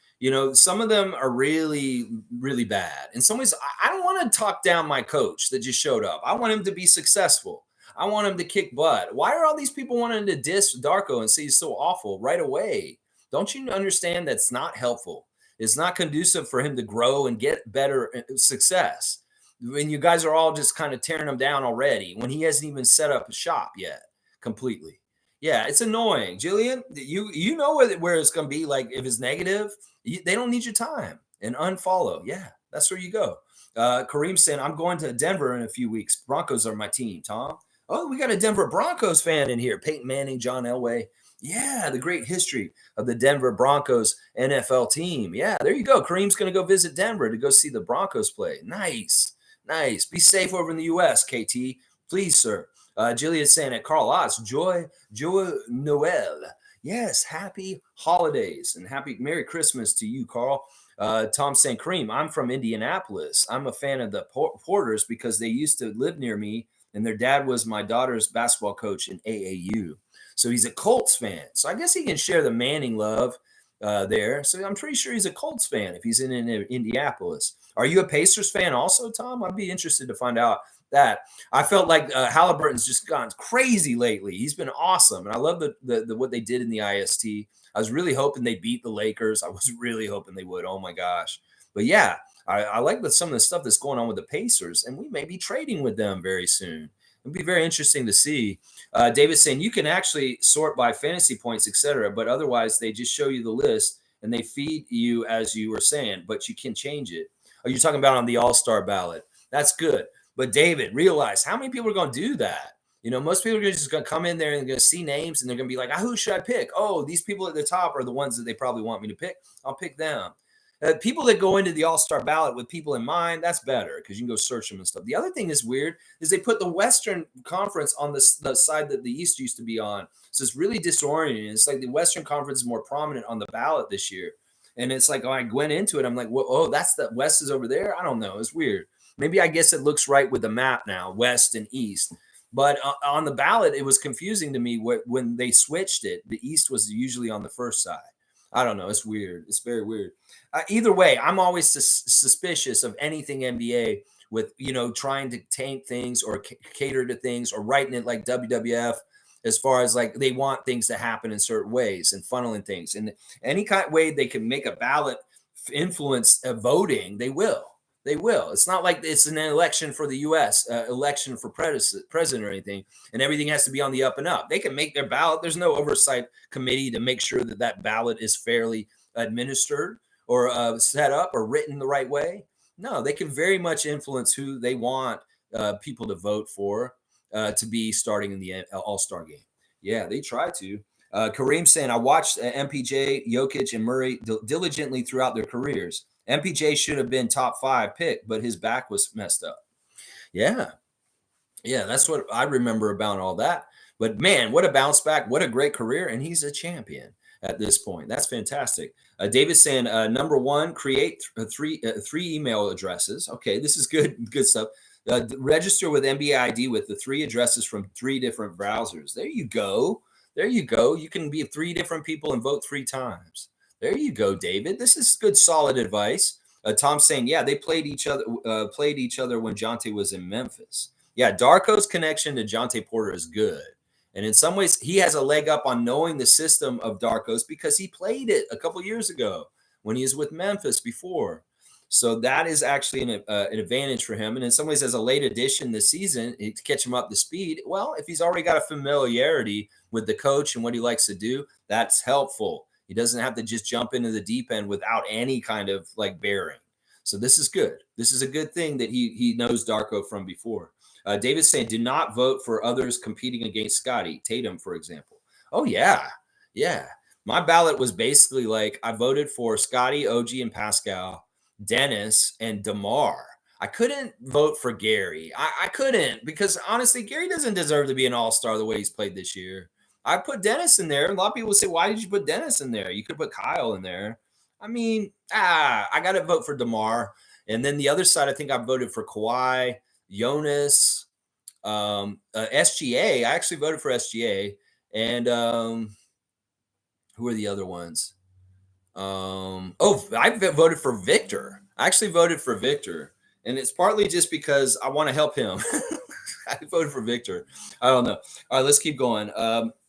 some of them are really, really bad. In some ways, I don't want to talk down my coach that just showed up. I want him to be successful. I want him to kick butt. Why are all these people wanting to diss Darko and say he's so awful right away? Don't you understand that's not helpful? It's not conducive for him to grow and get better success. When you guys are all just kind of tearing him down already, when he hasn't even set up a shop yet completely. Yeah, it's annoying, Jillian. You know where it's going to be. Like if it's negative, they don't need your time and unfollow. Yeah, that's where you go. Kareem saying, I'm going to Denver in a few weeks. Broncos are my team, Tom. Oh, we got a Denver Broncos fan in here. Peyton Manning, John Elway. Yeah, the great history of the Denver Broncos NFL team. Yeah, there you go. Kareem's going to go visit Denver to go see the Broncos play. Nice. Nice. Be safe over in the U.S., KT. Please, sir. Jillian saying at Carl Otts, Joy Noel. Yes, happy holidays and happy Merry Christmas to you, Carl. Tom saying, Kareem, I'm from Indianapolis. I'm a fan of the Porters because they used to live near me, and their dad was my daughter's basketball coach in AAU. So he's a Colts fan. So I guess he can share the Manning love there. So I'm pretty sure he's a Colts fan if he's in Indianapolis. Are you a Pacers fan also, Tom? I'd be interested to find out that. I felt like Halliburton's just gone crazy lately. He's been awesome, and I love the what they did in the IST. I was really hoping they beat the Lakers. I was really hoping they would. Oh my gosh! But yeah, I like some of the stuff that's going on with the Pacers, and we may be trading with them very soon. It'd be very interesting to see. David saying you can actually sort by fantasy points, etc., but otherwise they just show you the list and they feed you as you were saying, but you can change it. Are you talking about on the All-Star ballot? That's good. But David, realize how many people are going to do that? Most people are just going to come in there and going to see names and they're going to be like, who should I pick? Oh, these people at the top are the ones that they probably want me to pick. I'll pick them. People that go into the All-Star ballot with people in mind, that's better because you can go search them and stuff. The other thing is weird is they put the Western Conference on the side that the East used to be on. So it's really disorienting. It's like the Western Conference is more prominent on the ballot this year. And it's like, I went into it, I'm like, that's the West is over there? I don't know. It's weird. Maybe I guess it looks right with the map now, West and East. But on the ballot, it was confusing to me when they switched it. The East was usually on the first side. I don't know. It's weird. It's very weird. Either way, I'm always suspicious of anything NBA with, trying to taint things or cater to things or writing it like WWF as far as like they want things to happen in certain ways and funneling things. And any kind of way they can make a ballot influence voting, they will. They will. It's not like it's an election for the U.S., election for president or anything, and everything has to be on the up and up. They can make their ballot. There's no oversight committee to make sure that ballot is fairly administered or set up or written the right way. No, they can very much influence who they want people to vote for to be starting in the All-Star game. Yeah, they try to. Kareem saying, I watched MPJ, Jokic, and Murray diligently throughout their careers. MPJ should have been top 5 pick, but his back was messed up. Yeah. Yeah, that's what I remember about all that. But man, what a bounce back. What a great career. And he's a champion at this point. That's fantastic. David's saying, number 1, create three email addresses. Okay, this is good stuff. Register with NBA ID with the 3 addresses from 3 different browsers. There you go. There you go. You can be 3 different people and vote 3 times. There you go, David. This is good, solid advice. Tom's saying, yeah, they played each other when Jonte was in Memphis. Yeah, Darko's connection to Jonte Porter is good. And in some ways, he has a leg up on knowing the system of Darko's because he played it a couple years ago when he was with Memphis before. So that is actually an advantage for him. And in some ways, as a late addition this season, to catch him up to speed, well, if he's already got a familiarity with the coach and what he likes to do, that's helpful. He doesn't have to just jump into the deep end without any kind of like bearing. So this is good. This is a good thing that he knows Darko from before. David's saying, do not vote for others competing against Scotty Tatum, for example. Oh, yeah. Yeah. My ballot was basically like I voted for Scotty, OG, and Pascal, Dennis, and DeMar. I couldn't vote for Gary. I couldn't because, honestly, Gary doesn't deserve to be an all-star the way he's played this year. I put Dennis in there. A lot of people say, why did you put Dennis in there? You could put Kyle in there. I mean, I got to vote for DeMar. And then the other side, I think I voted for Kawhi, Jonas, SGA. I actually voted for SGA, and who are the other ones? I voted for Victor. I actually voted for Victor, and it's partly just because I want to help him. I voted for Victor. I don't know. All right, let's keep going.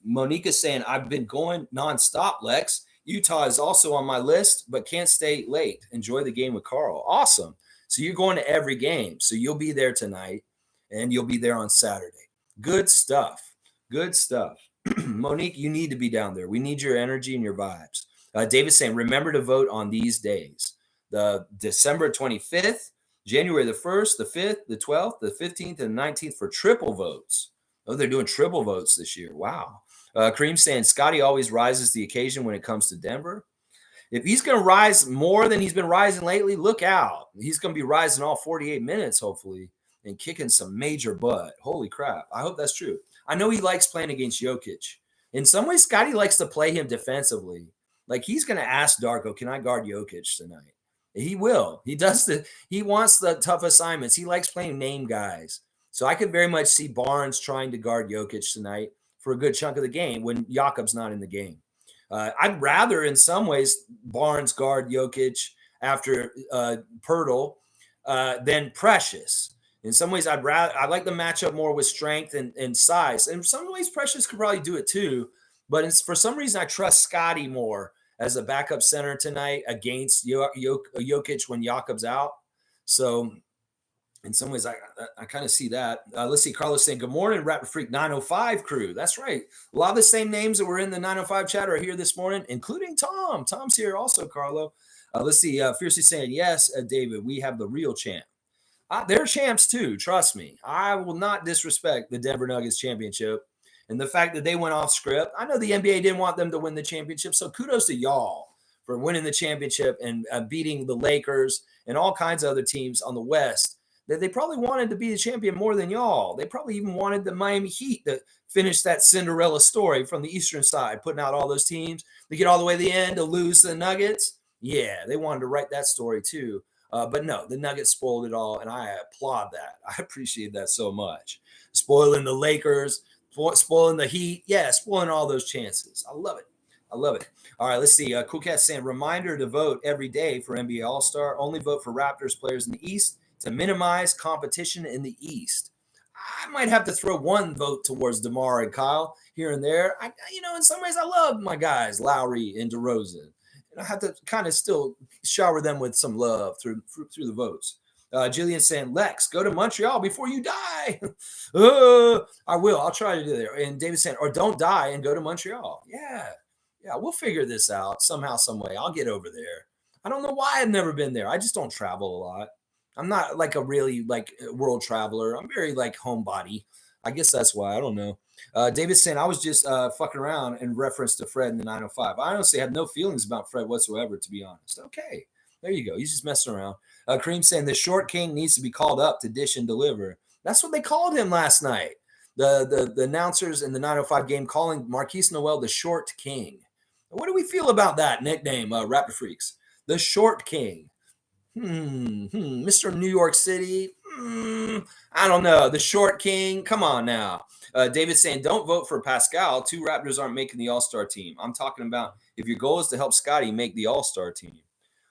Monica's saying, I've been going nonstop, Lex. Utah is also on my list, but can't stay late. Enjoy the game with Carl. Awesome. So you're going to every game. So you'll be there tonight and you'll be there on Saturday. Good stuff. Good stuff. Monique, you need to be down there. We need your energy and your vibes. David's saying, remember to vote on these days. The December 25th, January the 1st, the 5th, the 12th, the 15th, and 19th for triple votes. Oh, they're doing triple votes this year. Wow. Kareem's saying, Scotty always rises the occasion when it comes to Denver. If he's going to rise more than he's been rising lately, look out. He's going to be rising all 48 minutes, hopefully, and kicking some major butt. Holy crap. I hope that's true. I know he likes playing against Jokic. In some ways, Scotty likes to play him defensively. Like he's going to ask Darko, can I guard Jokic tonight? He will. He wants the tough assignments. He likes playing name guys. So I could very much see Barnes trying to guard Jokic tonight for a good chunk of the game when Jakob's not in the game. I'd rather, in some ways, Barnes guard Jokic after Pirtle than Precious. In some ways, I like the matchup more with strength and size. And in some ways, Precious could probably do it too. But for some reason, I trust Scotty more as a backup center tonight against Jokic when Jakob's out. So in some ways, I kind of see that. Let's see. Carlos saying, good morning, Raptor Freak 905 crew. That's right. A lot of the same names that were in the 905 chat are here this morning, including Tom. Tom's here also, Carlo. Let's see. Fiercely saying, yes, David, we have the real champ. They're champs too. Trust me. I will not disrespect the Denver Nuggets championship. And the fact that they went off script, I know the NBA didn't want them to win the championship. So kudos to y'all for winning the championship and beating the Lakers and all kinds of other teams on the West. They probably wanted to be the champion more than y'all. They probably even wanted the Miami Heat to finish that Cinderella story from the Eastern side, putting out all those teams to get all the way to the end to lose to the Nuggets. Yeah, they wanted to write that story too. But no, the Nuggets spoiled it all, and I applaud that. I appreciate that so much. Spoiling the Lakers, spoiling the Heat. Yeah, spoiling all those chances. I love it. I love it. All right, let's see. Cool Cat saying, reminder to vote every day for NBA All-Star. Only vote for Raptors players in the East to minimize competition in the East. I might have to throw one vote towards DeMar and Kyle here and there. In some ways, I love my guys, Lowry and DeRozan. And I have to kind of still shower them with some love through the votes. Jillian saying, Lex, go to Montreal before you die. I will. I'll try to do that. And David saying, or don't die and go to Montreal. Yeah, we'll figure this out somehow, some way. I'll get over there. I don't know why I've never been there. I just don't travel a lot. I'm not like a really like world traveler. I'm very like homebody. I guess that's why. I don't know. David's saying, I was just fucking around in reference to Fred in the 905. I honestly have no feelings about Fred whatsoever, to be honest. Okay, there you go. He's just messing around. Kareem saying the short king needs to be called up to dish and deliver. That's what they called him last night. The announcers in the 905 game calling Marquise Noel the short king. What do we feel about that nickname, Raptor Freaks? The short king. Mr. New York City. I don't know. The short king. Come on now. David's saying, don't vote for Pascal. 2 Raptors aren't making the All-Star team. I'm talking about if your goal is to help Scotty make the All-Star team.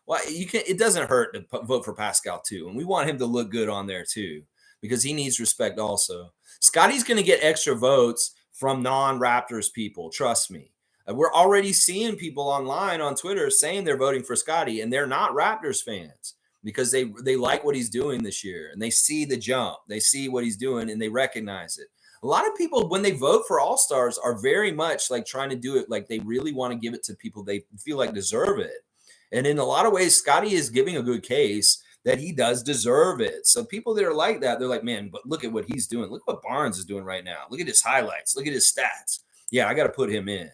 Well, it doesn't hurt to vote for Pascal too. And we want him to look good on there too, because he needs respect also. Scotty's going to get extra votes from non-Raptors people. Trust me. We're already seeing people online on Twitter saying they're voting for Scotty, and they're not Raptors fans because they like what he's doing this year, and they see the jump. They see what he's doing, and they recognize it. A lot of people, when they vote for All-Stars, are very much like trying to do it like they really want to give it to people they feel like deserve it. And in a lot of ways, Scotty is giving a good case that he does deserve it. So people that are like that, they're like, man, but look at what he's doing. Look what Barnes is doing right now. Look at his highlights. Look at his stats. Yeah, I got to put him in.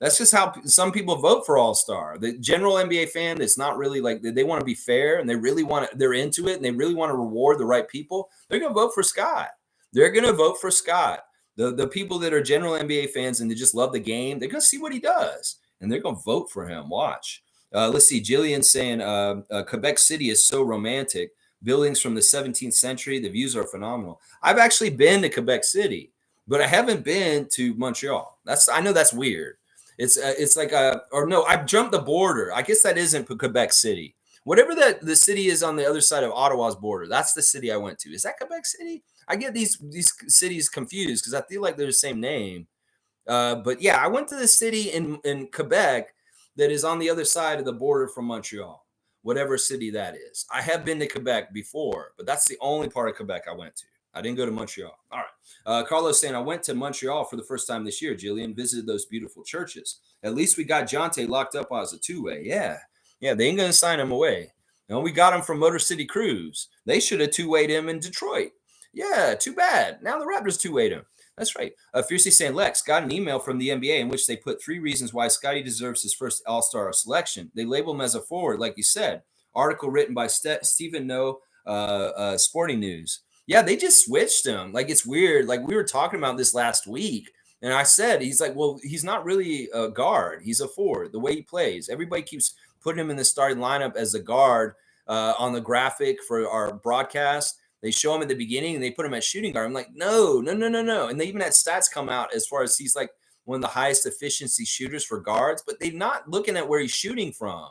That's just how some people vote for All-Star. The general NBA fan that's not really like, they want to be fair and they're into it and they really want to reward the right people. They're going to vote for Scott. The people that are general NBA fans and they just love the game, they're going to see what he does and they're going to vote for him. Watch. Let's see. Jillian saying Quebec City is so romantic, buildings from the 17th century. The views are phenomenal. I've actually been to Quebec City, but I haven't been to Montreal. I know that's weird. It's like or no, I've jumped the border. I guess that isn't Quebec City. Whatever that the city is on the other side of Ottawa's border, that's the city I went to. Is that Quebec City? I get these cities confused because I feel like they're the same name. But yeah, I went to the city in Quebec that is on the other side of the border from Montreal, whatever city that is. I have been to Quebec before, but that's the only part of Quebec I went to. I didn't go to Montreal. All right. Carlos saying, I went to Montreal for the first time this year, Jillian, visited those beautiful churches. At least we got Jonte locked up as a two-way. Yeah. Yeah, they ain't going to sign him away. No, we got him from Motor City Cruise. They should have two-wayed him in Detroit. Yeah, too bad. Now the Raptors two-wayed him. That's right. Fiercely saying, Lex got an email from the NBA in which they put 3 reasons why Scotty deserves his first All-Star selection. They label him as a forward, like you said. Article written by Stephen No, Sporting News. Yeah, they just switched him. Like, it's weird. Like, we were talking about this last week, and I said, he's like, well, he's not really a guard. He's a forward, the way he plays. Everybody keeps putting him in the starting lineup as a guard on the graphic for our broadcast. They show him at the beginning and they put him at shooting guard. I'm like, no. And they even had stats come out as far as he's like one of the highest efficiency shooters for guards, but they're not looking at where he's shooting from.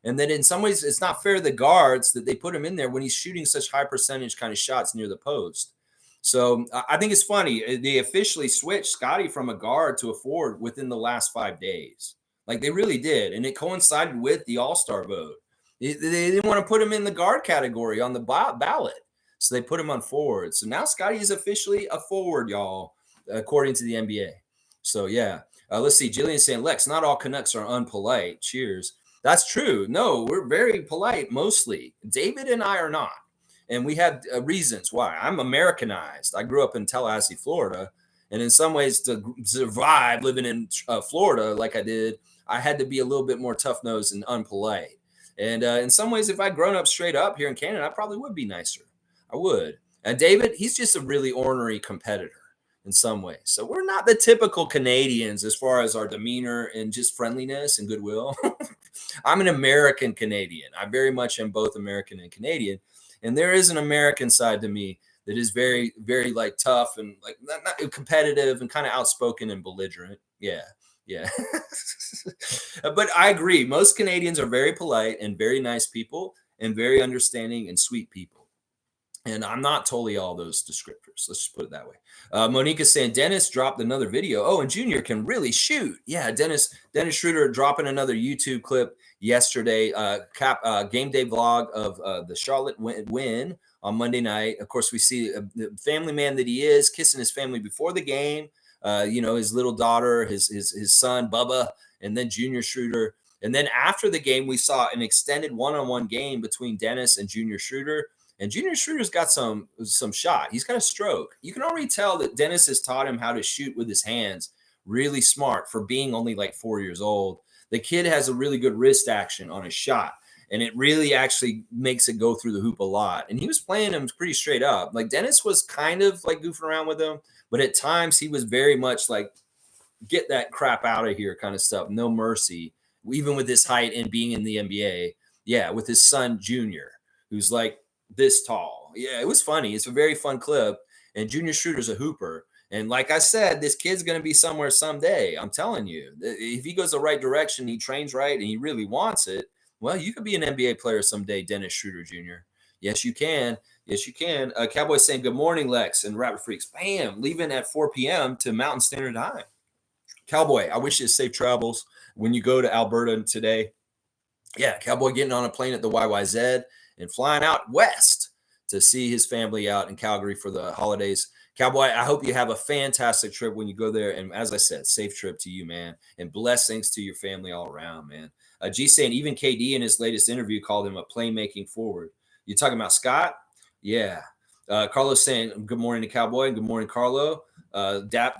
And then in some ways, it's not fair to the guards that they put him in there when he's shooting such high percentage kind of shots near the post. So I think it's funny. They officially switched Scotty from a guard to a forward within the last 5 days. Like they really did. And it coincided with the All-Star vote. They didn't want to put him in the guard category on the ballot. So they put him on forward. So now Scotty is officially a forward, y'all, according to the NBA. So, yeah. Let's see. Jillian saying, Lex, not all Canucks are unpolite. Cheers. That's true. No, we're very polite mostly. David and I are not. And we have reasons why. I'm Americanized. I grew up in Tallahassee, Florida. And in some ways, to survive living in Florida like I did, I had to be a little bit more tough-nosed and unpolite. And in some ways, if I'd grown up straight up here in Canada, I probably would be nicer. I would. And David, he's just a really ornery competitor in some ways. So we're not the typical Canadians as far as our demeanor and just friendliness and goodwill. I'm an American Canadian. I very much am both American and Canadian. And there is an American side to me that is very, very like tough and like not competitive and kind of outspoken and belligerent. Yeah. But I agree. Most Canadians are very polite and very nice people and very understanding and sweet people. And I'm not totally all those descriptors. Let's just put it that way. Monica's saying Dennis dropped another video. Oh, and Junior can really shoot. Yeah, Dennis Schroeder dropping another YouTube clip yesterday. Game day vlog of the Charlotte win on Monday night. Of course, we see the family man that he is kissing his family before the game. His little daughter, his son Bubba, and then Junior Schroeder. And then after the game, we saw an extended one-on-one game between Dennis and Junior Schroeder. And Junior Schroeder's got some shot. He's got a stroke. You can already tell that Dennis has taught him how to shoot with his hands. Really smart for being only like 4 years old. The kid has a really good wrist action on his shot. And it really actually makes it go through the hoop a lot. And he was playing him pretty straight up. Like Dennis was kind of like goofing around with him. But at times he was very much like, get that crap out of here kind of stuff. No mercy. Even with his height and being in the NBA. Yeah, with his son, Junior, who's like, this tall. Yeah, it was funny. It's a very fun clip. And Junior Schroeder's a hooper. And like I said, this kid's going to be somewhere someday. I'm telling you. If he goes the right direction, he trains right, and he really wants it, well, you could be an NBA player someday, Dennis Schroeder Jr. Yes, you can. Yes, you can. Cowboy saying, good morning, Lex and Rapper Freaks. Bam, leaving at 4 p.m. to Mountain Standard Time. Cowboy, I wish you safe travels when you go to Alberta today. Yeah, Cowboy getting on a plane at the YYZ and flying out west to see his family out in Calgary for the holidays. Cowboy, I hope you have a fantastic trip when you go there. And as I said, safe trip to you, man. And blessings to your family all around, man. G saying even KD in his latest interview called him a playmaking forward. You talking about Scott? Yeah. Carlos saying good morning to Cowboy. Good morning, Carlo. Dap.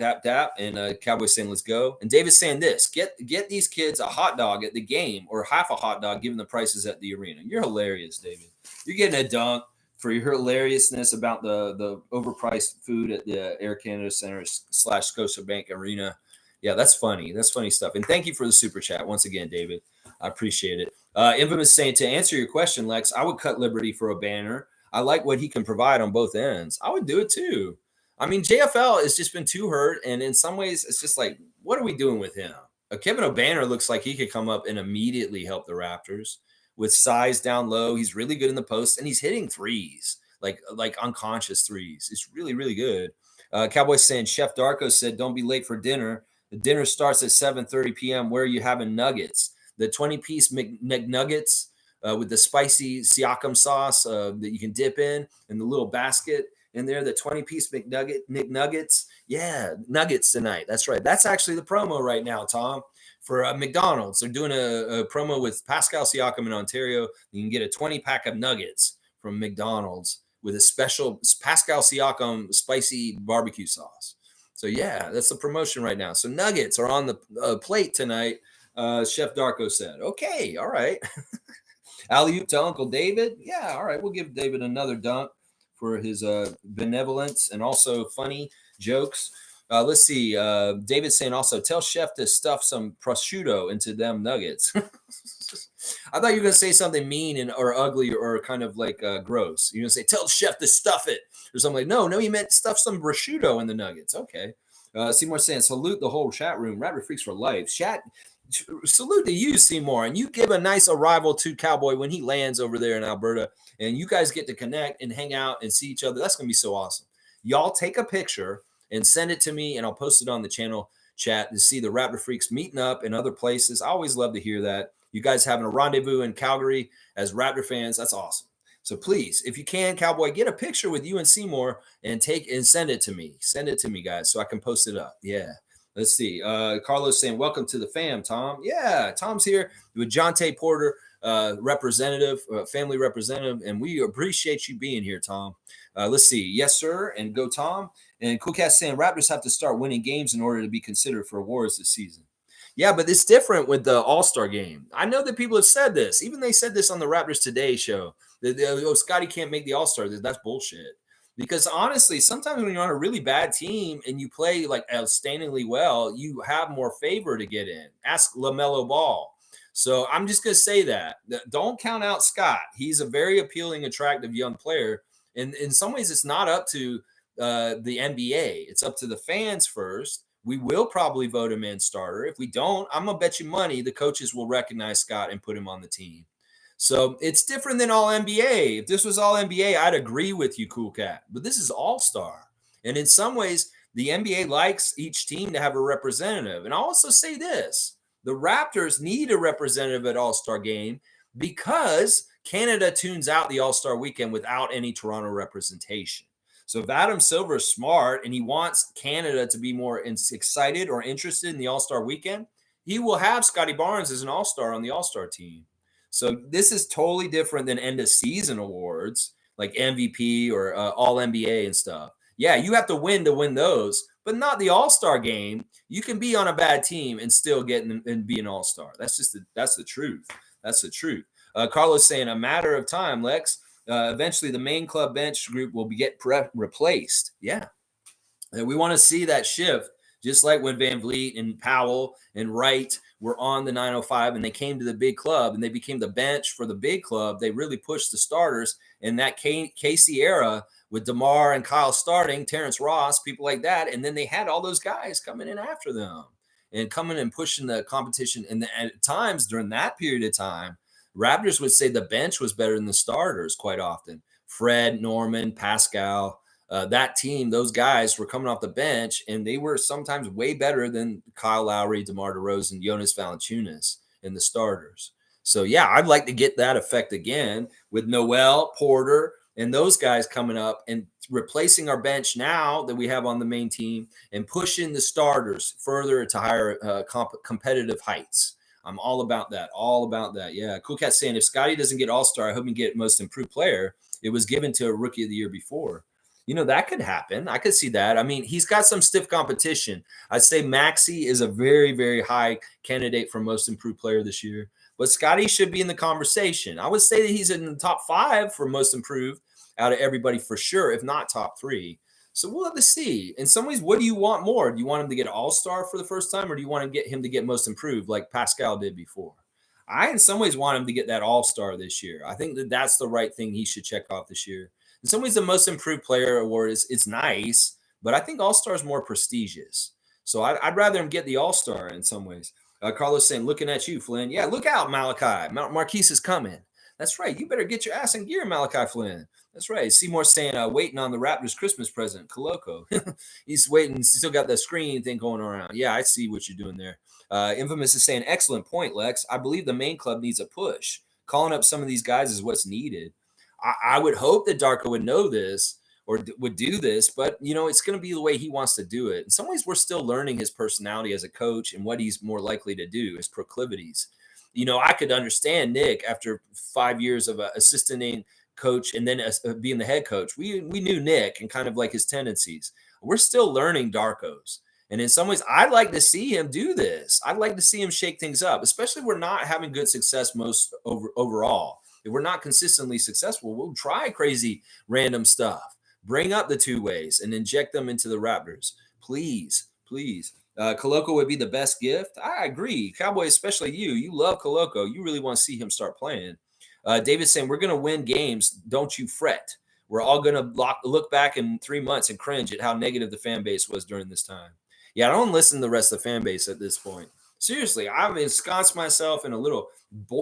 And Cowboy saying let's go. And David's saying this. Get these kids a hot dog at the game or half a hot dog given the prices at the arena. You're hilarious, David. You're getting a dunk for your hilariousness about the overpriced food at the Air Canada Center / Scotiabank Arena. Yeah, that's funny. That's funny stuff. And thank you for the super chat once again, David. I appreciate it. Infamous saying, to answer your question, Lex, I would cut Liberty for a banner. I like what he can provide on both ends. I would do it too. I mean, JFL has just been too hurt, and in some ways, it's just like, what are we doing with him? Kevin O'Banner looks like he could come up and immediately help the Raptors with size down low. He's really good in the post, and he's hitting threes, like unconscious threes. It's really, really good. Cowboys saying Chef Darko said, "Don't be late for dinner. The dinner starts at 7:30 p.m. Where are you having nuggets? The 20-piece McNuggets with the spicy Siakam sauce that you can dip in the little basket." In there, the 20-piece McNuggets. Yeah, nuggets tonight. That's right. That's actually the promo right now, Tom, for McDonald's. They're doing a promo with Pascal Siakam in Ontario. You can get a 20-pack of nuggets from McDonald's with a special Pascal Siakam spicy barbecue sauce. So, yeah, that's the promotion right now. So, nuggets are on the plate tonight, Chef Darko said. Okay, all right. Alley-oop to Uncle David. Yeah, all right. We'll give David another dunk for his benevolence and also funny jokes. Let's see. David's saying also, tell Chef to stuff some prosciutto into them nuggets. I thought you were going to say something mean or ugly or kind of like gross. You're going to say, tell Chef to stuff it or something like, no, you meant stuff some prosciutto in the nuggets. Okay. Seymour saying, salute the whole chat room. Raptor Freaks for life. Salute to you, Seymour. And you give a nice arrival to Cowboy when he lands over there in Alberta. And you guys get to connect and hang out and see each other. That's going to be so awesome. Y'all take a picture and send it to me, and I'll post it on the channel chat to see the Raptor Freaks meeting up in other places. I always love to hear that. You guys having a rendezvous in Calgary as Raptor fans. That's awesome. So please, if you can, Cowboy, get a picture with you and Seymour and send it to me. Send it to me, guys, so I can post it up. Yeah. Let's see. Carlos saying, welcome to the fam, Tom. Yeah, Tom's here with Jonte Porter, representative, family representative, and we appreciate you being here, Tom. Let's see. Yes, sir, and go, Tom. And Cool Cat saying, Raptors have to start winning games in order to be considered for awards this season. Yeah, but it's different with the All-Star game. I know that people have said this. Even they said this on the Raptors Today show. Scotty can't make the All-Star. That's bullshit. Because honestly, sometimes when you're on a really bad team and you play like outstandingly well, you have more favor to get in. Ask LaMelo Ball. So I'm just going to say that. Don't count out Scott. He's a very appealing, attractive young player. And in some ways, it's not up to the NBA. It's up to the fans first. We will probably vote him in starter. If we don't, I'm going to bet you money the coaches will recognize Scott and put him on the team. So it's different than all NBA. If this was all NBA, I'd agree with you, Cool Cat. But this is all-star. And in some ways, the NBA likes each team to have a representative. And I'll also say this. The Raptors need a representative at All-Star game because Canada tunes out the All-Star weekend without any Toronto representation. So if Adam Silver's smart and he wants Canada to be more excited or interested in the All-Star weekend, he will have Scotty Barnes as an All-Star on the All-Star team. So this is totally different than end of season awards like MVP or All NBA and stuff. Yeah, you have to win those, but not the All-Star game. You can be on a bad team and still get and be an All-Star. That's the truth. That's the truth. Carlos saying a matter of time, Lex. Eventually, the main club bench group will get replaced. Yeah, and we want to see that shift. Just like when Van Vliet and Powell and Wright were on the 905 and they came to the big club and they became the bench for the big club, they really pushed the starters in that Casey era with DeMar and Kyle starting, Terrence Ross, people like that. And then they had all those guys coming in after them and coming and pushing the competition. And at times during that period of time, Raptors would say the bench was better than the starters quite often. Fred, Norman, Pascal. That team, those guys were coming off the bench, and they were sometimes way better than Kyle Lowry, DeMar DeRozan, Jonas Valanciunas in the starters. So, yeah, I'd like to get that effect again with Noel, Porter, and those guys coming up and replacing our bench now that we have on the main team and pushing the starters further to higher competitive heights. I'm all about that. All about that. Yeah. Cool Cat saying if Scotty doesn't get All-Star, I hope he get most improved player. It was given to a rookie of the year before. That could happen. I could see that. I mean, he's got some stiff competition. I'd say Maxey is a very, very high candidate for most improved player this year. But Scotty should be in the conversation. I would say that he's in the top 5 for most improved out of everybody for sure, if not top 3. So we'll have to see. In some ways, what do you want more? Do you want him to get All-Star for the first time, or do you want to get him to get most improved like Pascal did before? I, in some ways, want him to get that All-Star this year. I think that that's the right thing he should check off this year. In some ways, the most improved player award is it's nice, but I think All Star is more prestigious. So I'd rather him get the All Star in some ways. Carlos saying, looking at you, Flynn. Yeah, look out, Malachi. Marquee is coming. That's right. You better get your ass in gear, Malachi Flynn. That's right. Seymour saying, waiting on the Raptors Christmas present, Coloco. He's waiting. He's still got the screen thing going around. Yeah, I see what you're doing there. Infamous is saying, excellent point, Lex. I believe the main club needs a push. Calling up some of these guys is what's needed. I would hope that Darko would know this or would do this, but it's going to be the way he wants to do it. In some ways, we're still learning his personality as a coach and what he's more likely to do, his proclivities. I could understand Nick after 5 years of assistant coach and then being the head coach. We knew Nick and kind of like his tendencies. We're still learning Darko's. And in some ways, I'd like to see him do this. I'd like to see him shake things up, especially if we're not having good success overall. If we're not consistently successful, we'll try crazy random stuff. Bring up the two ways and inject them into the Raptors. Please, please. Coloco would be the best gift. I agree. Cowboy, especially you. You love Coloco. You really want to see him start playing. David's saying, we're going to win games. Don't you fret. We're all going to look back in 3 months and cringe at how negative the fan base was during this time. Yeah, I don't listen to the rest of the fan base at this point. Seriously, I've ensconced myself in a little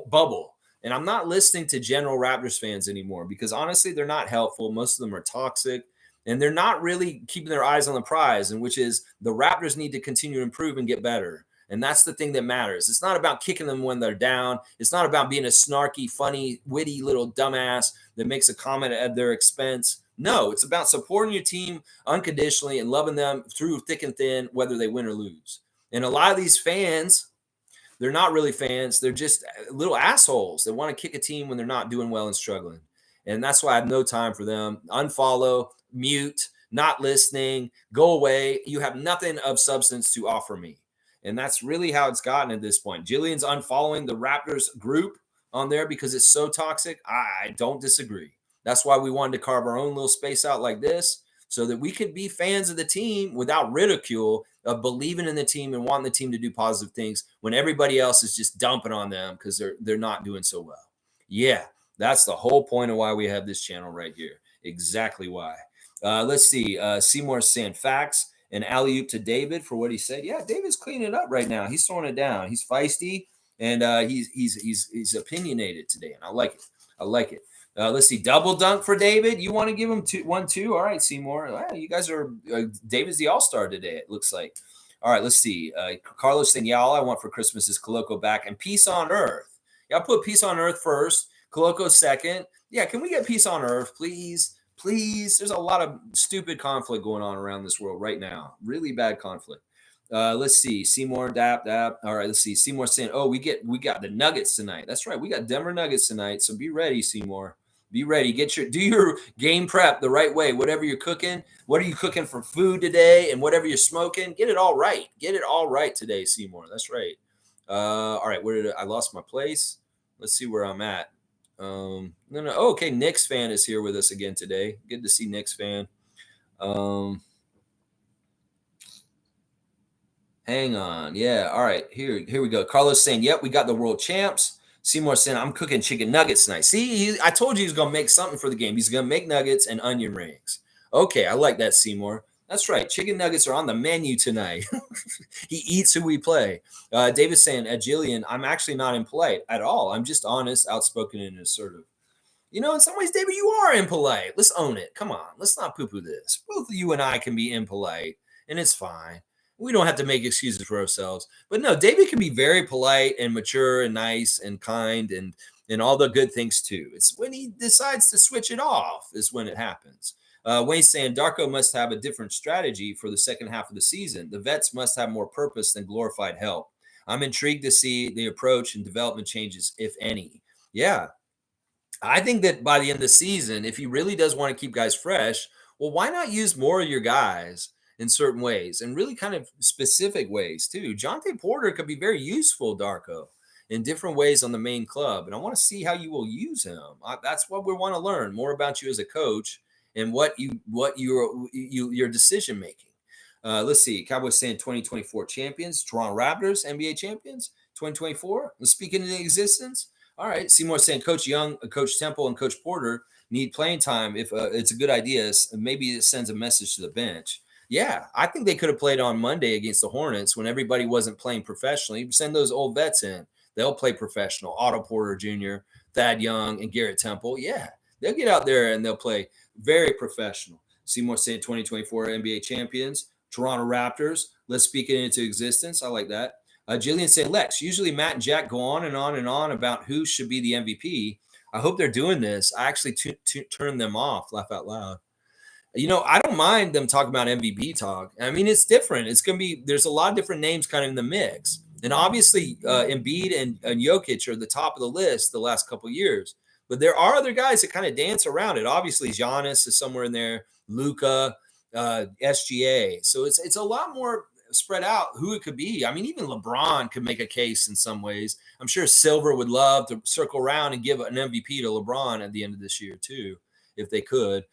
bubble. And I'm not listening to general Raptors fans anymore because honestly, they're not helpful. Most of them are toxic and they're not really keeping their eyes on the prize, and which is the Raptors need to continue to improve and get better. And that's the thing that matters. It's not about kicking them when they're down. It's not about being a snarky, funny, witty little dumbass that makes a comment at their expense. No, it's about supporting your team unconditionally and loving them through thick and thin, whether they win or lose. And a lot of these fans, they're not really fans. They're just little assholes that want to kick a team when they're not doing well and struggling. And that's why I have no time for them. Unfollow, mute, not listening, go away. You have nothing of substance to offer me. And that's really how it's gotten at this point. Jillian's unfollowing the Raptors group on there because it's so toxic. I don't disagree. That's why we wanted to carve our own little space out like this so that we could be fans of the team without ridicule, of believing in the team and wanting the team to do positive things when everybody else is just dumping on them because they're not doing so well. Yeah, that's the whole point of why we have this channel right here. Exactly why. Let's see. Seymour saying facts and alley-oop to David for what he said. Yeah, David's cleaning it up right now. He's throwing it down. He's feisty and he's opinionated today, and I like it. I like it. Let's see. Double dunk for David. You want to give him 1-2? All right, Seymour. Well, you guys are David's the all-star today, it looks like. All right, let's see. Carlos saying, yeah, all I want for Christmas is Coloco back and peace on earth. Yeah, I'll put peace on earth first. Coloco second. Yeah, can we get peace on earth, please? Please. There's a lot of stupid conflict going on around this world right now. Really bad conflict. Let's see. Seymour, dap. All right, let's see. Seymour saying, oh, we got the Nuggets tonight. That's right. We got Denver Nuggets tonight. So be ready, Seymour. Be ready. Do your game prep the right way. Whatever you're cooking, what are you cooking for food today, and whatever you're smoking, get it all right. Get it all right today, Seymour. That's right. All right. I lost my place? Let's see where I'm at. No. Oh, okay. Knicks fan is here with us again today. Good to see Knicks fan. Hang on. Yeah. All right. Here we go. Carlos saying, yep, we got the world champs. Seymour saying, I'm cooking chicken nuggets tonight. See, I told you he's going to make something for the game. He's going to make nuggets and onion rings. Okay, I like that, Seymour. That's right. Chicken nuggets are on the menu tonight. He eats who we play. David's saying, Jillian, I'm actually not impolite at all. I'm just honest, outspoken, and assertive. In some ways, David, you are impolite. Let's own it. Come on. Let's not poo-poo this. Both of you and I can be impolite, and it's fine. We don't have to make excuses for ourselves. But no, David can be very polite and mature and nice and kind and all the good things too. It's when he decides to switch it off is when it happens. Wayne's saying Darko must have a different strategy for the second half of the season. The vets must have more purpose than glorified help. I'm intrigued to see the approach and development changes, if any. Yeah. I think that by the end of the season, if he really does want to keep guys fresh, well, why not use more of your guys in certain ways and really kind of specific ways too? Jonte Porter could be very useful, Darko, in different ways on the main club. And I want to see how you will use him. That's what we want to learn more about you as a coach and what your decision making. Let's see. Cowboys saying 2024 champions, Toronto Raptors, NBA champions, 2024. Let's speak into existence. All right. Seymour saying Coach Young, Coach Temple, and Coach Porter need playing time, if it's a good idea, maybe it sends a message to the bench. Yeah, I think they could have played on Monday against the Hornets when everybody wasn't playing professionally. Send those old vets in. They'll play professional. Otto Porter Jr., Thad Young, and Garrett Temple. Yeah, they'll get out there and they'll play very professional. Seymour saying 2024 NBA champions, Toronto Raptors. Let's speak it into existence. I like that. Jillian saying, Lex, usually Matt and Jack go on and on and on about who should be the MVP. I hope they're doing this. I actually turn them off, laugh out loud. I don't mind them talking about MVP talk. I mean, it's different. It's going to be, there's a lot of different names kind of in the mix. And obviously, Embiid and Jokic are the top of the list the last couple of years. But there are other guys that kind of dance around it. Obviously, Giannis is somewhere in there, Luka, SGA. So it's a lot more spread out who it could be. I mean, even LeBron could make a case in some ways. I'm sure Silver would love to circle around and give an MVP to LeBron at the end of this year, too, if they could.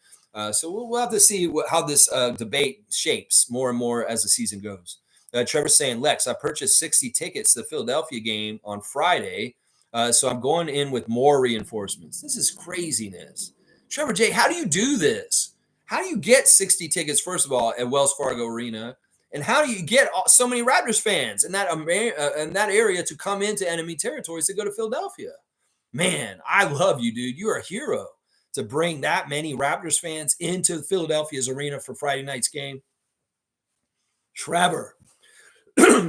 So we'll have to see how this debate shapes more and more as the season goes. Trevor's saying, Lex, I purchased 60 tickets to the Philadelphia game on Friday, so I'm going in with more reinforcements. This is craziness. Trevor J., how do you do this? How do you get 60 tickets, first of all, at Wells Fargo Arena? And how do you get so many Raptors fans in that area to come into enemy territories to go to Philadelphia? Man, I love you, dude. You're a hero to bring that many Raptors fans into Philadelphia's arena for Friday night's game. Trevor,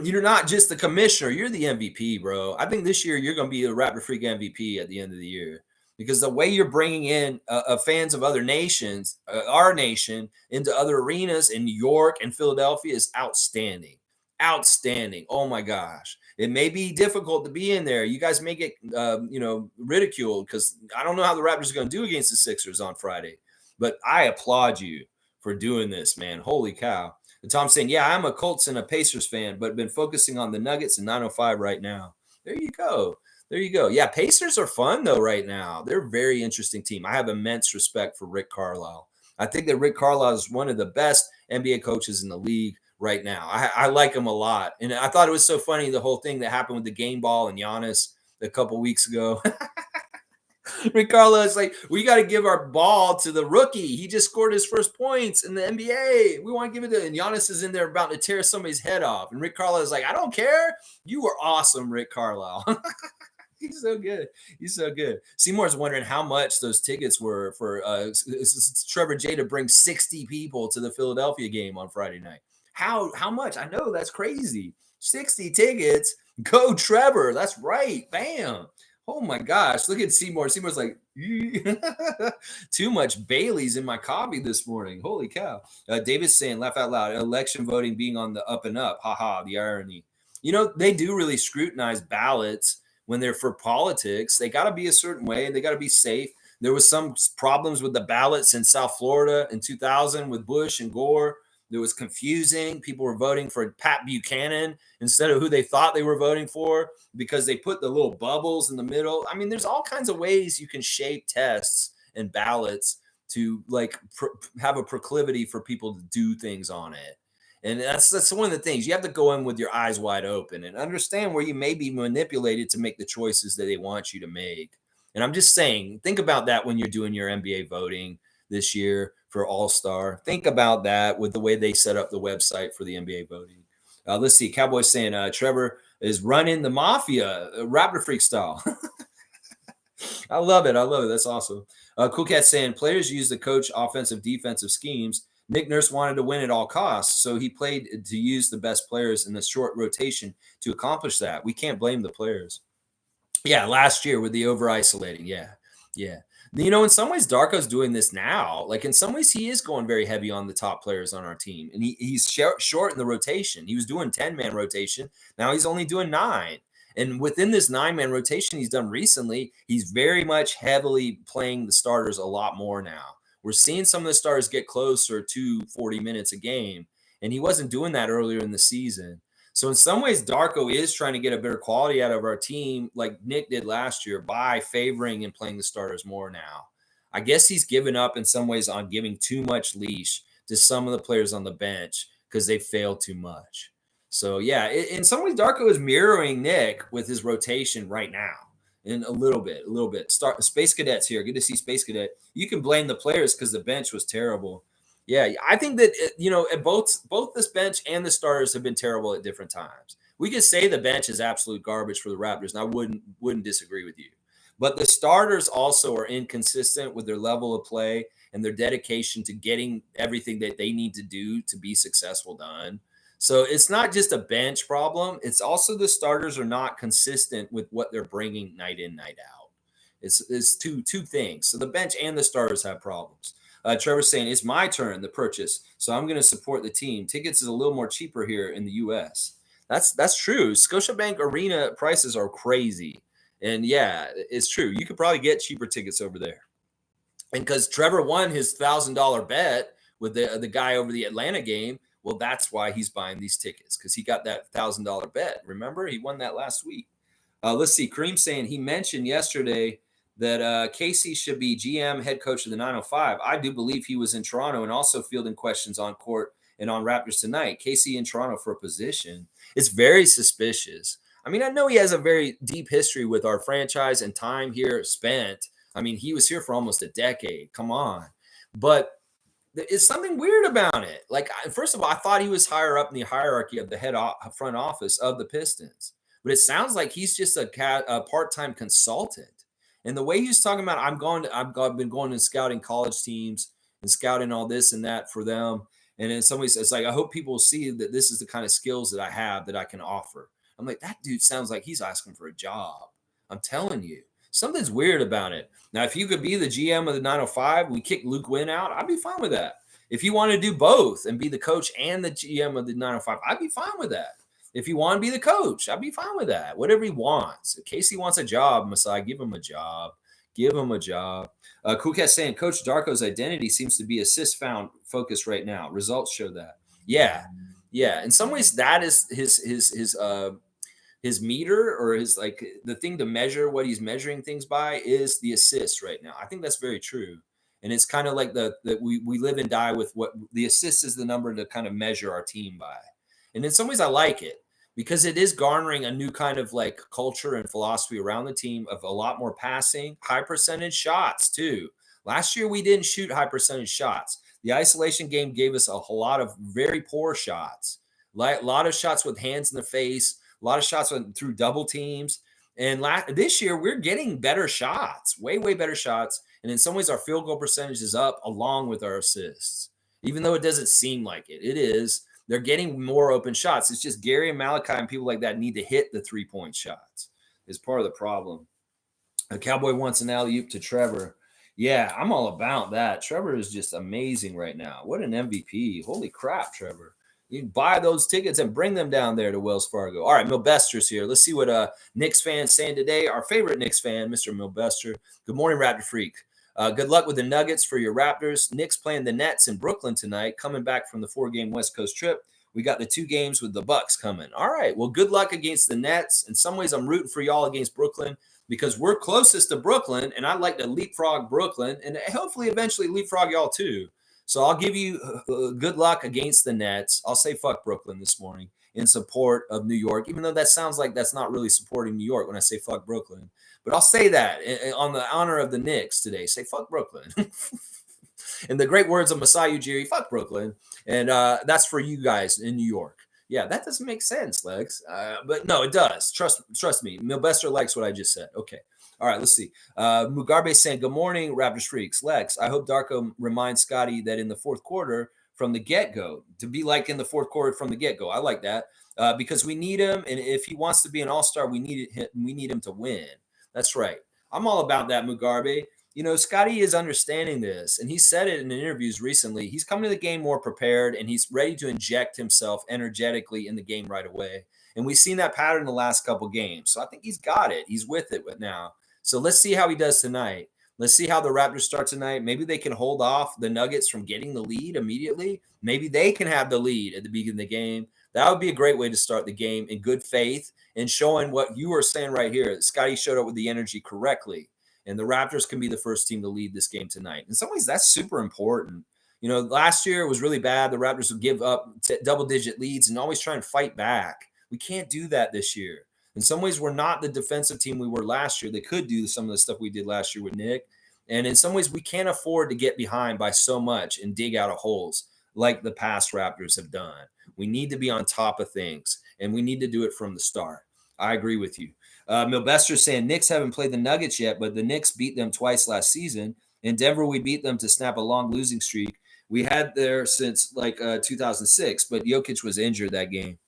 you're not just the commissioner. You're the MVP, bro. I think this year you're going to be a Raptor Freak MVP at the end of the year because the way you're bringing in fans of other nations, our nation, into other arenas in New York and Philadelphia is outstanding. Outstanding. Oh, my gosh. It may be difficult to be in there. You guys may get, ridiculed because I don't know how the Raptors are going to do against the Sixers on Friday. But I applaud you for doing this, man. Holy cow. And Tom's saying, yeah, I'm a Colts and a Pacers fan, but been focusing on the Nuggets and 905 right now. There you go. There you go. Yeah, Pacers are fun, though, right now. They're a very interesting team. I have immense respect for Rick Carlisle. I think that Rick Carlisle is one of the best NBA coaches in the league right now. I like him a lot. And I thought it was so funny, the whole thing that happened with the game ball and Giannis a couple weeks ago. Rick Carlisle is like, we got to give our ball to the rookie. He just scored his first points in the NBA. We want to give it to, and Giannis is in there about to tear somebody's head off. And Rick Carlisle is like, I don't care. You were awesome, Rick Carlisle. He's so good. He's so good. Seymour's wondering how much those tickets were for Trevor J to bring 60 people to the Philadelphia game on Friday night. How much? I know that's crazy. 60 tickets. Go Trevor. That's right. Bam. Oh my gosh. Look at Seymour. Seymour's like, too much Bailey's in my coffee this morning. Holy cow. David's saying, laugh out loud, election voting being on the up and up. Haha, the irony. They do really scrutinize ballots when they're for politics. They got to be a certain way. They got to be safe. There was some problems with the ballots in South Florida in 2000 with Bush and Gore. It was confusing. People were voting for Pat Buchanan instead of who they thought they were voting for because they put the little bubbles in the middle. I mean, there's all kinds of ways you can shape tests and ballots to have a proclivity for people to do things on it. And that's one of the things. You have to go in with your eyes wide open and understand where you may be manipulated to make the choices that they want you to make. And I'm just saying, think about that when you're doing your NBA voting this year for All-Star. Think about that with the way they set up the website for the NBA voting. Let's see. Cowboys saying Trevor is running the mafia, Raptor Freak style. I love it. I love it. That's awesome. Cool Cat saying players use the coach offensive defensive schemes. Nick Nurse wanted to win at all costs, so he played to use the best players in the short rotation to accomplish that. We can't blame the players. Yeah, last year with the over-isolating. Yeah. In some ways, Darko's doing this now. Like, in some ways, he is going very heavy on the top players on our team. And he's short in the rotation. He was doing 10-man rotation. Now he's only doing 9. And within this 9-man rotation he's done recently, he's very much heavily playing the starters a lot more now. We're seeing some of the starters get closer to 40 minutes a game. And he wasn't doing that earlier in the season. So in some ways, Darko is trying to get a better quality out of our team like Nick did last year by favoring and playing the starters more now. I guess he's given up in some ways on giving too much leash to some of the players on the bench because they failed too much. So, yeah, in some ways, Darko is mirroring Nick with his rotation right now. And a little bit. Start Space Cadets here. Good to see Space Cadet. You can blame the players because the bench was terrible. Yeah, I think that at both this bench and the starters have been terrible at different times. We could say the bench is absolute garbage for the Raptors, and I wouldn't disagree with you. But the starters also are inconsistent with their level of play and their dedication to getting everything that they need to do to be successful done. So it's not just a bench problem. It's also the starters are not consistent with what they're bringing night in, night out. It's two things. So the bench and the starters have problems. Trevor's saying it's my turn, the purchase. So I'm going to support the team. Tickets is a little more cheaper here in the U.S. That's true. Scotiabank Arena prices are crazy. And yeah, it's true. You could probably get cheaper tickets over there. And because Trevor won his $1,000 bet with the guy over the Atlanta game, well, that's why he's buying these tickets, because he got that $1,000 bet. Remember, he won that last week. Let's see. Kareem saying he mentioned yesterday that Casey should be GM head coach of the 905. I do believe he was in Toronto and also fielding questions on court and on Raptors tonight. Casey in Toronto for a position. It's very suspicious. I mean, I know he has a very deep history with our franchise and time here spent. I mean, he was here for almost a decade. Come on. But it's something weird about it. Like, first of all, I thought he was higher up in the hierarchy of the front office of the Pistons. But it sounds like he's just a part-time consultant. And the way he's talking about, I've been going and scouting college teams and scouting all this and that for them. And in some ways, it's like, I hope people see that this is the kind of skills that I have that I can offer. I'm like, that dude sounds like he's asking for a job. I'm telling you, something's weird about it. Now, if you could be the GM of the 905, we kick Luke Wynn out, I'd be fine with that. If you want to do both and be the coach and the GM of the 905, I'd be fine with that. If you want to be the coach, I'd be fine with that. Whatever he wants. If Casey wants a job, Masai, give him a job. Give him a job. Kukat saying Coach Darko's identity seems to be assist found focus right now. Results show that. Yeah. In some ways, that is his meter, or his, like, the thing to measure what he's measuring things by is the assists right now. I think that's very true. And it's kind of like we live and die with what the assist is, the number to kind of measure our team by. And in some ways I like it because it is garnering a new kind of like culture and philosophy around the team of a lot more passing, high percentage shots too. Last year we didn't shoot high percentage shots. The isolation game gave us a whole lot of very poor shots, like a lot of shots with hands in the face, a lot of shots through double teams. And this year we're getting better shots, way better shots. And in some ways our field goal percentage is up along with our assists, even though it doesn't seem like it. It is. They're getting more open shots. It's just Gary and Malachi and people like that need to hit the 3-point shots is part of the problem. A Cowboy wants an alley-oop to Trevor. Yeah, I'm all about that. Trevor is just amazing right now. What an MVP. Holy crap, Trevor. You can buy those tickets and bring them down there to Wells Fargo. All right, Milbester's here. Let's see what Knicks fans saying today. Our favorite Knicks fan, Mr. Milbester. Good morning, Raptor Freak. Good luck with the Nuggets for your Raptors. Knicks playing the Nets in Brooklyn tonight, coming back from the 4-game West Coast trip. We got the 2 games with the Bucks coming. All right, well, good luck against the Nets. In some ways, I'm rooting for y'all against Brooklyn because we're closest to Brooklyn, and I'd like to leapfrog Brooklyn and hopefully eventually leapfrog y'all too. So I'll give you good luck against the Nets. I'll say fuck Brooklyn this morning in support of New York, even though that sounds like that's not really supporting New York when I say fuck Brooklyn. But I'll say that on the honor of the Knicks today. Say fuck Brooklyn. In the great words of Masai Ujiri, fuck Brooklyn. And that's for you guys in New York. Yeah, that doesn't make sense, Lex. But no, it does. Trust me. Milbester likes what I just said. Okay. All right, let's see. Mugarbe saying, good morning, Raptors Freaks. Lex, I hope Darko reminds Scotty that in the fourth quarter from the get-go, to be like in the fourth quarter from the get-go. I like that because we need him. And if he wants to be an all-star, we need him to win. That's right. I'm all about that, Mugarbe. You know, Scotty is understanding this, and he said it in interviews recently. He's coming to the game more prepared, and he's ready to inject himself energetically in the game right away. And we've seen that pattern the last couple games. So I think he's got it. He's with it now. So let's see how he does tonight. Let's see how the Raptors start tonight. Maybe they can hold off the Nuggets from getting the lead immediately. Maybe they can have the lead at the beginning of the game. That would be a great way to start the game in good faith and showing what you are saying right here. Scotty showed up with the energy correctly. And the Raptors can be the first team to lead this game tonight. In some ways, that's super important. You know, last year it was really bad. The Raptors would give up double-digit leads and always try and fight back. We can't do that this year. In some ways, we're not the defensive team we were last year. They could do some of the stuff we did last year with Nick. And in some ways, we can't afford to get behind by so much and dig out of holes like the past Raptors have done. We need to be on top of things, and we need to do it from the start. I agree with you. Milbester saying Knicks haven't played the Nuggets yet, but the Knicks beat them twice last season. In Denver, we beat them to snap a long losing streak. We had there since like 2006, but Jokic was injured that game.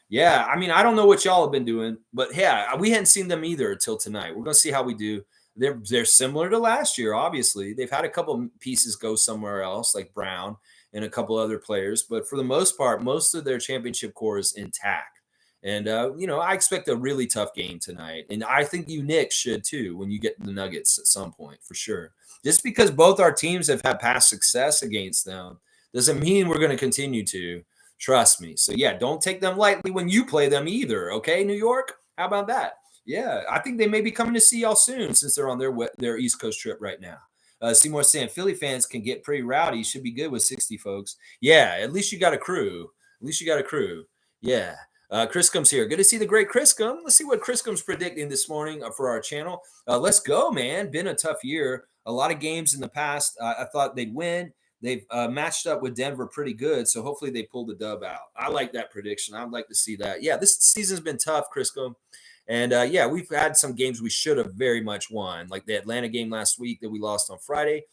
Yeah, I mean, I don't know what y'all have been doing, but yeah, we hadn't seen them either until tonight. We're gonna see how we do. They're similar to last year, obviously. They've had a couple pieces go somewhere else, like Brown and a couple other players, but for the most part, most of their championship core is intact. And I expect a really tough game tonight, and I think you Knicks should too when you get the Nuggets at some point for sure. Just because both our teams have had past success against them doesn't mean we're going to continue to. Trust me. So yeah, don't take them lightly when you play them either. Okay, New York. How about that? Yeah, I think they may be coming to see y'all soon since they're on their East Coast trip right now. Seymour saying Philly fans can get pretty rowdy. Should be good with 60 folks. Yeah, at least you got a crew. At least you got a crew. Yeah. Chris comes here. Good to see the great Chris come. Let's see what Chris comes predicting this morning for our channel. Let's go, man. Been a tough year. A lot of games in the past. I thought they'd win. They've matched up with Denver pretty good, so hopefully they pull the dub out. I like that prediction. I'd like to see that. Yeah, this season's been tough, Crisco. And yeah, we've had some games we should have very much won, like the Atlanta game last week that we lost on Friday.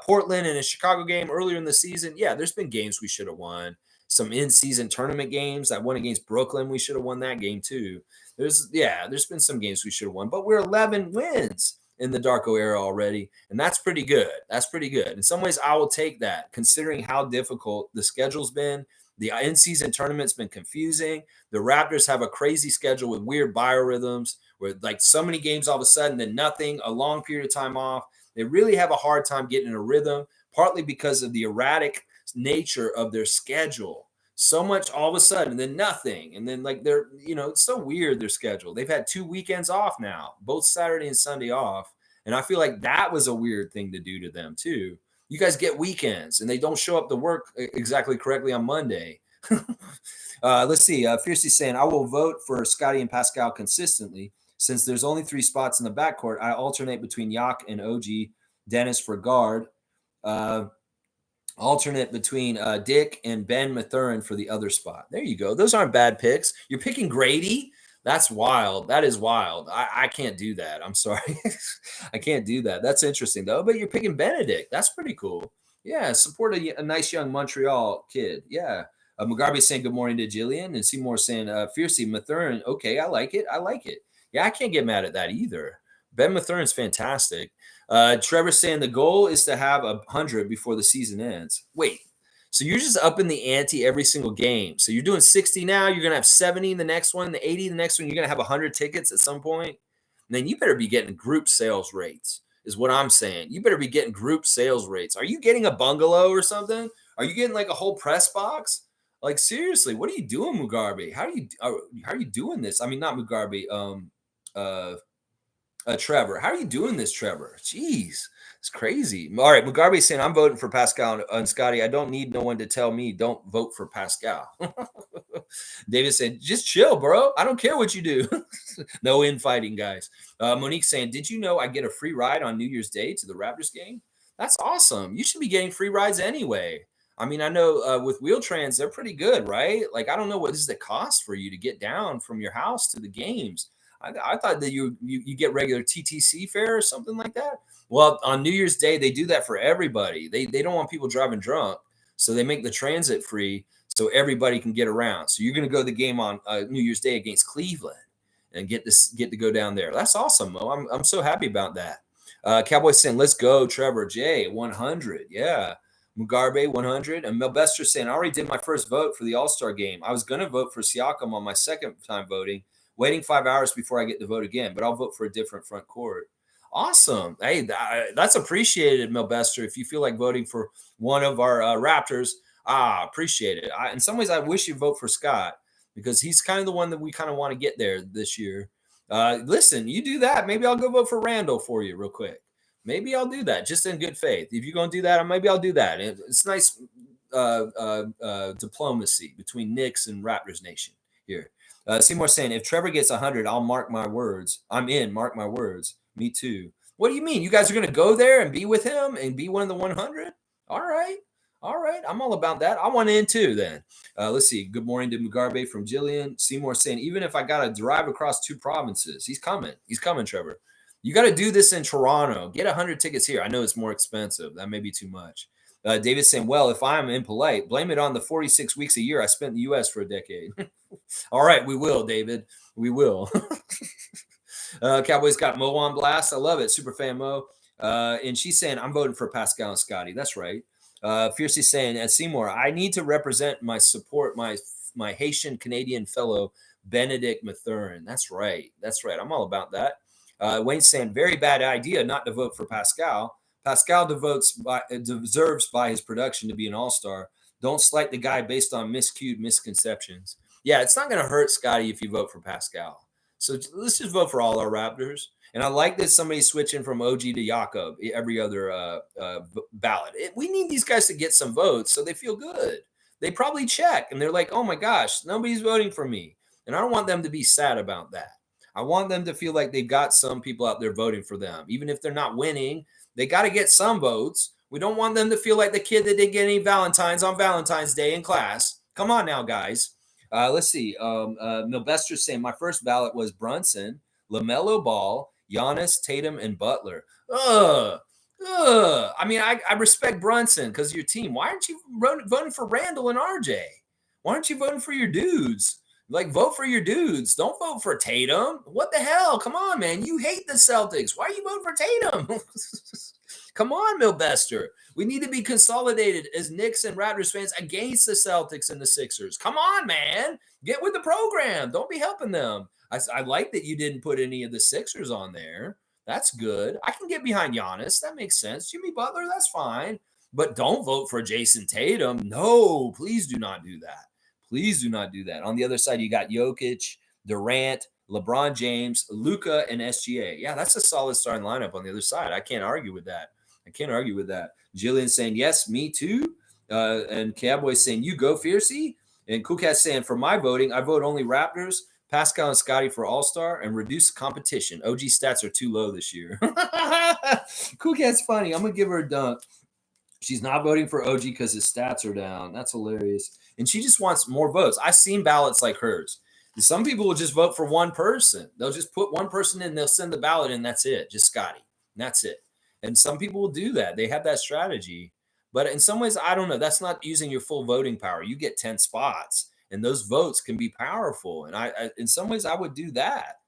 Portland and a Chicago game earlier in the season. Yeah, there's been games we should have won. Some in-season tournament games. That one against Brooklyn, we should have won that game too. There's been some games we should have won, but we're 11 wins in the Darko era already, and that's pretty good. That's pretty good. In some ways, I will take that, considering how difficult the schedule's been. The in-season tournament's been confusing. The Raptors have a crazy schedule with weird biorhythms, where like so many games all of a sudden, then nothing, a long period of time off. They really have a hard time getting in a rhythm, partly because of the erratic nature of their schedule. So much all of a sudden, and then nothing. And then like it's so weird, their schedule. They've had 2 weekends off now, both Saturday and Sunday off. And I feel like that was a weird thing to do to them too. You guys get weekends and they don't show up to work exactly correctly on Monday. Let's see. Fiercely saying, I will vote for Scotty and Pascal consistently. Since there's only 3 spots in the backcourt, I alternate between Yak and OG, Dennis for guard. Alternate between Dick and Ben Mathurin for the other spot. There you go. Those aren't bad picks. You're picking Grady. That's wild. That is wild. I can't do that. I'm sorry. I can't do that. That's interesting, though. But you're picking Benedict. That's pretty cool. Yeah, support a nice young Montreal kid. Yeah. Mugabe saying good morning to Jillian. And Seymour saying, Fiercey, Mathurin. Okay, I like it. I like it. Yeah, I can't get mad at that either. Ben Mathurin's fantastic. Trevor saying the goal is to have 100 before the season ends. Wait, so you're just upping the ante every single game. So you're doing 60 now. You're going to have 70 in the next one, the 80 the next one. You're going to have 100 tickets at some point. And then you better be getting group sales rates is what I'm saying. You better be getting group sales rates. Are you getting a bungalow or something? Are you getting like a whole press box? Like seriously, what are you doing, Mugabe? How are you doing this? I mean, not Mugabe. Trevor, how are you doing this, Trevor? Jeez, it's crazy. All right, Mugabe saying I'm voting for Pascal and Scotty. I don't need no one to tell me don't vote for Pascal. David said, just chill, bro. I don't care what you do. No infighting, guys. Monique saying, did you know I get a free ride on New Year's Day to the Raptors game? That's awesome. You should be getting free rides anyway. I mean, I know with Wheel-Trans, they're pretty good, right? Like, I don't know what does it cost for you to get down from your house to the games. I thought that you get regular TTC fare or something like that. Well, on New Year's Day, they do that for everybody. They don't want people driving drunk, so they make the transit free so everybody can get around. So you're going to go to the game on New Year's Day against Cleveland and get to go down there. That's awesome, Mo. I'm so happy about that. Cowboys saying, let's go, Trevor J, 100. Yeah. Mugabe 100 and Melbester saying, I already did my first vote for the All-Star game. I was going to vote for Siakam on my second time voting, waiting 5 hours before I get to vote again, but I'll vote for a different front court. Awesome. Hey, that's appreciated, Melbester. If you feel like voting for one of our Raptors, appreciate it. In some ways, I wish you vote for Scott because he's kind of the one that we kind of want to get there this year. Listen, you do that. Maybe I'll go vote for Randall for you real quick. Maybe I'll do that just in good faith. If you're going to do that, maybe I'll do that. It's nice diplomacy between Knicks and Raptors Nation. here. Seymour saying, if Trevor gets 100, I'll mark my words. I'm in, mark my words. Me too. What do you mean? You guys are going to go there and be with him and be one of the 100? All right. All right. I'm all about that. I want in too then. Let's see. Good morning to Mugarbe from Jillian. Seymour saying, even if I got to drive across 2 provinces, he's coming. He's coming, Trevor. You got to do this in Toronto. Get 100 tickets here. I know it's more expensive. That may be too much. David's saying, well, if I'm impolite, blame it on the 46 weeks a year I spent in the U.S. for a decade. All right, we will, David. We will. Cowboys got Mo on blast. I love it. Super fan Mo. And she's saying, I'm voting for Pascal and Scotty. That's right. Fiercely saying, at Seymour, I need to represent my support, my Haitian Canadian fellow, Benedict Mathurin. That's right. That's right. I'm all about that. Wayne's saying, very bad idea not to vote for Pascal. Pascal deserves by his production to be an all-star. Don't slight the guy based on miscued misconceptions. Yeah, it's not going to hurt Scotty if you vote for Pascal. So let's just vote for all our Raptors. And I like that somebody's switching from OG to Jakob every other ballot. We need these guys to get some votes so they feel good. They probably check and they're like, oh my gosh, nobody's voting for me. And I don't want them to be sad about that. I want them to feel like they've got some people out there voting for them. Even if they're not winning, they got to get some votes. We don't want them to feel like the kid that didn't get any Valentines on Valentine's Day in class. Come on now, guys. Let's see. Milbester's saying, my first ballot was Brunson, LaMelo Ball, Giannis, Tatum, and Butler. I mean, I respect Brunson because of your team. Why aren't you voting for Randall and RJ? Why aren't you voting for your dudes? Like, vote for your dudes. Don't vote for Tatum. What the hell? Come on, man. You hate the Celtics. Why are you voting for Tatum? Come on, Milbester. We need to be consolidated as Knicks and Raptors fans against the Celtics and the Sixers. Come on, man. Get with the program. Don't be helping them. I like that you didn't put any of the Sixers on there. That's good. I can get behind Giannis. That makes sense. Jimmy Butler, that's fine. But don't vote for Jason Tatum. No, please do not do that. Please do not do that. On the other side, you got Jokic, Durant, LeBron James, Luka, and SGA. Yeah, that's a solid starting lineup on the other side. I can't argue with that. Jillian saying, yes, me too. And Cowboy saying, you go, Fiercey. And Cool Cat saying, for my voting, I vote only Raptors, Pascal and Scotty for All-Star, and reduce competition. OG stats are too low this year. Cool Cat's funny. I'm going to give her a dunk. She's not voting for OG because his stats are down. That's hilarious. And she just wants more votes. I've seen ballots like hers. Some people will just vote for one person. They'll just put one person in, they'll send the ballot in, that's it, just Scotty. And that's it. And some people will do that. They have that strategy. But in some ways, I don't know. That's not using your full voting power. You get 10 spots, and those votes can be powerful. And I in some ways, I would do that.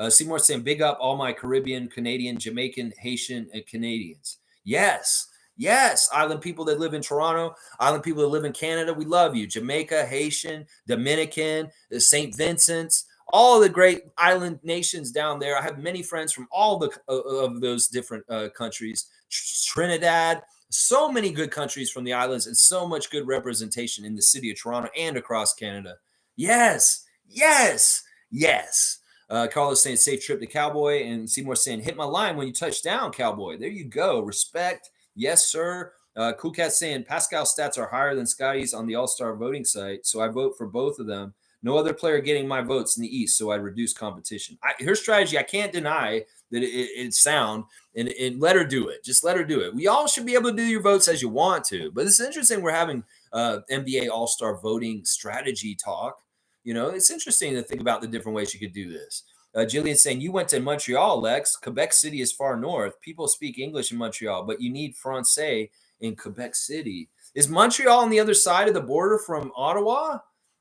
Seymour saying, big up all my Caribbean, Canadian, Jamaican, Haitian, and Canadians. Yes. Yes, island people that live in Toronto, island people that live in Canada, we love you. Jamaica, Haitian, Dominican, St. Vincent's, all the great island nations down there. I have many friends from all of those different countries. Trinidad, so many good countries from the islands and so much good representation in the city of Toronto and across Canada. Yes, yes, yes. Carlos saying safe trip to Cowboy, and Seymour saying hit my line when you touch down, Cowboy. There you go. Respect. Yes, sir. Cool Cat saying Pascal's stats are higher than Scotty's on the All-Star voting site, so I vote for both of them. No other player getting my votes in the East, so I reduce competition. Her strategy, I can't deny that it's sound, and let her do it. Just let her do it. We all should be able to do your votes as you want to, but it's interesting we're having NBA All-Star voting strategy talk. You know, it's interesting to think about the different ways you could do this. Jillian saying, you went to Montreal, Lex. Quebec City is far north. People speak English in Montreal, but you need Francais in Quebec City. Is Montreal on the other side of the border from Ottawa?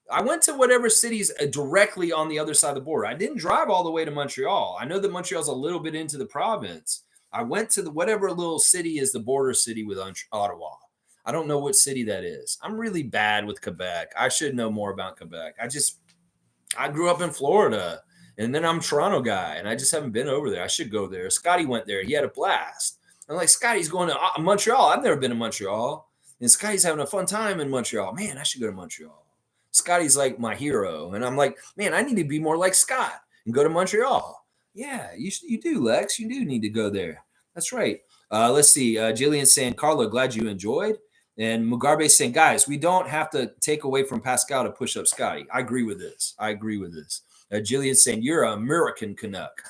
I went to whatever cities directly on the other side of the border. I didn't drive all the way to Montreal. I know that Montreal's a little bit into the province. I went to whatever little city is the border city with Ottawa. I don't know what city that is. I'm really bad with Quebec. I should know more about Quebec. I grew up in Florida. And then I'm a Toronto guy, and I just haven't been over there. I should go there. Scotty went there. He had a blast. I'm like, Scotty's going to Montreal. I've never been to Montreal. And Scotty's having a fun time in Montreal. Man, I should go to Montreal. Scotty's like my hero. And I'm like, man, I need to be more like Scott and go to Montreal. Yeah, you do, Lex. You do need to go there. That's right. Let's see. Jillian saying, Carlo, glad you enjoyed. And Mugabe is saying, guys, we don't have to take away from Pascal to push up Scotty. I agree with this. Jillian's saying, you're an American Canuck.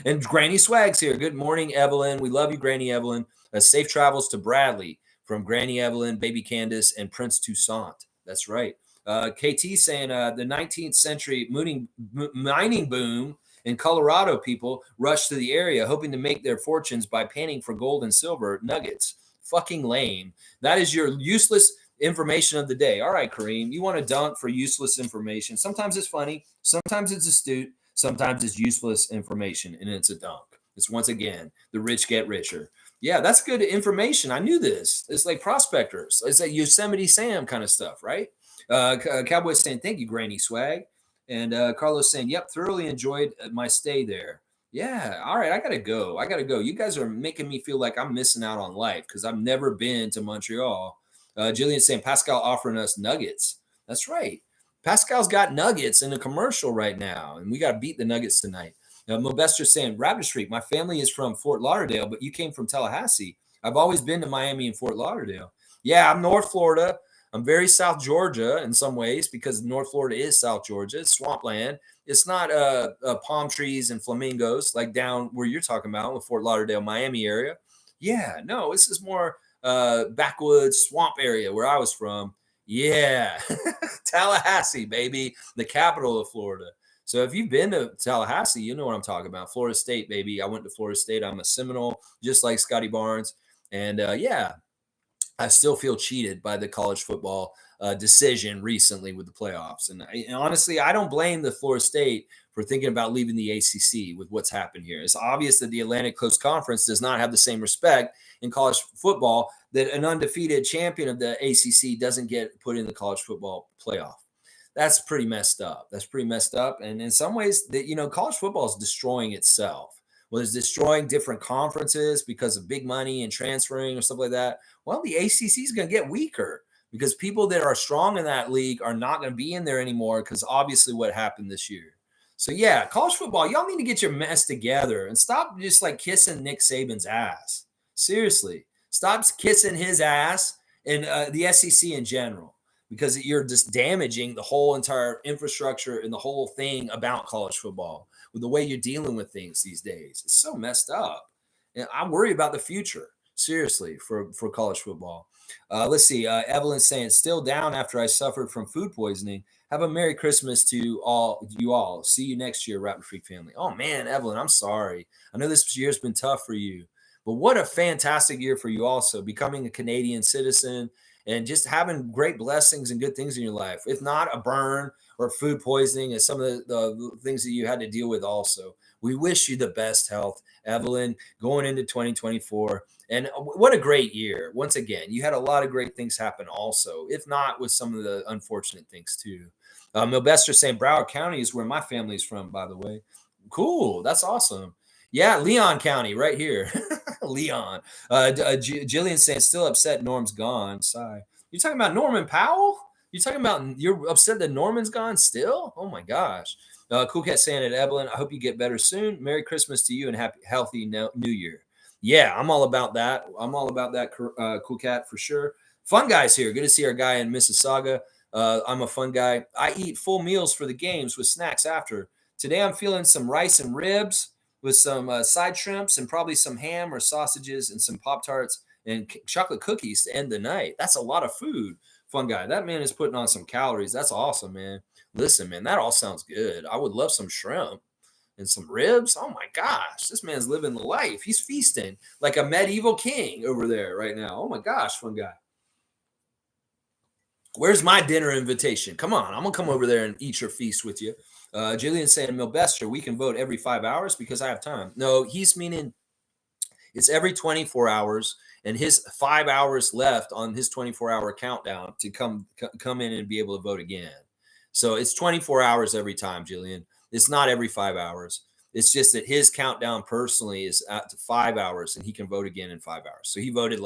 And Granny Swag's here. Good morning, Evelyn. We love you, Granny Evelyn. Safe travels to Bradley from Granny Evelyn, Baby Candace, and Prince Toussaint. That's right. KT saying the 19th century mining boom in Colorado, people rushed to the area hoping to make their fortunes by panning for gold and silver nuggets. Fucking lame. That is your useless information of the day. All right, Kareem, you want to dunk for useless information. Sometimes it's funny, sometimes it's astute, sometimes it's useless information, and it's a dunk. It's once again, the rich get richer. Yeah, that's good information. I knew this. It's like prospectors. It's like Yosemite Sam kind of stuff, right? Cowboy saying, thank you, Granny Swag. And Carlos saying, yep, thoroughly enjoyed my stay there. Yeah, all right, I gotta go. You guys are making me feel like I'm missing out on life because I've never been to Montreal. Jillian saying, Pascal offering us nuggets. That's right. Pascal's got nuggets in a commercial right now, and we got to beat the Nuggets tonight. Mobester saying, Raptor Street, my family is from Fort Lauderdale, but you came from Tallahassee. I've always been to Miami and Fort Lauderdale. Yeah, I'm North Florida. I'm very South Georgia in some ways because North Florida is South Georgia. It's swampland. It's not palm trees and flamingos like down where you're talking about with Fort Lauderdale, Miami area. Yeah, no, this is more backwoods swamp area where I was from. Yeah, Tallahassee, baby, the capital of Florida. So if you've been to Tallahassee, you know what I'm talking about. Florida State, baby. I went to Florida State. I'm a Seminole, just like Scotty Barnes. And yeah, I still feel cheated by the college football decision recently with the playoffs. And honestly, I don't blame the Florida State for thinking about leaving the ACC with what's happened here. It's obvious that the Atlantic Coast Conference does not have the same respect in college football that an undefeated champion of the ACC doesn't get put in the college football playoff. That's pretty messed up. And in some ways, college football is destroying itself. Well, it's destroying different conferences because of big money and transferring or stuff like that. Well, the ACC is going to get weaker because people that are strong in that league are not going to be in there anymore because obviously what happened this year. So, yeah, college football, y'all need to get your mess together and stop just like kissing Nick Saban's ass. Seriously, stop kissing his ass and the SEC in general because you're just damaging the whole entire infrastructure and the whole thing about college football with the way you're dealing with things these days. It's so messed up. And I worry about the future, seriously, for college football. Let's see. Evelyn's saying, still down after I suffered from food poisoning. Have a Merry Christmas to you all. See you next year, Raptor Freak family. Oh, man, Evelyn, I'm sorry. I know this year's been tough for you. But what a fantastic year for you also, becoming a Canadian citizen and just having great blessings and good things in your life. If not a burn or food poisoning and some of the things that you had to deal with also. We wish you the best health, Evelyn, going into 2024. And what a great year. Once again, you had a lot of great things happen also, if not with some of the unfortunate things too. Milbester saying Broward County is where my family's from, by the way. Cool. That's awesome. Yeah, Leon County right here. Leon. Jillian saying still upset Norm's gone. Sigh. You talking about Norman Powell? You're upset that Norman's gone still? Oh my gosh. Cool Cat saying it, Evelyn, I hope you get better soon. Merry Christmas to you and happy healthy New Year. Yeah, I'm all about that. Cool Cat, for sure. Fun guys here. Good to see our guy in Mississauga. I'm a fun guy. I eat full meals for the games with snacks after. Today I'm feeling some rice and ribs with some side shrimps and probably some ham or sausages and some Pop-Tarts and chocolate cookies to end the night. That's a lot of food. Fun guy. That man is putting on some calories. That's awesome, man. Listen, man, that all sounds good. I would love some shrimp and some ribs. Oh my gosh, this man's living the life. He's feasting like a medieval king over there right now. Oh my gosh, fun guy. Where's my dinner invitation? Come on, I'm gonna come over there and eat your feast with you. Jillian saying, Milbester, we can vote every 5 hours because I have time. No, he's meaning it's every 24 hours and his 5 hours left on his 24-hour countdown to come in and be able to vote again. So it's 24 hours every time, Jillian. It's not every 5 hours. It's just that his countdown personally is at 5 hours and he can vote again in 5 hours. So he voted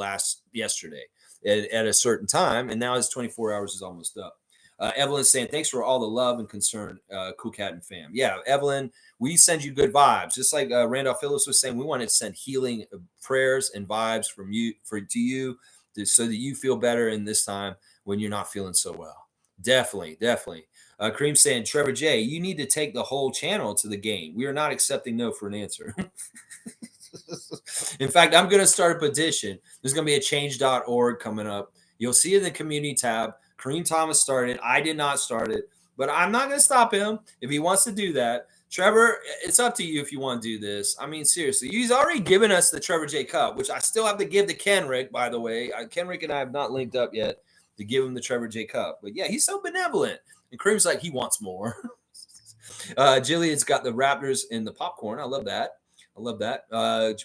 yesterday at a certain time, and now his 24 hours is almost up. Evelyn's saying, thanks for all the love and concern, Cool Cat and fam. Yeah, Evelyn, we send you good vibes. Just like Randolph Phillips was saying, we want to send healing prayers and vibes to you so that you feel better in this time when you're not feeling so well. Definitely, definitely. Kareem saying, Trevor J, you need to take the whole channel to the game. We are not accepting no for an answer. In fact, I'm going to start a petition. There's going to be a change.org coming up. You'll see it in the community tab. Kareem Thomas started. I did not start it, but I'm not going to stop him if he wants to do that. Trevor, it's up to you if you want to do this. I mean, seriously, he's already given us the Trevor J Cup, which I still have to give to Kenrick, by the way. Kenrick and I have not linked up yet to give him the Trevor J Cup. But yeah, he's so benevolent. And Kareem's like, he wants more. Jillian's got the Raptors in the popcorn. I love that. I love that.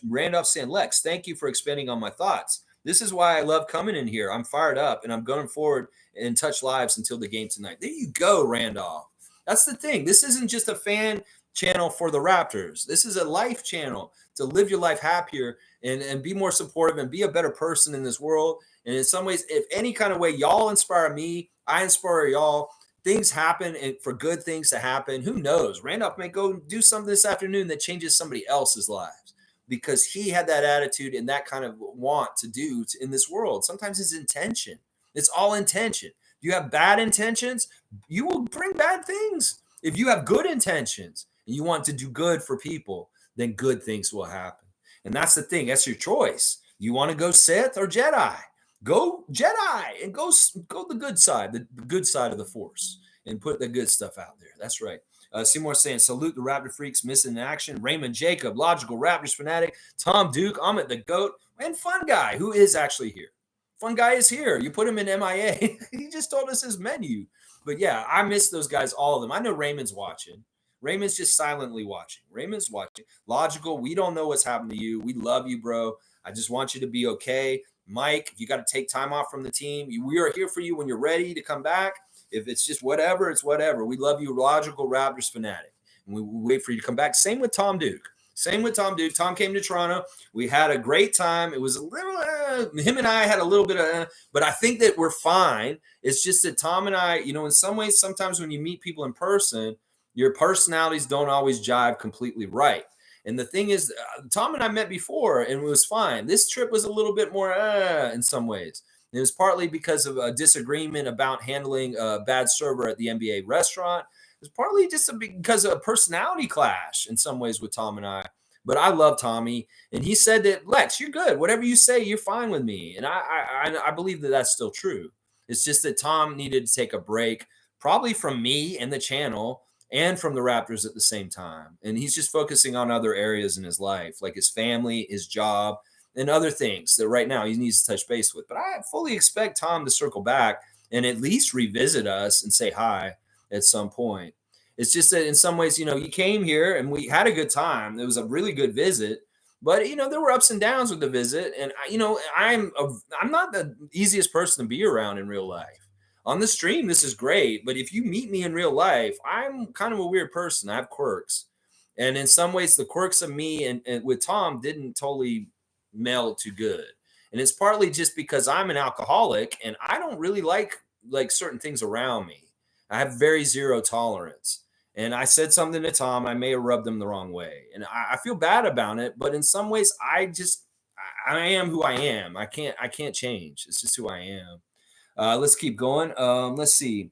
Randolph saying, Lex, thank you for expanding on my thoughts. This is why I love coming in here. I'm fired up, and I'm going forward and touch lives until the game tonight. There you go, Randolph. That's the thing. This isn't just a fan channel for the Raptors. This is a life channel to live your life happier and be more supportive and be a better person in this world. And in some ways, if any kind of way y'all inspire me, I inspire y'all. Things happen, and for good things to happen, who knows? Randolph may go do something this afternoon that changes somebody else's lives because he had that attitude and that kind of want to do in this world. Sometimes it's intention. It's all intention. If you have bad intentions, you will bring bad things. If you have good intentions and you want to do good for people, then good things will happen. And that's the thing. That's your choice. You want to go Sith or Jedi? Go Jedi and go the good side of the Force, and put the good stuff out there. That's right. Seymour saying, salute the Raptor freaks missing in action. Raymond Jacob, logical Raptors fanatic. Tom Duke, Amit the GOAT, and Fun Guy, who is actually here. Fun Guy is here. You put him in MIA. He just told us his menu. But yeah, I miss those guys, all of them. I know Raymond's watching. Raymond's just silently watching. Raymond's watching. Logical, we don't know what's happened to you. We love you, bro. I just want you to be okay. Mike, if you got to take time off from the team, we are here for you when you're ready to come back. If it's just whatever, it's whatever. We love you, logical Raptors fanatic. And we wait for you to come back. Same with Tom Duke. Tom came to Toronto. We had a great time. It was a little, him and I had a little bit of, but I think that we're fine. It's just that Tom and I, in some ways, sometimes when you meet people in person, your personalities don't always jive completely right. And the thing is, Tom and I met before, and it was fine. This trip was a little bit more in some ways. And it was partly because of a disagreement about handling a bad server at the NBA restaurant. It was partly just because of a personality clash in some ways with Tom and I. But I love Tommy, and he said that, Lex, you're good. Whatever you say, you're fine with me. And I believe that that's still true. It's just that Tom needed to take a break, probably from me and the channel, and from the Raptors at the same time. And he's just focusing on other areas in his life, like his family, his job, and other things that right now he needs to touch base with. But I fully expect Tom to circle back and at least revisit us and say hi at some point. It's just that in some ways, you came here and we had a good time. It was a really good visit, but there were ups and downs with the visit. And I'm not the easiest person to be around in real life. On the stream, this is great, but if you meet me in real life, I'm kind of a weird person. I have quirks. And in some ways, the quirks of me and with Tom didn't totally meld too good. And it's partly just because I'm an alcoholic and I don't really like certain things around me. I have very zero tolerance. And I said something to Tom, I may have rubbed him the wrong way. And I feel bad about it, but in some ways, I am who I am. I can't change. It's just who I am. Let's keep going. Let's see.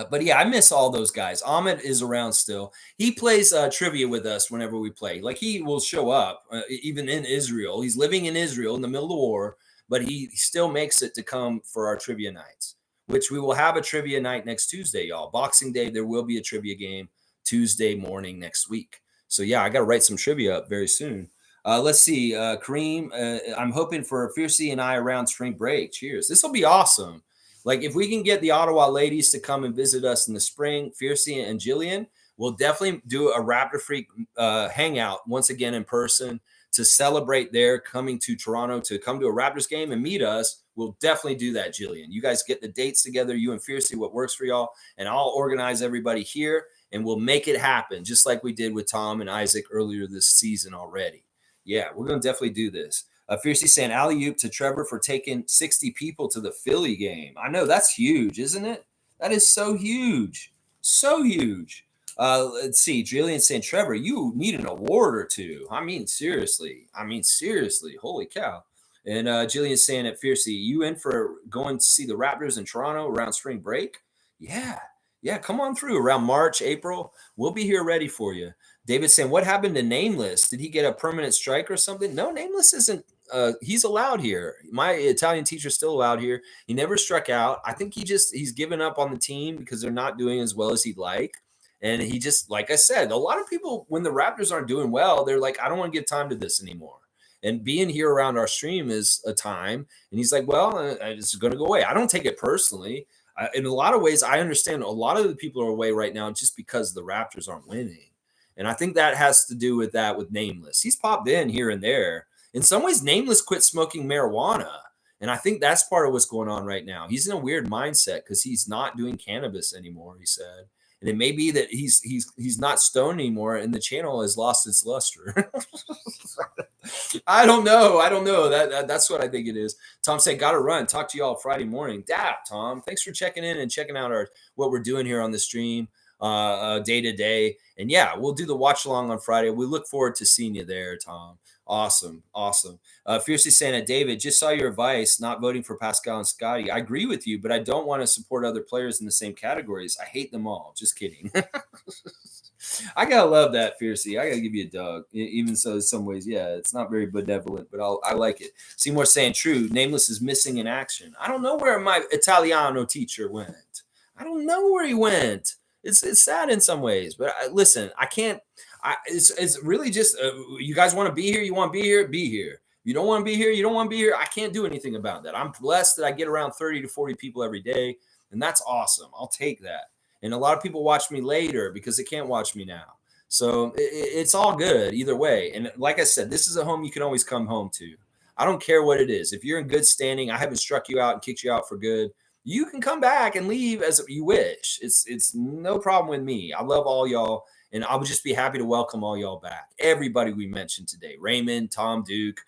But yeah, I miss all those guys. Ahmed is around still. He plays trivia with us whenever we play. Like, he will show up even in Israel. He's living in Israel in the middle of the war, but he still makes it to come for our trivia nights, which we will have a trivia night next Tuesday, y'all. Boxing Day, there will be a trivia game Tuesday morning next week. So yeah, I got to write some trivia up very soon. Let's see. Kareem, I'm hoping for Fiercey and I around spring break. Cheers. This will be awesome. Like, if we can get the Ottawa ladies to come and visit us in the spring, Fiercey and Jillian, we'll definitely do a Raptor Freak hangout once again in person to celebrate their coming to Toronto to come to a Raptors game and meet us. We'll definitely do that, Jillian. You guys get the dates together, you and Fiercey, what works for y'all, and I'll organize everybody here, and we'll make it happen, just like we did with Tom and Isaac earlier this season already. Yeah, we're going to definitely do this. Fiercely saying alley-oop to Trevor for taking 60 people to the Philly game. I know, that's huge, isn't it? That is so huge. So huge. Let's see. Jillian saying, Trevor, you need an award or two. I mean, seriously. Holy cow. And Jillian's saying at Fiercey, you in for going to see the Raptors in Toronto around spring break? Yeah. Yeah, come on through around March, April. We'll be here ready for you. David saying, what happened to Nameless? Did he get a permanent strike or something? No, Nameless isn't. He's allowed here. My Italian teacher's still allowed here. He never struck out. I think he's given up on the team because they're not doing as well as he'd like. And he just, like I said, a lot of people, when the Raptors aren't doing well, they're like, I don't want to give time to this anymore. And being here around our stream is a time. And he's like, well, it's going to go away. I don't take it personally. In a lot of ways, I understand a lot of the people are away right now just because the Raptors aren't winning. And I think that has to do with that with Nameless. He's popped in here and there. In some ways, Nameless quit smoking marijuana. And I think that's part of what's going on right now. He's in a weird mindset because he's not doing cannabis anymore, he said. And it may be that he's not stoned anymore and the channel has lost its luster. I don't know. That's what I think it is. Tom said, got to run. Talk to you all Friday morning. Dap, Tom. Thanks for checking in and checking out what we're doing here on the stream day to day. And yeah, we'll do the watch along on Friday. We look forward to seeing you there, Tom. Awesome. Fiercely saying that David, just saw your advice, not voting for Pascal and Scotty. I agree with you, but I don't want to support other players in the same categories. I hate them all. Just kidding. I gotta love that, Fiercey. I gotta give you a dog. Even so, in some ways, yeah, it's not very benevolent, but I like it. Seymour saying true. Nameless is missing in action. I don't know where my Italiano teacher went. I don't know where he went. It's sad in some ways, but listen, I can't. It's really just you guys want to be here. You want to be here. Be here. You don't want to be here. You don't want to be here. I can't do anything about that. I'm blessed that I get around 30 to 40 people every day, and that's awesome. I'll take that. And a lot of people watch me later because they can't watch me now. So it's all good either way. And like I said, this is a home you can always come home to. I don't care what it is. If you're in good standing, I haven't struck you out and kicked you out for good. You can come back and leave as you wish. It's no problem with me. I love all y'all. And I would just be happy to welcome all y'all back. Everybody we mentioned today, Raymond, Tom Duke,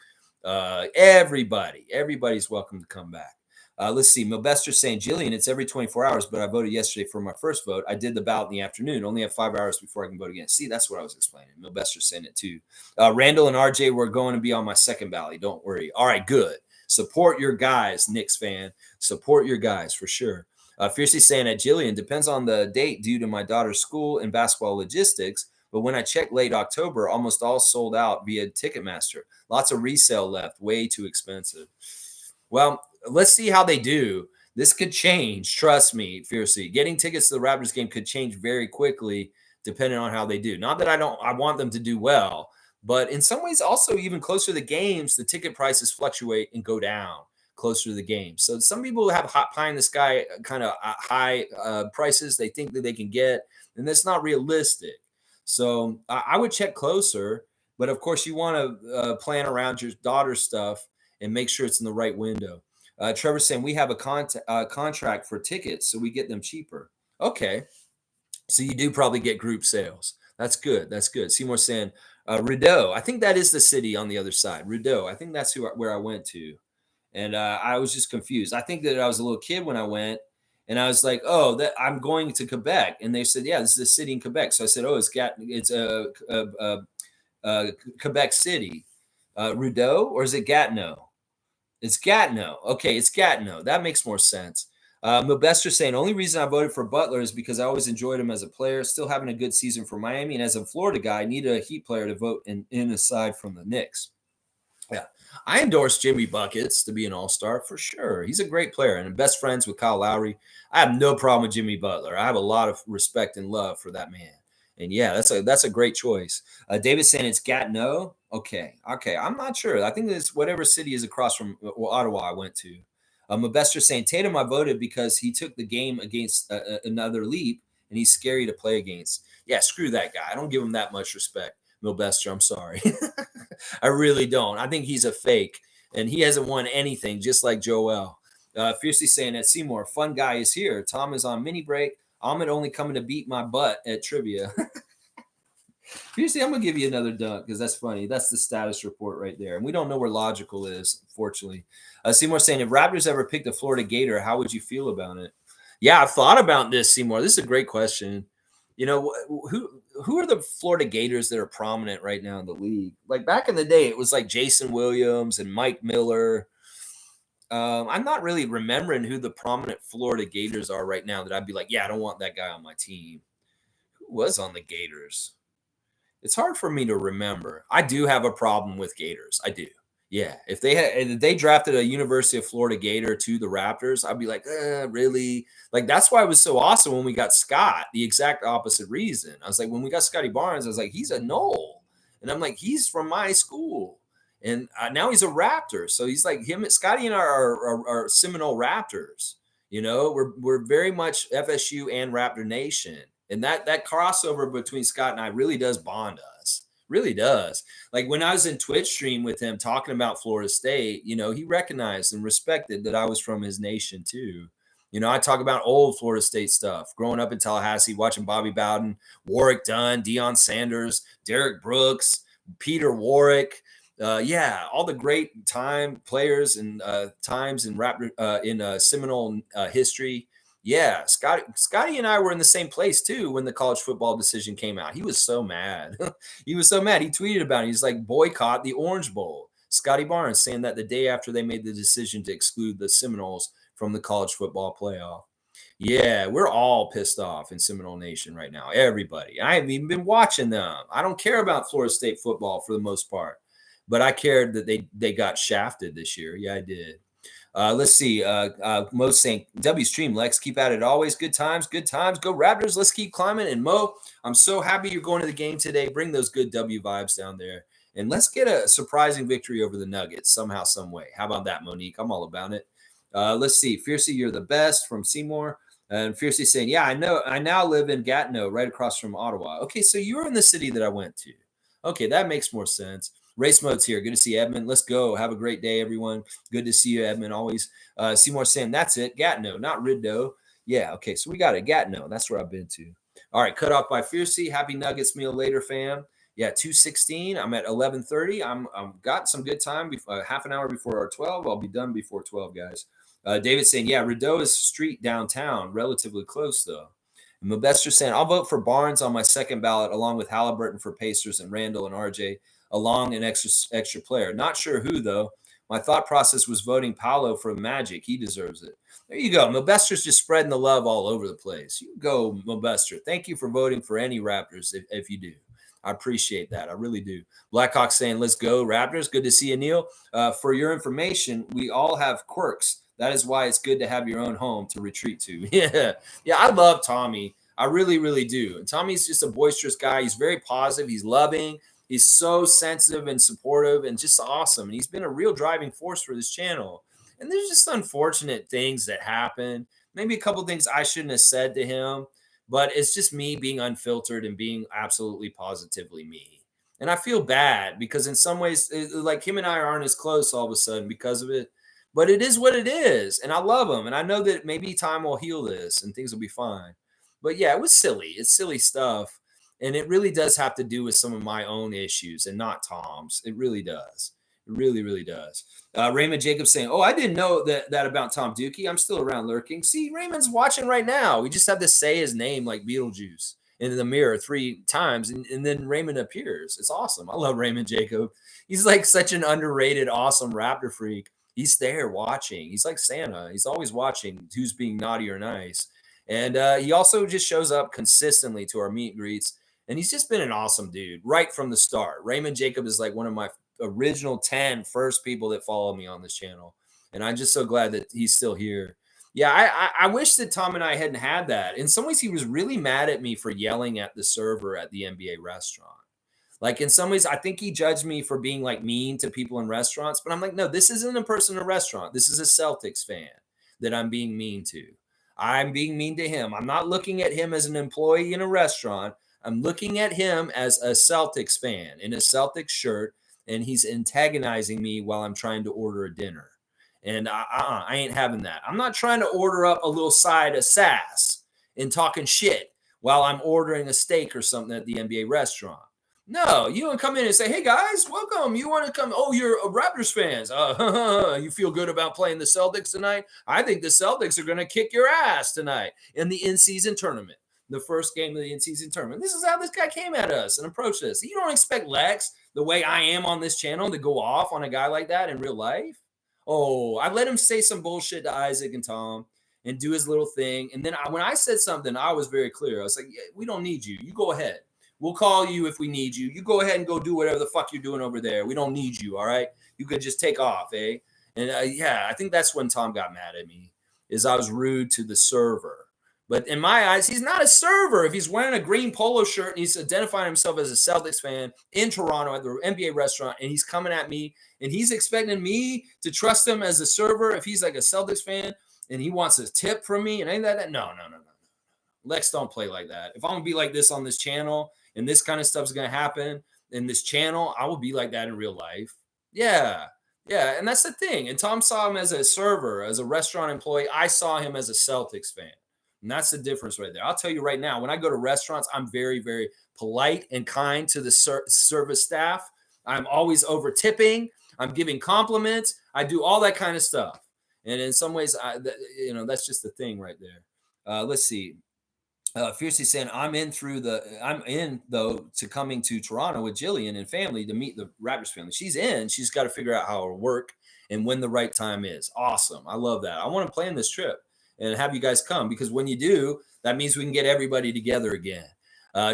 everybody's welcome to come back. Let's see. Milbester saying, Jillian, it's every 24 hours, but I voted yesterday for my first vote. I did the ballot in the afternoon. Only have 5 hours before I can vote again. See, that's what I was explaining. Milbester saying it too. Randall and RJ were going to be on my second ballot. Don't worry. All right, good. Support your guys, Knicks fan. Support your guys for sure. Fiercely saying at Jillian, depends on the date due to my daughter's school and basketball logistics. But when I checked late October, almost all sold out via Ticketmaster. Lots of resale left. Way too expensive. Well, let's see how they do. This could change. Trust me, Fiercely. Getting tickets to the Raptors game could change very quickly depending on how they do. Not that I want them to do well, but in some ways also even closer to the games, the ticket prices fluctuate and go down closer to the game. So some people have hot pie in the sky kind of high prices they think that they can get, and that's not realistic. So I would check closer, but of course you want to plan around your daughter's stuff and make sure it's in the right window. Trevor's saying we have a contract for tickets, so we get them cheaper. Okay, so you do probably get group sales. That's good. That's good. Seymour's saying Rideau. I think that is the city on the other side. Rideau. I think that's where I went to. And I was just confused. I think that I was a little kid when I went, and I was like, "Oh, that I'm going to Quebec." And they said, "Yeah, this is a city in Quebec." So I said, "Oh, it's Quebec City, Rideau, or is it Gatineau?" It's Gatineau. Okay, it's Gatineau. That makes more sense. Milbester saying only reason I voted for Butler is because I always enjoyed him as a player. Still having a good season for Miami, and as a Florida guy, I needed a Heat player to vote in aside from the Knicks. Yeah, I endorse Jimmy Buckets to be an all-star for sure. He's a great player and best friends with Kyle Lowry. I have no problem with Jimmy Butler. I have a lot of respect and love for that man. And yeah, that's a great choice. David saying it's Gatineau. Okay. I'm not sure. I think it's whatever city is across from Ottawa I went to. Mabester saying Tatum I voted because he took the game against another leap and he's scary to play against. Yeah, screw that guy. I don't give him that much respect. Milbester, I'm sorry. I really don't. I think he's a fake, and he hasn't won anything, just like Joel. Fiercely saying that Seymour, fun guy is here. Tom is on mini break. Ahmed only coming to beat my butt at trivia. Fiercely, I'm going to give you another dunk because that's funny. That's the status report right there. And we don't know where Logical is, unfortunately. Seymour saying, if Raptors ever picked a Florida Gator, how would you feel about it? Yeah, I've thought about this, Seymour. This is a great question. You know, who are the Florida Gators that are prominent right now in the league? Like back in the day, it was like Jason Williams and Mike Miller. I'm not really remembering who the prominent Florida Gators are right now that I'd be like, yeah, I don't want that guy on my team. Who was on the Gators? It's hard for me to remember. I do have a problem with Gators. I do. Yeah, if they drafted a University of Florida Gator to the Raptors, I'd be like, really? Like that's why it was so awesome when we got Scott. The exact opposite reason. I was like, when we got Scotty Barnes, I was like, he's a Knoll, and I'm like, he's from my school, and now he's a Raptor. So he's like him. Scotty and I are Seminole Raptors. You know, we're very much FSU and Raptor Nation, and that crossover between Scott and I really does bond us. Really does. Like when I was in Twitch stream with him talking about Florida State, you know, he recognized and respected that I was from his nation too. You know, I talk about old Florida State stuff, growing up in Tallahassee, watching Bobby Bowden, Warwick Dunn, Deion Sanders, Derek Brooks, Peter Warwick. Yeah, all the great players and times in Seminole history. Yeah, Scotty and I were in the same place too when the college football decision came out. He was so mad. He was so mad. He tweeted about it. He's like, boycott the Orange Bowl. Scotty Barnes saying that the day after they made the decision to exclude the Seminoles from the college football playoff. Yeah, we're all pissed off in Seminole Nation right now. Everybody. I haven't even been watching them. I don't care about Florida State football for the most part, but I cared that they got shafted this year. Yeah, I did. Let's see. Mo saying, W stream, Lex, keep at it always. Good times, good times. Go Raptors. Let's keep climbing. And Mo, I'm so happy you're going to the game today. Bring those good W vibes down there. And let's get a surprising victory over the Nuggets somehow, some way. How about that, Monique? I'm all about it. Let's see. Fiercey, you're the best from Seymour. And Fiercey saying, yeah, I know. I now live in Gatineau, right across from Ottawa. Okay, so you're in the city that I went to. Okay, that makes more sense. Race mode's here. Good to see Edmund. Let's go. Have a great day, everyone. Good to see you, Edmund, always. Seymour saying, that's it. Gatineau, not Rideau. Yeah, okay, so we got it. Gatineau. That's where I've been to. All right, cut off by Fiercey. Happy Nuggets meal later, fam. Yeah, 2:16. I'm at 11:30. I'm got some good time. Half an hour before our 12. I'll be done before 12, guys. David saying, yeah, Rideau is street downtown, relatively close, though. And Mobester saying, I'll vote for Barnes on my second ballot, along with Halliburton for Pacers and Randall and RJ, along an extra player. Not sure who, though. My thought process was voting Paolo for Magic. He deserves it. There you go. Mobester's just spreading the love all over the place. You go, Mobester. Thank you for voting for any Raptors if you do. I appreciate that. I really do. Blackhawk saying, let's go, Raptors. Good to see you, Neil. For your information, we all have quirks. That is why it's good to have your own home to retreat to. Yeah. I love Tommy. I really, really do. And Tommy's just a boisterous guy. He's very positive. He's loving. He's so sensitive and supportive and just awesome. And he's been a real driving force for this channel. And there's just unfortunate things that happen. Maybe a couple things I shouldn't have said to him, but it's just me being unfiltered and being absolutely positively me. And I feel bad because in some ways, like him and I aren't as close all of a sudden because of it. But it is what it is. And I love him. And I know that maybe time will heal this and things will be fine. But yeah, it was silly. It's silly stuff. And it really does have to do with some of my own issues and not Tom's. It really does. It really, really does. Raymond Jacobs saying, oh, I didn't know that about Tom Dookie. I'm still around lurking. See, Raymond's watching right now. We just have to say his name like Beetlejuice in the mirror 3 times. And then Raymond appears. It's awesome. I love Raymond Jacob. He's like such an underrated, awesome Raptor freak. He's there watching. He's like Santa. He's always watching who's being naughty or nice. And he also just shows up consistently to our meet and greets. And he's just been an awesome dude right from the start. Raymond Jacob is like one of my original 10 first people that follow me on this channel. And I'm just so glad that he's still here. Yeah, I wish that Tom and I hadn't had that. In some ways, he was really mad at me for yelling at the server at the NBA restaurant. Like in some ways, I think he judged me for being like mean to people in restaurants. But I'm like, no, this isn't a person in a restaurant. This is a Celtics fan that I'm being mean to. I'm being mean to him. I'm not looking at him as an employee in a restaurant. I'm looking at him as a Celtics fan in a Celtics shirt, and he's antagonizing me while I'm trying to order a dinner. And I ain't having that. I'm not trying to order up a little side of sass and talking shit while I'm ordering a steak or something at the NBA restaurant. No, you don't come in and say, hey, guys, welcome. You want to come? Oh, you're a Raptors fans. You feel good about playing the Celtics tonight? I think the Celtics are going to kick your ass tonight in the in-season tournament. the first game of the in-season tournament. This is how this guy came at us and approached us. You don't expect Lex, the way I am on this channel, to go off on a guy like that in real life. Oh, I let him say some bullshit to Isaac and Tom and do his little thing. And then when I said something, I was very clear. I was like, yeah, we don't need you. You go ahead. We'll call you if we need you. You go ahead and go do whatever the fuck you're doing over there. We don't need you, all right? You could just take off, eh? And yeah, I think that's when Tom got mad at me, is I was rude to the server. But in my eyes, he's not a server. If he's wearing a green polo shirt and he's identifying himself as a Celtics fan in Toronto at the NBA restaurant, and he's coming at me and he's expecting me to trust him as a server if he's like a Celtics fan and he wants a tip from me and ain't that. No. Lex don't play like that. If I'm going to be like this on this channel and this kind of stuff is going to happen in this channel, I will be like that in real life. Yeah. And that's the thing. And Tom saw him as a server, as a restaurant employee. I saw him as a Celtics fan. And that's the difference right there. I'll tell you right now, when I go to restaurants, I'm very, very polite and kind to the service staff. I'm always over tipping. I'm giving compliments. I do all that kind of stuff. And in some ways, that's just the thing right there. Let's see. Fiercely saying, I'm in though to coming to Toronto with Jillian and family to meet the Raptors family. She's in. She's got to figure out how it'll work and when the right time is. Awesome. I love that. I want to plan this trip and have you guys come, because when you do, that means we can get everybody together again.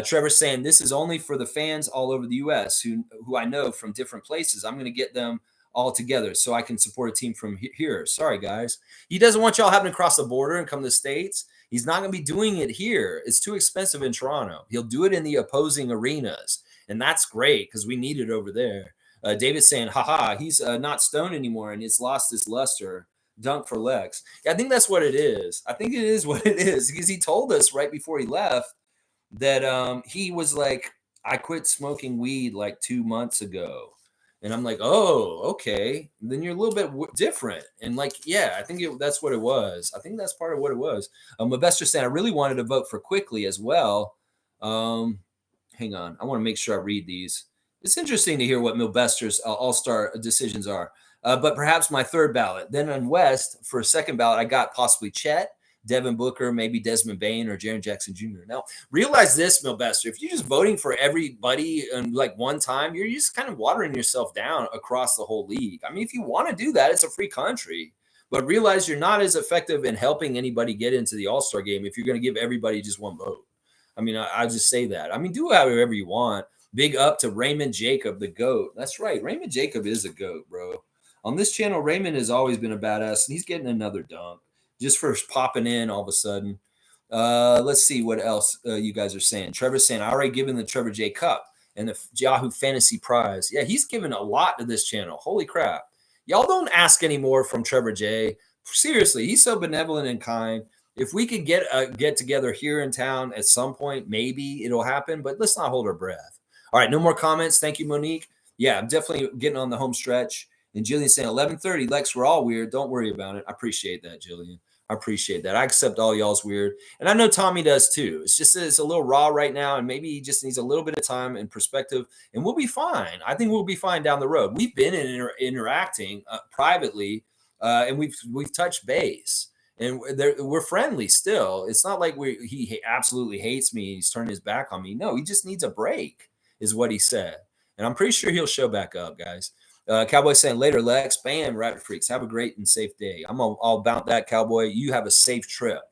Trevor's saying, this is only for the fans all over the U.S. who I know from different places. I'm going to get them all together so I can support a team from here. Sorry, guys. He doesn't want y'all having to cross the border and come to the States. He's not going to be doing it here. It's too expensive in Toronto. He'll do it in the opposing arenas, and that's great because we need it over there. David's saying, haha, he's not stoned anymore, and it's lost his luster. Dunk for Lex. Yeah, I think that's what it is. I think it is what it is, because he told us right before he left that he was like, I quit smoking weed like 2 months ago. And I'm like, oh, okay. Then you're a little bit different. And like, yeah, I think that's what it was. I think that's part of what it was. Mabester saying, I really wanted to vote for Quickly as well. Hang on. I want to make sure I read these. It's interesting to hear what Milbester's all-star decisions are. But perhaps my third ballot. Then on West, for a second ballot, I got possibly Chet, Devin Booker, maybe Desmond Bain or Jaren Jackson Jr. Now, realize this, Milbester. If you're just voting for everybody in like one time, you're just kind of watering yourself down across the whole league. I mean, if you want to do that, it's a free country. But realize you're not as effective in helping anybody get into the All-Star game if you're going to give everybody just one vote. I mean, I just say that. I mean, do however you want. Big up to Raymond Jacob, the GOAT. That's right. Raymond Jacob is a GOAT, bro. On this channel, Raymond has always been a badass, and he's getting another dunk just for popping in all of a sudden. Let's see what else you guys are saying. Trevor's saying, I already given the Trevor J Cup and the Yahoo Fantasy Prize. Yeah, he's given a lot to this channel. Holy crap. Y'all don't ask anymore from Trevor J. Seriously, he's so benevolent and kind. If we could get together here in town at some point, maybe it'll happen, but let's not hold our breath. All right, no more comments. Thank you, Monique. Yeah, I'm definitely getting on the home stretch. And Jillian saying 11:30, Lex, we're all weird. Don't worry about it. I appreciate that, Jillian. I appreciate that. I accept all y'all's weird. And I know Tommy does too. It's a little raw right now, and maybe he just needs a little bit of time and perspective, and we'll be fine. I think we'll be fine down the road. We've been interacting privately, and we've touched base, and we're friendly still. It's not like he absolutely hates me. He's turning his back on me. No, he just needs a break, is what he said. And I'm pretty sure he'll show back up, guys. Cowboy saying later, Lex, bam, Rabbit Freaks. Have a great and safe day. I'm all about that, Cowboy. You have a safe trip,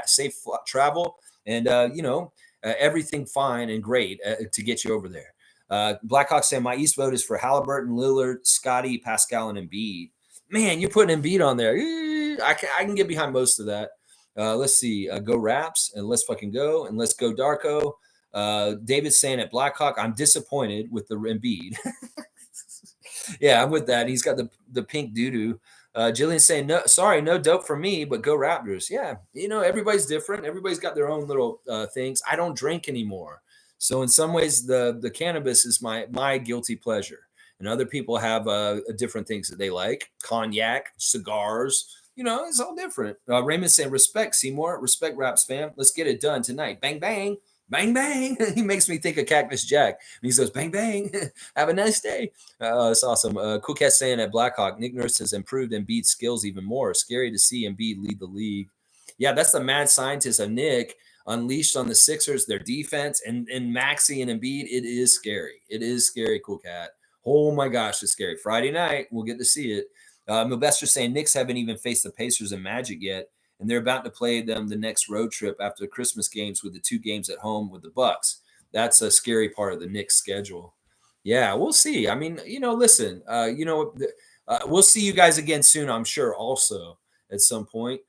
safe travel, and, everything fine and great to get you over there. Blackhawk saying my East vote is for Halliburton, Lillard, Scotty, Pascal, and Embiid. Man, you're putting Embiid on there. I can get behind most of that. Let's see. Go Raps, and let's fucking go, and let's go Darko. David's saying at Blackhawk, I'm disappointed with the Embiid. Yeah, I'm with that. He's got the pink doo-doo. Jillian's saying, no, sorry, no dope for me, but go Raptors. Yeah, everybody's different. Everybody's got their own little things. I don't drink anymore. So in some ways, the cannabis is my guilty pleasure. And other people have different things that they like. Cognac, cigars. It's all different. Raymond's saying, respect, Seymour. Respect, Raps fam. Let's get it done tonight. Bang, bang. Bang, bang. He makes me think of Cactus Jack. And he says, bang, bang. Have a nice day. It's awesome. Cool Cat saying at Blackhawk, Nick Nurse has improved Embiid's skills even more. Scary to see Embiid lead the league. Yeah, that's the mad scientist of Nick. unleashed on the Sixers, their defense, and Maxey and Embiid. It is scary. It is scary, Cool Cat. Oh my gosh, it's scary. Friday night, we'll get to see it. Milbester's saying Knicks haven't even faced the Pacers and Magic yet, and they're about to play them the next road trip after the Christmas games with the 2 games at home with the Bucks. That's a scary part of the Knicks schedule. Yeah, we'll see. I mean, listen, we'll see you guys again soon, I'm sure, also at some point.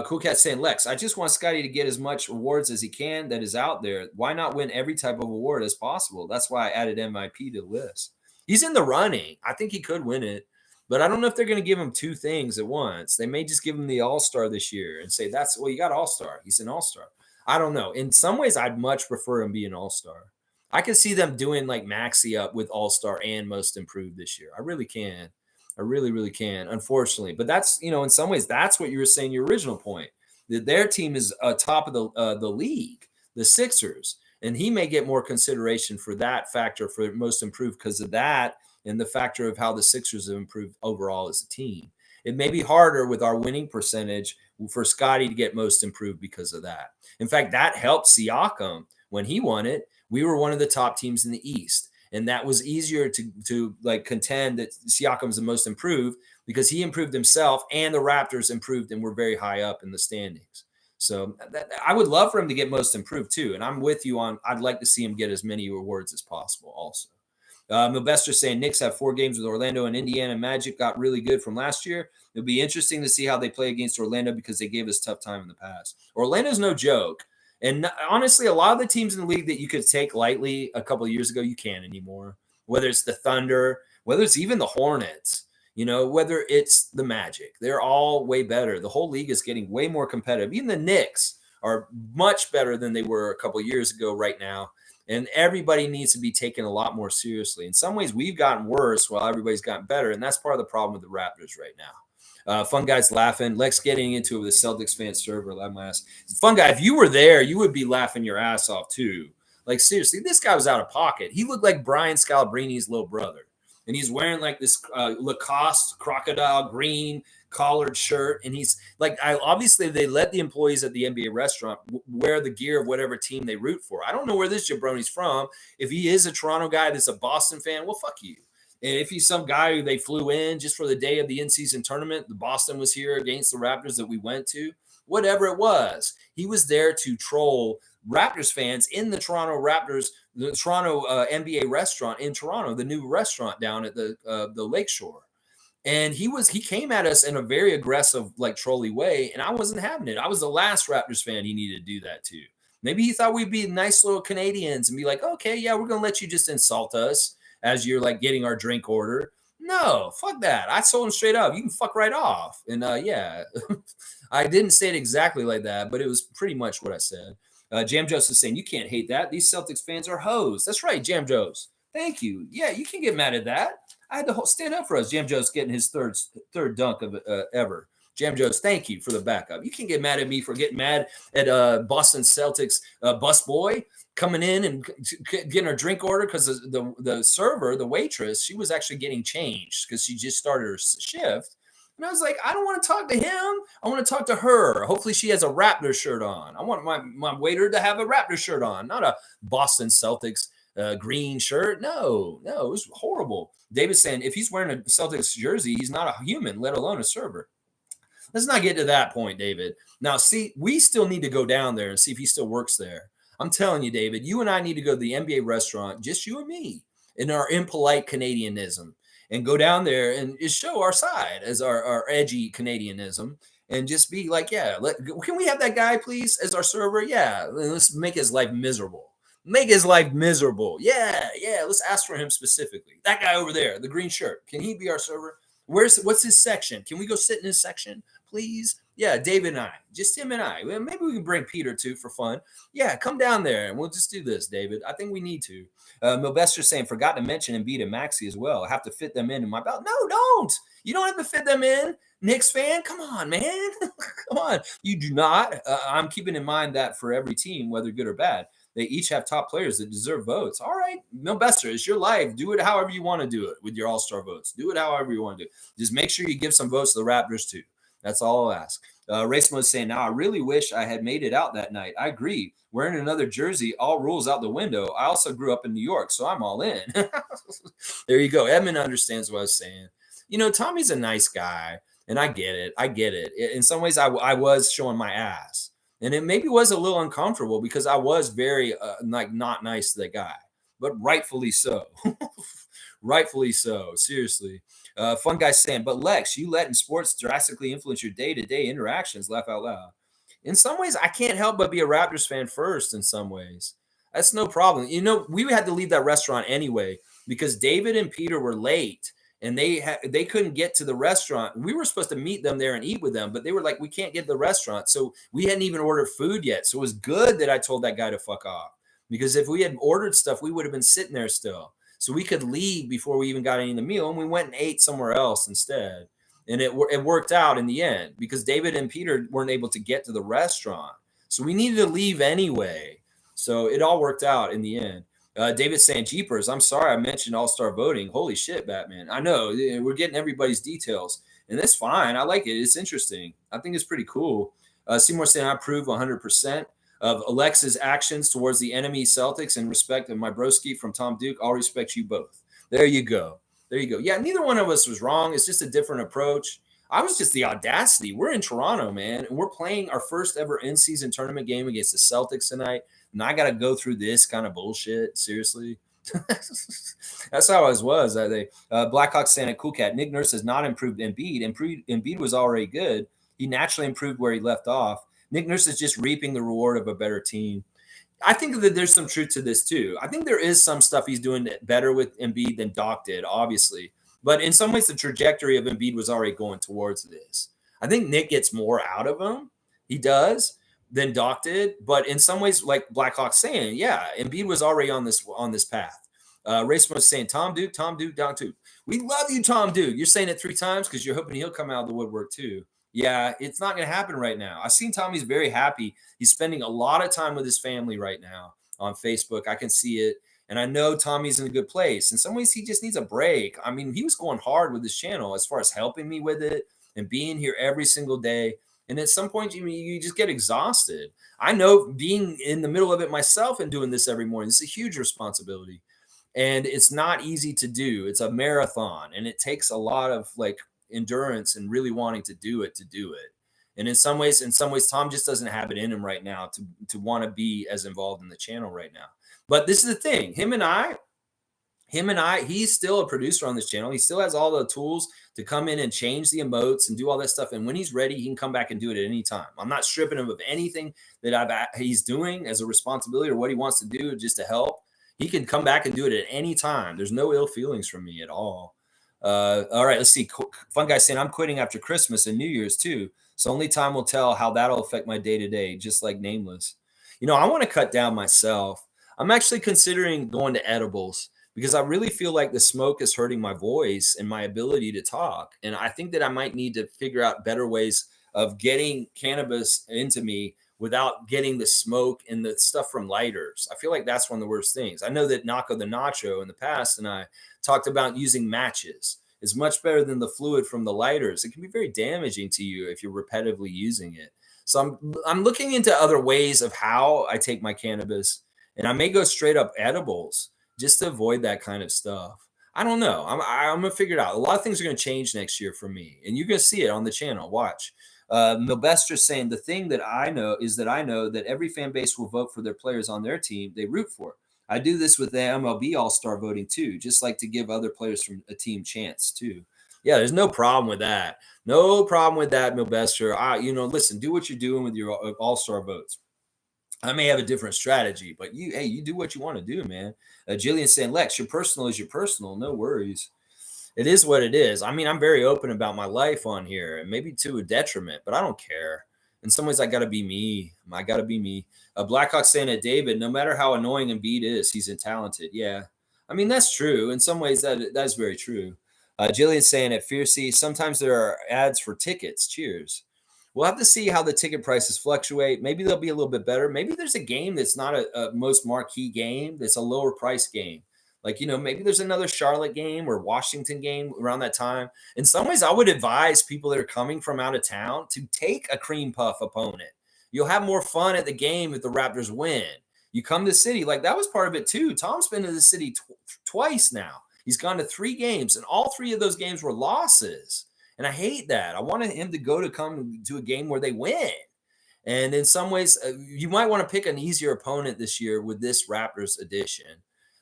Cool Cat saying, Lex, I just want Scotty to get as much awards as he can that is out there. Why not win every type of award as possible? That's why I added MIP to the list. He's in the running. I think he could win it, but I don't know if they're going to give him 2 things at once. They may just give him the All-Star this year and say, you got All-Star. He's an All-Star. I don't know. In some ways, I'd much prefer him be an All-Star. I could see them doing like Maxey up with All-Star and Most Improved this year. I really can. I really, really can, unfortunately. But that's, in some ways, that's what you were saying, your original point, that their team is top of the league, the Sixers. And he may get more consideration for that factor for Most Improved because of that and the factor of how the Sixers have improved overall as a team. It may be harder with our winning percentage for Scotty to get Most Improved because of that. In fact, that helped Siakam when he won it. We were one of the top teams in the East. And that was easier to like contend that Siakam's the Most Improved because he improved himself and the Raptors improved and were very high up in the standings. So I would love for him to get Most Improved too. And I'm with you on, I'd like to see him get as many awards as possible also. Milbester saying Knicks have 4 games with Orlando and Indiana. Magic got really good from last year. It'll be interesting to see how they play against Orlando because they gave us tough time in the past. Orlando's no joke. And honestly, a lot of the teams in the league that you could take lightly a couple of years ago, you can't anymore. Whether it's the Thunder, whether it's even the Hornets, whether it's the Magic, they're all way better. The whole league is getting way more competitive. Even the Knicks are much better than they were a couple of years ago right now. And everybody needs to be taken a lot more seriously. In some ways, we've gotten worse while everybody's gotten better. And that's part of the problem with the Raptors right now. Fun Guy's laughing. Lex getting into it with a Celtics fan server. Laugh my ass. Fun Guy, if you were there, you would be laughing your ass off too. Like seriously, this guy was out of pocket. He looked like Brian Scalabrini's little brother, and he's wearing like this Lacoste crocodile green collared shirt. And he's like, obviously they let the employees at the NBA restaurant wear the gear of whatever team they root for. I don't know where this jabroni's from. If he is a Toronto guy that's a Boston fan, well, fuck you. And if he's some guy who they flew in just for the day of the in-season tournament, the Boston was here against the Raptors that we went to, whatever it was, he was there to troll Raptors fans in the Toronto NBA restaurant in Toronto, the new restaurant down at the Lakeshore. And he came at us in a very aggressive, like trolley way, and I wasn't having it. I was the last Raptors fan he needed to do that to. Maybe he thought we'd be nice little Canadians and be like, okay, yeah, we're gonna let you just insult us as you're like getting our drink order. No, fuck that. I told him straight up, you can fuck right off. And yeah, I didn't say it exactly like that, but it was pretty much what I said. Jam Joe's is saying, you can't hate that. These Celtics fans are hoes. That's right, Jam Joe's. Thank you. Yeah, you can get mad at that. I had to stand up for us. Jam Joe's getting his third dunk of ever. Jam Joe's, thank you for the backup. You can get mad at me for getting mad at Boston Celtics bus boy coming in and getting her drink order because the server, the waitress, she was actually getting changed because she just started her shift. And I was like, I don't want to talk to him. I want to talk to her. Hopefully she has a Raptor shirt on. I want my waiter to have a Raptor shirt on, not a Boston Celtics green shirt. No, it was horrible. David's saying if he's wearing a Celtics jersey, he's not a human, let alone a server. Let's not get to that point, David. Now, see, we still need to go down there and see if he still works there. I'm telling you, David, you and I need to go to the NBA restaurant, just you and me, in our impolite Canadianism, and go down there and just show our side as our edgy Canadianism and just be like, yeah, can we have that guy, please, as our server? Yeah, let's make his life miserable. Make his life miserable. Yeah, let's ask for him specifically. That guy over there, the green shirt, can he be our server? What's his section? Can we go sit in his section, please? Yeah, David and I, just him and I. Maybe we can bring Peter too for fun. Yeah, come down there and we'll just do this, David. I think we need to. Milbester saying, forgot to mention Embiid and Maxey as well. I have to fit them in my belt. No, don't. You don't have to fit them in. Knicks fan, come on, man. Come on. You do not. I'm keeping in mind that for every team, whether good or bad, they each have top players that deserve votes. All right, Milbester, it's your life. Do it however you want to do it with your all-star votes. Do it however you want to do it. Just make sure you give some votes to the Raptors too. That's all I'll ask. Race Mode saying, now I really wish I had made it out that night. I agree. Wearing another jersey, all rules out the window. I also grew up in New York, so I'm all in. There you go. Edmund understands what I was saying. Tommy's a nice guy, and I get it. I get it. In some ways, I was showing my ass, and it maybe was a little uncomfortable because I was very like not nice to the guy, but rightfully so. Rightfully so. Seriously. Fun guy saying, but Lex, you letting sports drastically influence your day-to-day interactions. Laugh out loud. In some ways, I can't help but be a Raptors fan first. In some ways, that's no problem. We had to leave that restaurant anyway because David and Peter were late and they couldn't get to the restaurant. We were supposed to meet them there and eat with them, but they were like, we can't get to the restaurant. So we hadn't even ordered food yet. So it was good that I told that guy to fuck off, because if we had ordered stuff, we would have been sitting there still. So we could leave before we even got any of the meal, and we went and ate somewhere else instead. And it worked out in the end because David and Peter weren't able to get to the restaurant. So we needed to leave anyway. So it all worked out in the end. David saying, Jeepers, I'm sorry I mentioned all-star voting. Holy shit, Batman. I know. We're getting everybody's details. And that's fine. I like it. It's interesting. I think it's pretty cool. Seymour saying, I approve 100% of Alexa's actions towards the enemy Celtics in respect of my broski from Tom Duke. I'll respect you both. There you go. There you go. Yeah, neither one of us was wrong. It's just a different approach. I was just the audacity. We're in Toronto, man, and we're playing our first ever in-season tournament game against the Celtics tonight. And I got to go through this kind of bullshit. Seriously. That's how I was. Blackhawk saying, cool cat. Nick Nurse has not improved Embiid. Embiid was already good. He naturally improved where he left off. Nick Nurse is just reaping the reward of a better team. I think that there's some truth to this too. I think there is some stuff he's doing better with Embiid than Doc did, obviously. But in some ways, the trajectory of Embiid was already going towards this. I think Nick gets more out of him. He does than Doc did. But in some ways, like Blackhawk's saying, yeah, Embiid was already on this path. Race was saying, Tom Duke, Doc Duke. We love you, Tom Duke. You're saying it 3 times because you're hoping he'll come out of the woodwork too. Yeah, it's not going to happen right now. I've seen Tommy's very happy. He's spending a lot of time with his family right now on Facebook. I can see it. And I know Tommy's in a good place. In some ways, he just needs a break. I mean, he was going hard with his channel as far as helping me with it and being here every single day. And at some point, you just get exhausted. I know being in the middle of it myself and doing this every morning, it's a huge responsibility. And it's not easy to do. It's a marathon, and it takes a lot of endurance and really wanting to do it. And in some ways, Tom just doesn't have it in him right now to want to be as involved in the channel right now. But this is the thing, him and I, he's still a producer on this channel. He still has all the tools to come in and change the emotes and do all that stuff. And when he's ready, he can come back and do it at any time. I'm not stripping him of anything that he's doing as a responsibility or what he wants to do just to help. He can come back and do it at any time. There's no ill feelings from me at all. All right, let's see. Fun guy saying, I'm quitting after Christmas and New Year's too. So only time will tell how that'll affect my day-to-day, just like Nameless. I want to cut down myself. I'm actually considering going to edibles because I really feel like the smoke is hurting my voice and my ability to talk. And I think that I might need to figure out better ways of getting cannabis into me without getting the smoke and the stuff from lighters. I feel like that's one of the worst things. I know that Naco the Nacho in the past and I talked about using matches. It's much better than the fluid from the lighters. It can be very damaging to you if you're repetitively using it. So I'm looking into other ways of how I take my cannabis, and I may go straight up edibles just to avoid that kind of stuff. I don't know. I'm going to figure it out. A lot of things are going to change next year for me, and you're going to see it on the channel. Watch. Milbester saying, the thing that I know is that I know that every fan base will vote for their players on their team they root for. I do this with the MLB All-Star voting too, just like to give other players from a team chance too. Yeah, there's no problem with that. No problem with that, Milbester. Listen, do what you're doing with your All-Star votes. I may have a different strategy, but you do what you want to do, man. Jillian saying, Lex, your personal is your personal. No worries. It is what it is. I mean, I'm very open about my life on here, and maybe to a detriment, but I don't care. In some ways, I got to be me. I got to be me. Blackhawk saying that David, no matter how annoying Embiid is, he's talented. Yeah. I mean, that's true. In some ways, that's very true. Jillian saying at Fiercey, sometimes there are ads for tickets. Cheers. We'll have to see how the ticket prices fluctuate. Maybe they'll be a little bit better. Maybe there's a game that's not a most marquee game. That's a lower price game. Like, maybe there's another Charlotte game or Washington game around that time. In some ways, I would advise people that are coming from out of town to take a cream puff opponent. You'll have more fun at the game if the Raptors win. You come to the city, like that was part of it too. Tom's been to the city twice now. He's gone to 3 games, and all 3 of those games were losses. And I hate that. I wanted him to come to a game where they win. And in some ways, you might want to pick an easier opponent this year with this Raptors edition.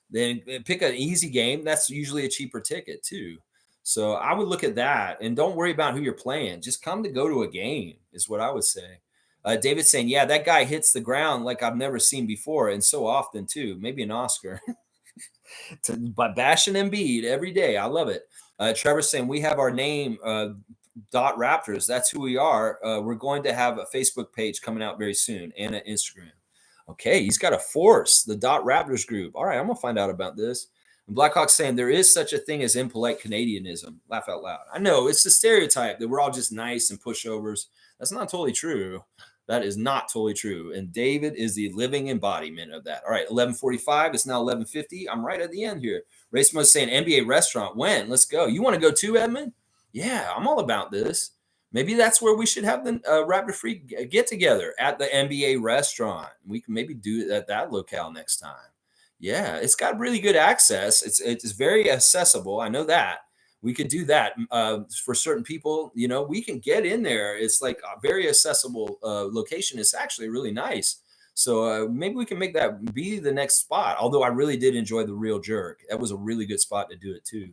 Then pick an easy game. That's usually a cheaper ticket too. So I would look at that, and don't worry about who you're playing. Just come to go to a game is what I would say. David's saying, yeah, that guy hits the ground like I've never seen before, and so often too. Maybe an Oscar. By bashing Embiid every day. I love it. Trevor's saying we have our name, Dot Raptors. That's who we are. We're going to have a Facebook page coming out very soon and an Instagram. Okay, he's got to force the Dot Raptors group. All right, I'm gonna find out about this. And Blackhawk's saying there is such a thing as impolite Canadianism. Laugh out loud. I know it's a stereotype that we're all just nice and pushovers. That's not totally true. That is not totally true. And David is the living embodiment of that. All right, 11:45. It's now 11:50. I'm right at the end here. Racimo's saying NBA restaurant. When? Let's go. You want to go too, Edmund? Yeah, I'm all about this. Maybe that's where we should have the Raptor Free get together at the NBA restaurant. We can maybe do it at that locale next time. Yeah, it's got really good access. It's very accessible. I know that. We could do that for certain people. We can get in there. It's like a very accessible location. It's actually really nice. So maybe we can make that be the next spot. Although I really did enjoy the Real Jerk. That was a really good spot to do it too.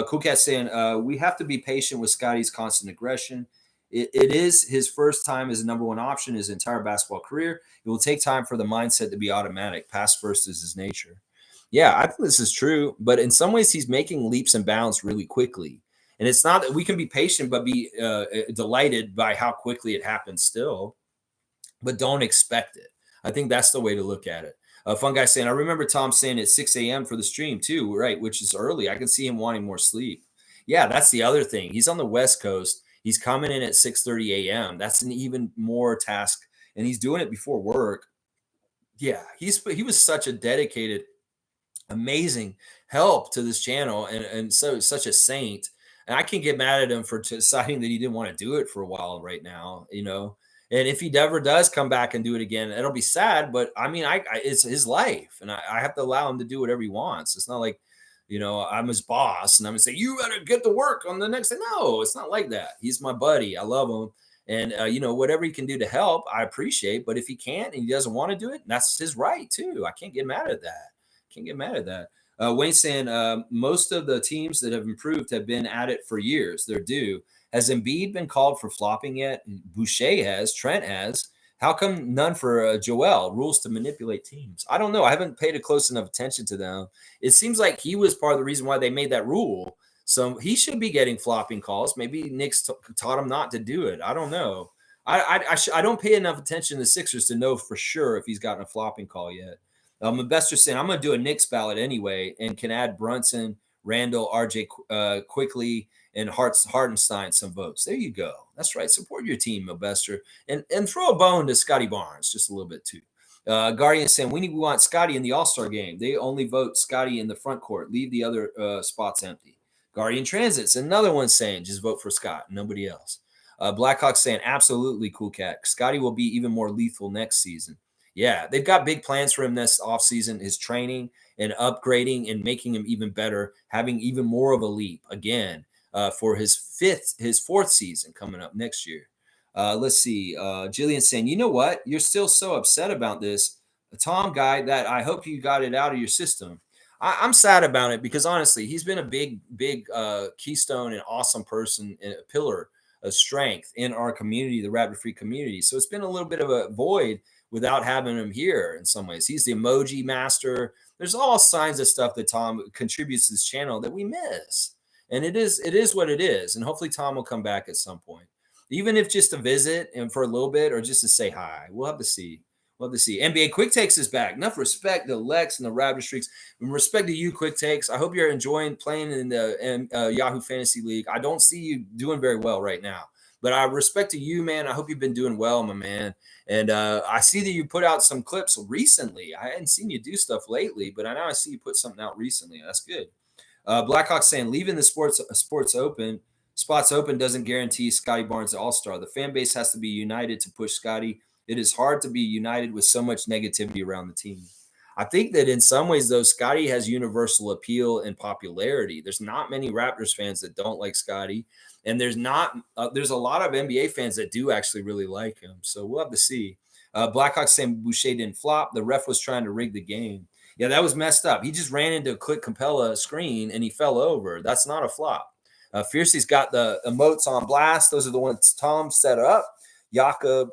Cool Cat saying we have to be patient with Scotty's constant aggression. It is his first time as a number one option his entire basketball career. It will take time for the mindset to be automatic. Pass first is his nature. Yeah, I think this is true, but in some ways he's making leaps and bounds really quickly. And it's not that we can be patient, but be delighted by how quickly it happens still, but don't expect it. I think that's the way to look at it. Fun guy saying, I remember Tom saying it's 6 a.m. for the stream too, right? Which is early. I can see him wanting more sleep. Yeah, that's the other thing. He's on the West Coast. He's coming in at 6:30 a.m. That's an even more task, and he's doing it before work. Yeah, he was such a dedicated, amazing help to this channel, and so such a saint. And I can get mad at him for deciding that he didn't want to do it for a while right now. And if he ever does come back and do it again, it'll be sad. But I mean, it's his life, and I have to allow him to do whatever he wants. It's not like, I'm his boss and I'm gonna say you better get to work on the next thing. No, it's not like that. He's my buddy. I love him, and whatever he can do to help, I appreciate. But if he can't and he doesn't want to do it, that's his right too. I can't get mad at that. Can't get mad at that. Wayne's saying most of the teams that have improved have been at it for years. They're due. Has Embiid been called for flopping yet? Boucher has. Trent has. How come none for Joel? Rules to manipulate teams. I don't know. I haven't paid a close enough attention to them. It seems like he was part of the reason why they made that rule. So he should be getting flopping calls. Maybe Nick's taught him not to do it. I don't know. I don't pay enough attention to the Sixers to know for sure if he's gotten a flopping call yet. Investor saying I'm going to do a Knicks ballot anyway and can add Brunson, Randall, RJ quickly, and Hartenstein some votes. There you go. That's right. Support your team, Investor, and throw a bone to Scotty Barnes just a little bit too. Guardian saying we want Scotty in the All-Star game. They only vote Scotty in the front court. Leave the other spots empty. Guardian Transit's another one saying just vote for Scott, nobody else. Blackhawk saying absolutely, Cool Cat. Scotty will be even more lethal next season. Yeah, they've got big plans for him this offseason, his training and upgrading and making him even better, having even more of a leap again for his fourth season coming up next year. Let's see. Jillian saying, you know what? You're still so upset about this, Tom guy, that I hope you got it out of your system. I'm sad about it because honestly, he's been a big keystone and awesome person and a pillar of strength in our community, the Raptor Free community. So it's been a little bit of a void without having him here in some ways. He's the emoji master. There's all signs of stuff that Tom contributes to this channel that we miss. And it is what it is. And hopefully Tom will come back at some point, even if just to visit and for a little bit or just to say hi. We'll have to see. We'll have to see. NBA Quick Takes is back. Enough respect to Lex and the Raptor Streaks. And respect to you, Quick Takes. I hope you're enjoying playing in the Yahoo Fantasy League. I don't see you doing very well right now. But I respect to you, man. I hope you've been doing well, my man. And I see that you put out some clips recently. I hadn't seen you do stuff lately, but I know I see you put something out recently. That's good. Blackhawks saying leaving the sports open spots open doesn't guarantee Scotty Barnes the All Star. The fan base has to be united to push Scotty. It is hard to be united with so much negativity around the team. I think that in some ways, though, Scotty has universal appeal and popularity. There's not many Raptors fans that don't like Scotty, and there's a lot of NBA fans that do actually really like him. So we'll have to see. Blackhawks saying Boucher didn't flop. The ref was trying to rig the game. Yeah, that was messed up. He just ran into a Clint Capella screen and he fell over. That's not a flop. Fiercey's got the emotes on blast. Those are the ones Tom set up. Jakob,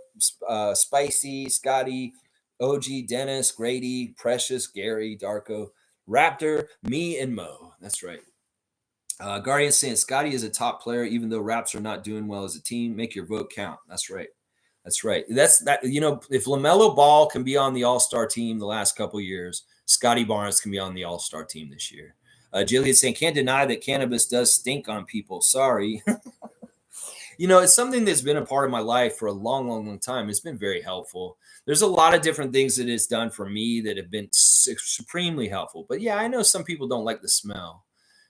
Spicy, Scotty, OG, Dennis, Grady, Precious, Gary, Darko, Raptor, me, and Mo. That's right. Guardian saying Scotty is a top player, even though Raps are not doing well as a team. Make your vote count. That's right. That's right. That's that. You know, if LaMelo Ball can be on the All-Star team the last couple of years, Scotty Barnes can be on the All-Star team this year. Jillian saying can't deny that cannabis does stink on people. Sorry. You know, it's something that's been a part of my life for a long, long, long time. It's been very helpful. There's a lot of different things that it's done for me that have been supremely helpful. But yeah, I know some people don't like the smell.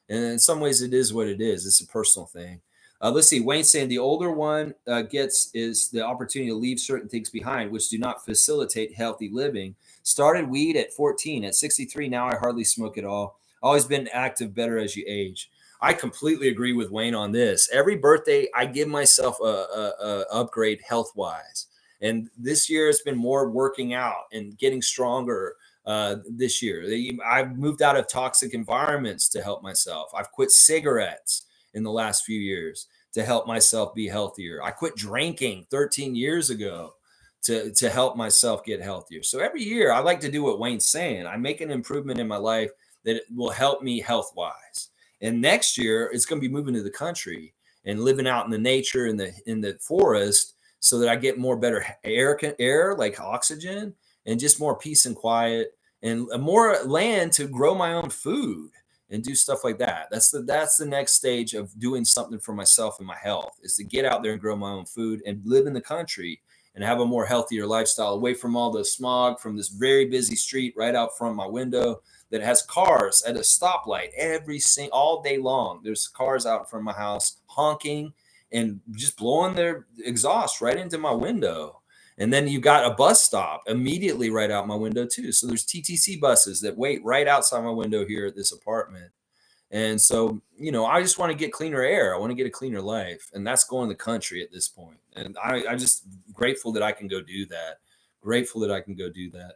And in some ways, it is what it is. It's a personal thing. Let's see. Wayne saying the older one gets is the opportunity to leave certain things behind, which do not facilitate healthy living. Started weed at 14. At 63, now I hardly smoke at all. Always been active better as you age. I completely agree with Wayne on this. Every birthday, I give myself a upgrade health wise, and this year it's been more working out and getting stronger. This year, I've moved out of toxic environments to help myself. I've quit cigarettes in the last few years to help myself be healthier. I quit drinking 13 years ago to help myself get healthier. So every year, I like to do what Wayne's saying. I make an improvement in my life that will help me health wise. And next year, it's going to be moving to the country and living out in the nature in the forest, so that I get more better air like oxygen, and just more peace and quiet, and more land to grow my own food and do stuff like that. That's the next stage of doing something for myself and my health, is to get out there and grow my own food and live in the country and have a more healthier lifestyle, away from all the smog from this very busy street right out front of my window that has cars at a stoplight all day long. There's cars out in front of my house honking and just blowing their exhaust right into my window. And then you got a bus stop immediately right out my window too. So there's TTC buses that wait right outside my window here at this apartment. And so, you know, I just want to get cleaner air. I want to get a cleaner life. And that's going the country at this point. And I just grateful that I can go do that. Grateful that I can go do that.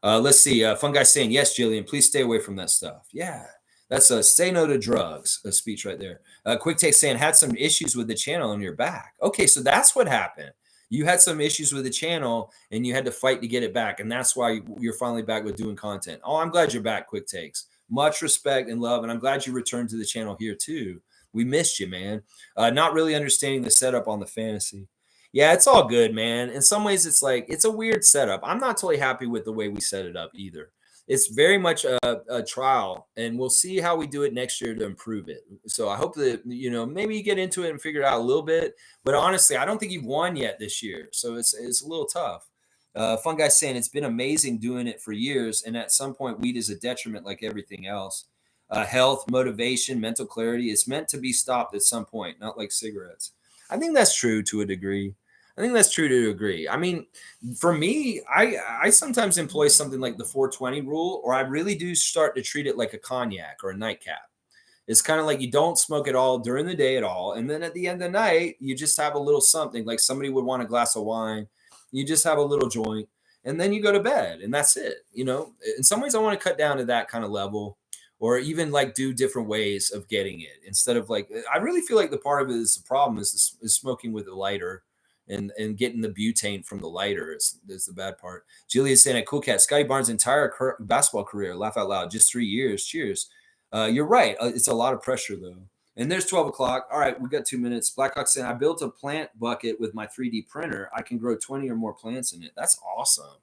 Let's see. Fun guy saying, yes, Jillian, please stay away from that stuff. Yeah. That's a say no to drugs, a speech right there. Quick Take saying, had some issues with the channel on your back. Okay, so that's what happened. You had some issues with the channel and you had to fight to get it back. And that's why you're finally back with doing content. Oh, I'm glad you're back, Quick Takes. Much respect and love. And I'm glad you returned to the channel here too. We missed you, man. Not really understanding the setup on the fantasy. Yeah, it's all good, man. In some ways, it's like, it's a weird setup. I'm not totally happy with the way we set it up either. It's very much a trial, and we'll see how we do it next year to improve it. So I hope that, you know, maybe you get into it and figure it out a little bit. But honestly, I don't think you've won yet this year. So it's a little tough. Fun guy saying it's been amazing doing it for years. And at some point, weed is a detriment like everything else. Health, motivation, mental clarity. It's meant to be stopped at some point, not like cigarettes. I think that's true to a degree. I think that's true to a degree. I mean, for me, I sometimes employ something like the 420 rule, or I really do start to treat it like a cognac or a nightcap. It's kind of like you don't smoke it all during the day at all. And then at the end of the night, you just have a little something, like somebody would want a glass of wine. You just have a little joint and then you go to bed and that's it. You know, in some ways, I want to cut down to that kind of level, or even like do different ways of getting it instead of like, I really feel like the part of it is the problem is smoking with a lighter. And getting the butane from the lighter is the bad part. Julia saying at Cool Cat, Scotty Barnes' entire basketball career, laugh out loud, just 3 years. Cheers. You're right. It's a lot of pressure though. And there's 12 o'clock. All right, we got 2 minutes. Blackhawk saying, I built a plant bucket with my 3D printer. I can grow 20 or more plants in it. That's awesome.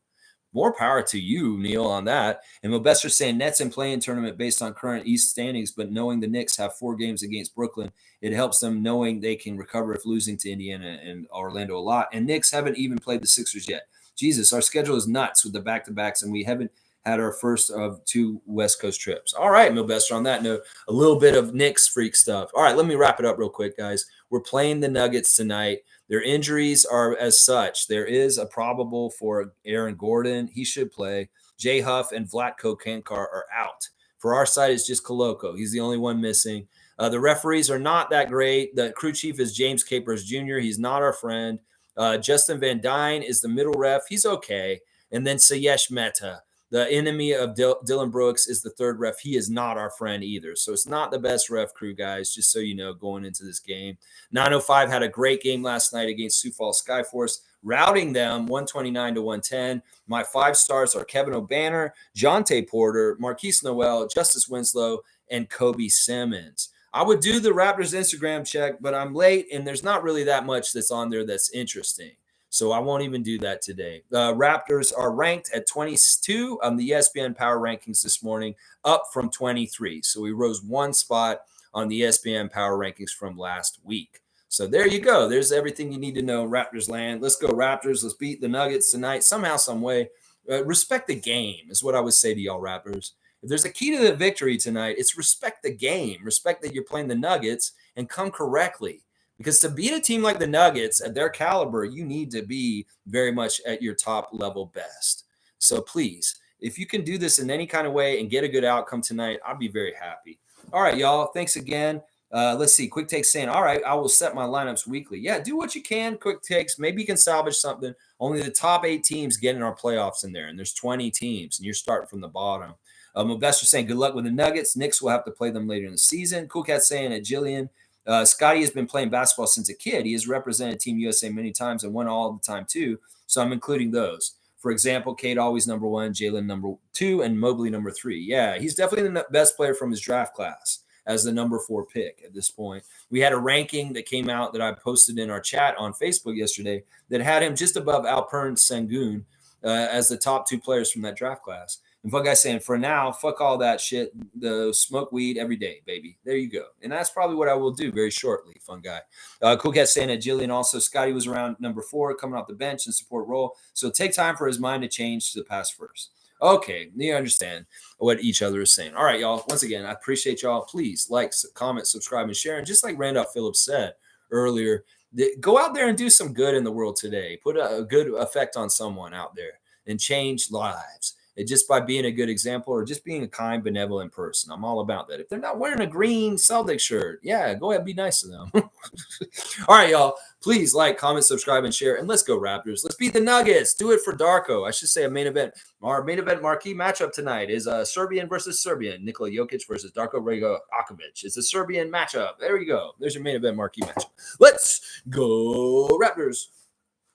More power to you, Neil, on that. And Mobester's saying Nets in play-in tournament based on current East standings, but knowing the Knicks have 4 games against Brooklyn, it helps them knowing they can recover if losing to Indiana and Orlando a lot. And Knicks haven't even played the Sixers yet. Jesus, our schedule is nuts with the back-to-backs, and we haven't had our first of 2 West Coast trips. All right, Milbester, on that note, a little bit of Knicks freak stuff. All right, let me wrap it up real quick, guys. We're playing the Nuggets tonight. Their injuries are as such. There is a probable for Aaron Gordon. He should play. Jay Huff and Vlatko Kankar are out. For our side, it's just Koloko. He's the only one missing. The referees are not that great. The crew chief is James Capers Jr. He's not our friend. Justin Van Dyne is the middle ref. He's okay. And then Sayesh Mehta, the enemy of Dylan Brooks, is the third ref. He is not our friend either. So it's not the best ref crew, guys, just so you know, going into this game. 905 had a great game last night against Sioux Falls Skyforce, routing them 129 to 110. My 5 stars are Kevin O'Banner, Jonte Porter, Marquise Noel, Justice Winslow, and Kobe Simmons. I would do the Raptors Instagram check, but I'm late, and there's not really that much that's on there that's interesting. So I won't even do that today. The Raptors are ranked at 22 on the ESPN Power Rankings this morning, up from 23. So we rose 1 spot on the ESPN Power Rankings from last week. So there you go. There's everything you need to know, Raptors land. Let's go, Raptors. Let's beat the Nuggets tonight somehow, some way. Respect the game is what I would say to y'all, Raptors. If there's a key to the victory tonight, it's respect the game. Respect that you're playing the Nuggets and come correctly. Because to beat a team like the Nuggets at their caliber, you need to be very much at your top level best. So please, if you can do this in any kind of way and get a good outcome tonight, I'll be very happy. All right, y'all. Thanks again. Let's see. Quick Takes saying, all right, I will set my lineups weekly. Yeah, do what you can. Quick Takes. Maybe you can salvage something. Only the top 8 teams get in our playoffs in there, and there's 20 teams, and you're starting from the bottom. Mobester's saying, good luck with the Nuggets. Knicks will have to play them later in the season. Cool Cat saying at Jillian, Scotty has been playing basketball since a kid. He has represented Team USA many times and won all the time too. So I'm including those. For example, Cade always number 1, Jalen number 2, and Mobley number 3. Yeah, he's definitely the best player from his draft class as the number 4 pick at this point. We had a ranking that came out that I posted in our chat on Facebook yesterday that had him just above Alpern Sengun as the top 2 players from that draft class. And Fun Guy's saying, for now, fuck all that shit. The smoke weed every day, baby. There you go. And that's probably what I will do very shortly, Fun Guy. Cool Cat saying that Jillian also, Scotty was around number 4, coming off the bench in support role. So take time for his mind to change to the pass first. Okay, you understand what each other is saying. All right, y'all. Once again, I appreciate y'all. Please like, comment, subscribe, and share. And just like Randolph Phillips said earlier, go out there and do some good in the world today. Put a good effect on someone out there and change lives. Just by being a good example or just being a kind, benevolent person. I'm all about that. If they're not wearing a green Celtic shirt, yeah, go ahead and be nice to them. All right, y'all. Please like, comment, subscribe, and share. And let's go, Raptors. Let's beat the Nuggets. Do it for Darko. I should say a main event. Our main event marquee matchup tonight is Serbian versus Serbian. Nikola Jokic versus Darko Rakovic. It's a Serbian matchup. There you go. There's your main event marquee matchup. Let's go, Raptors.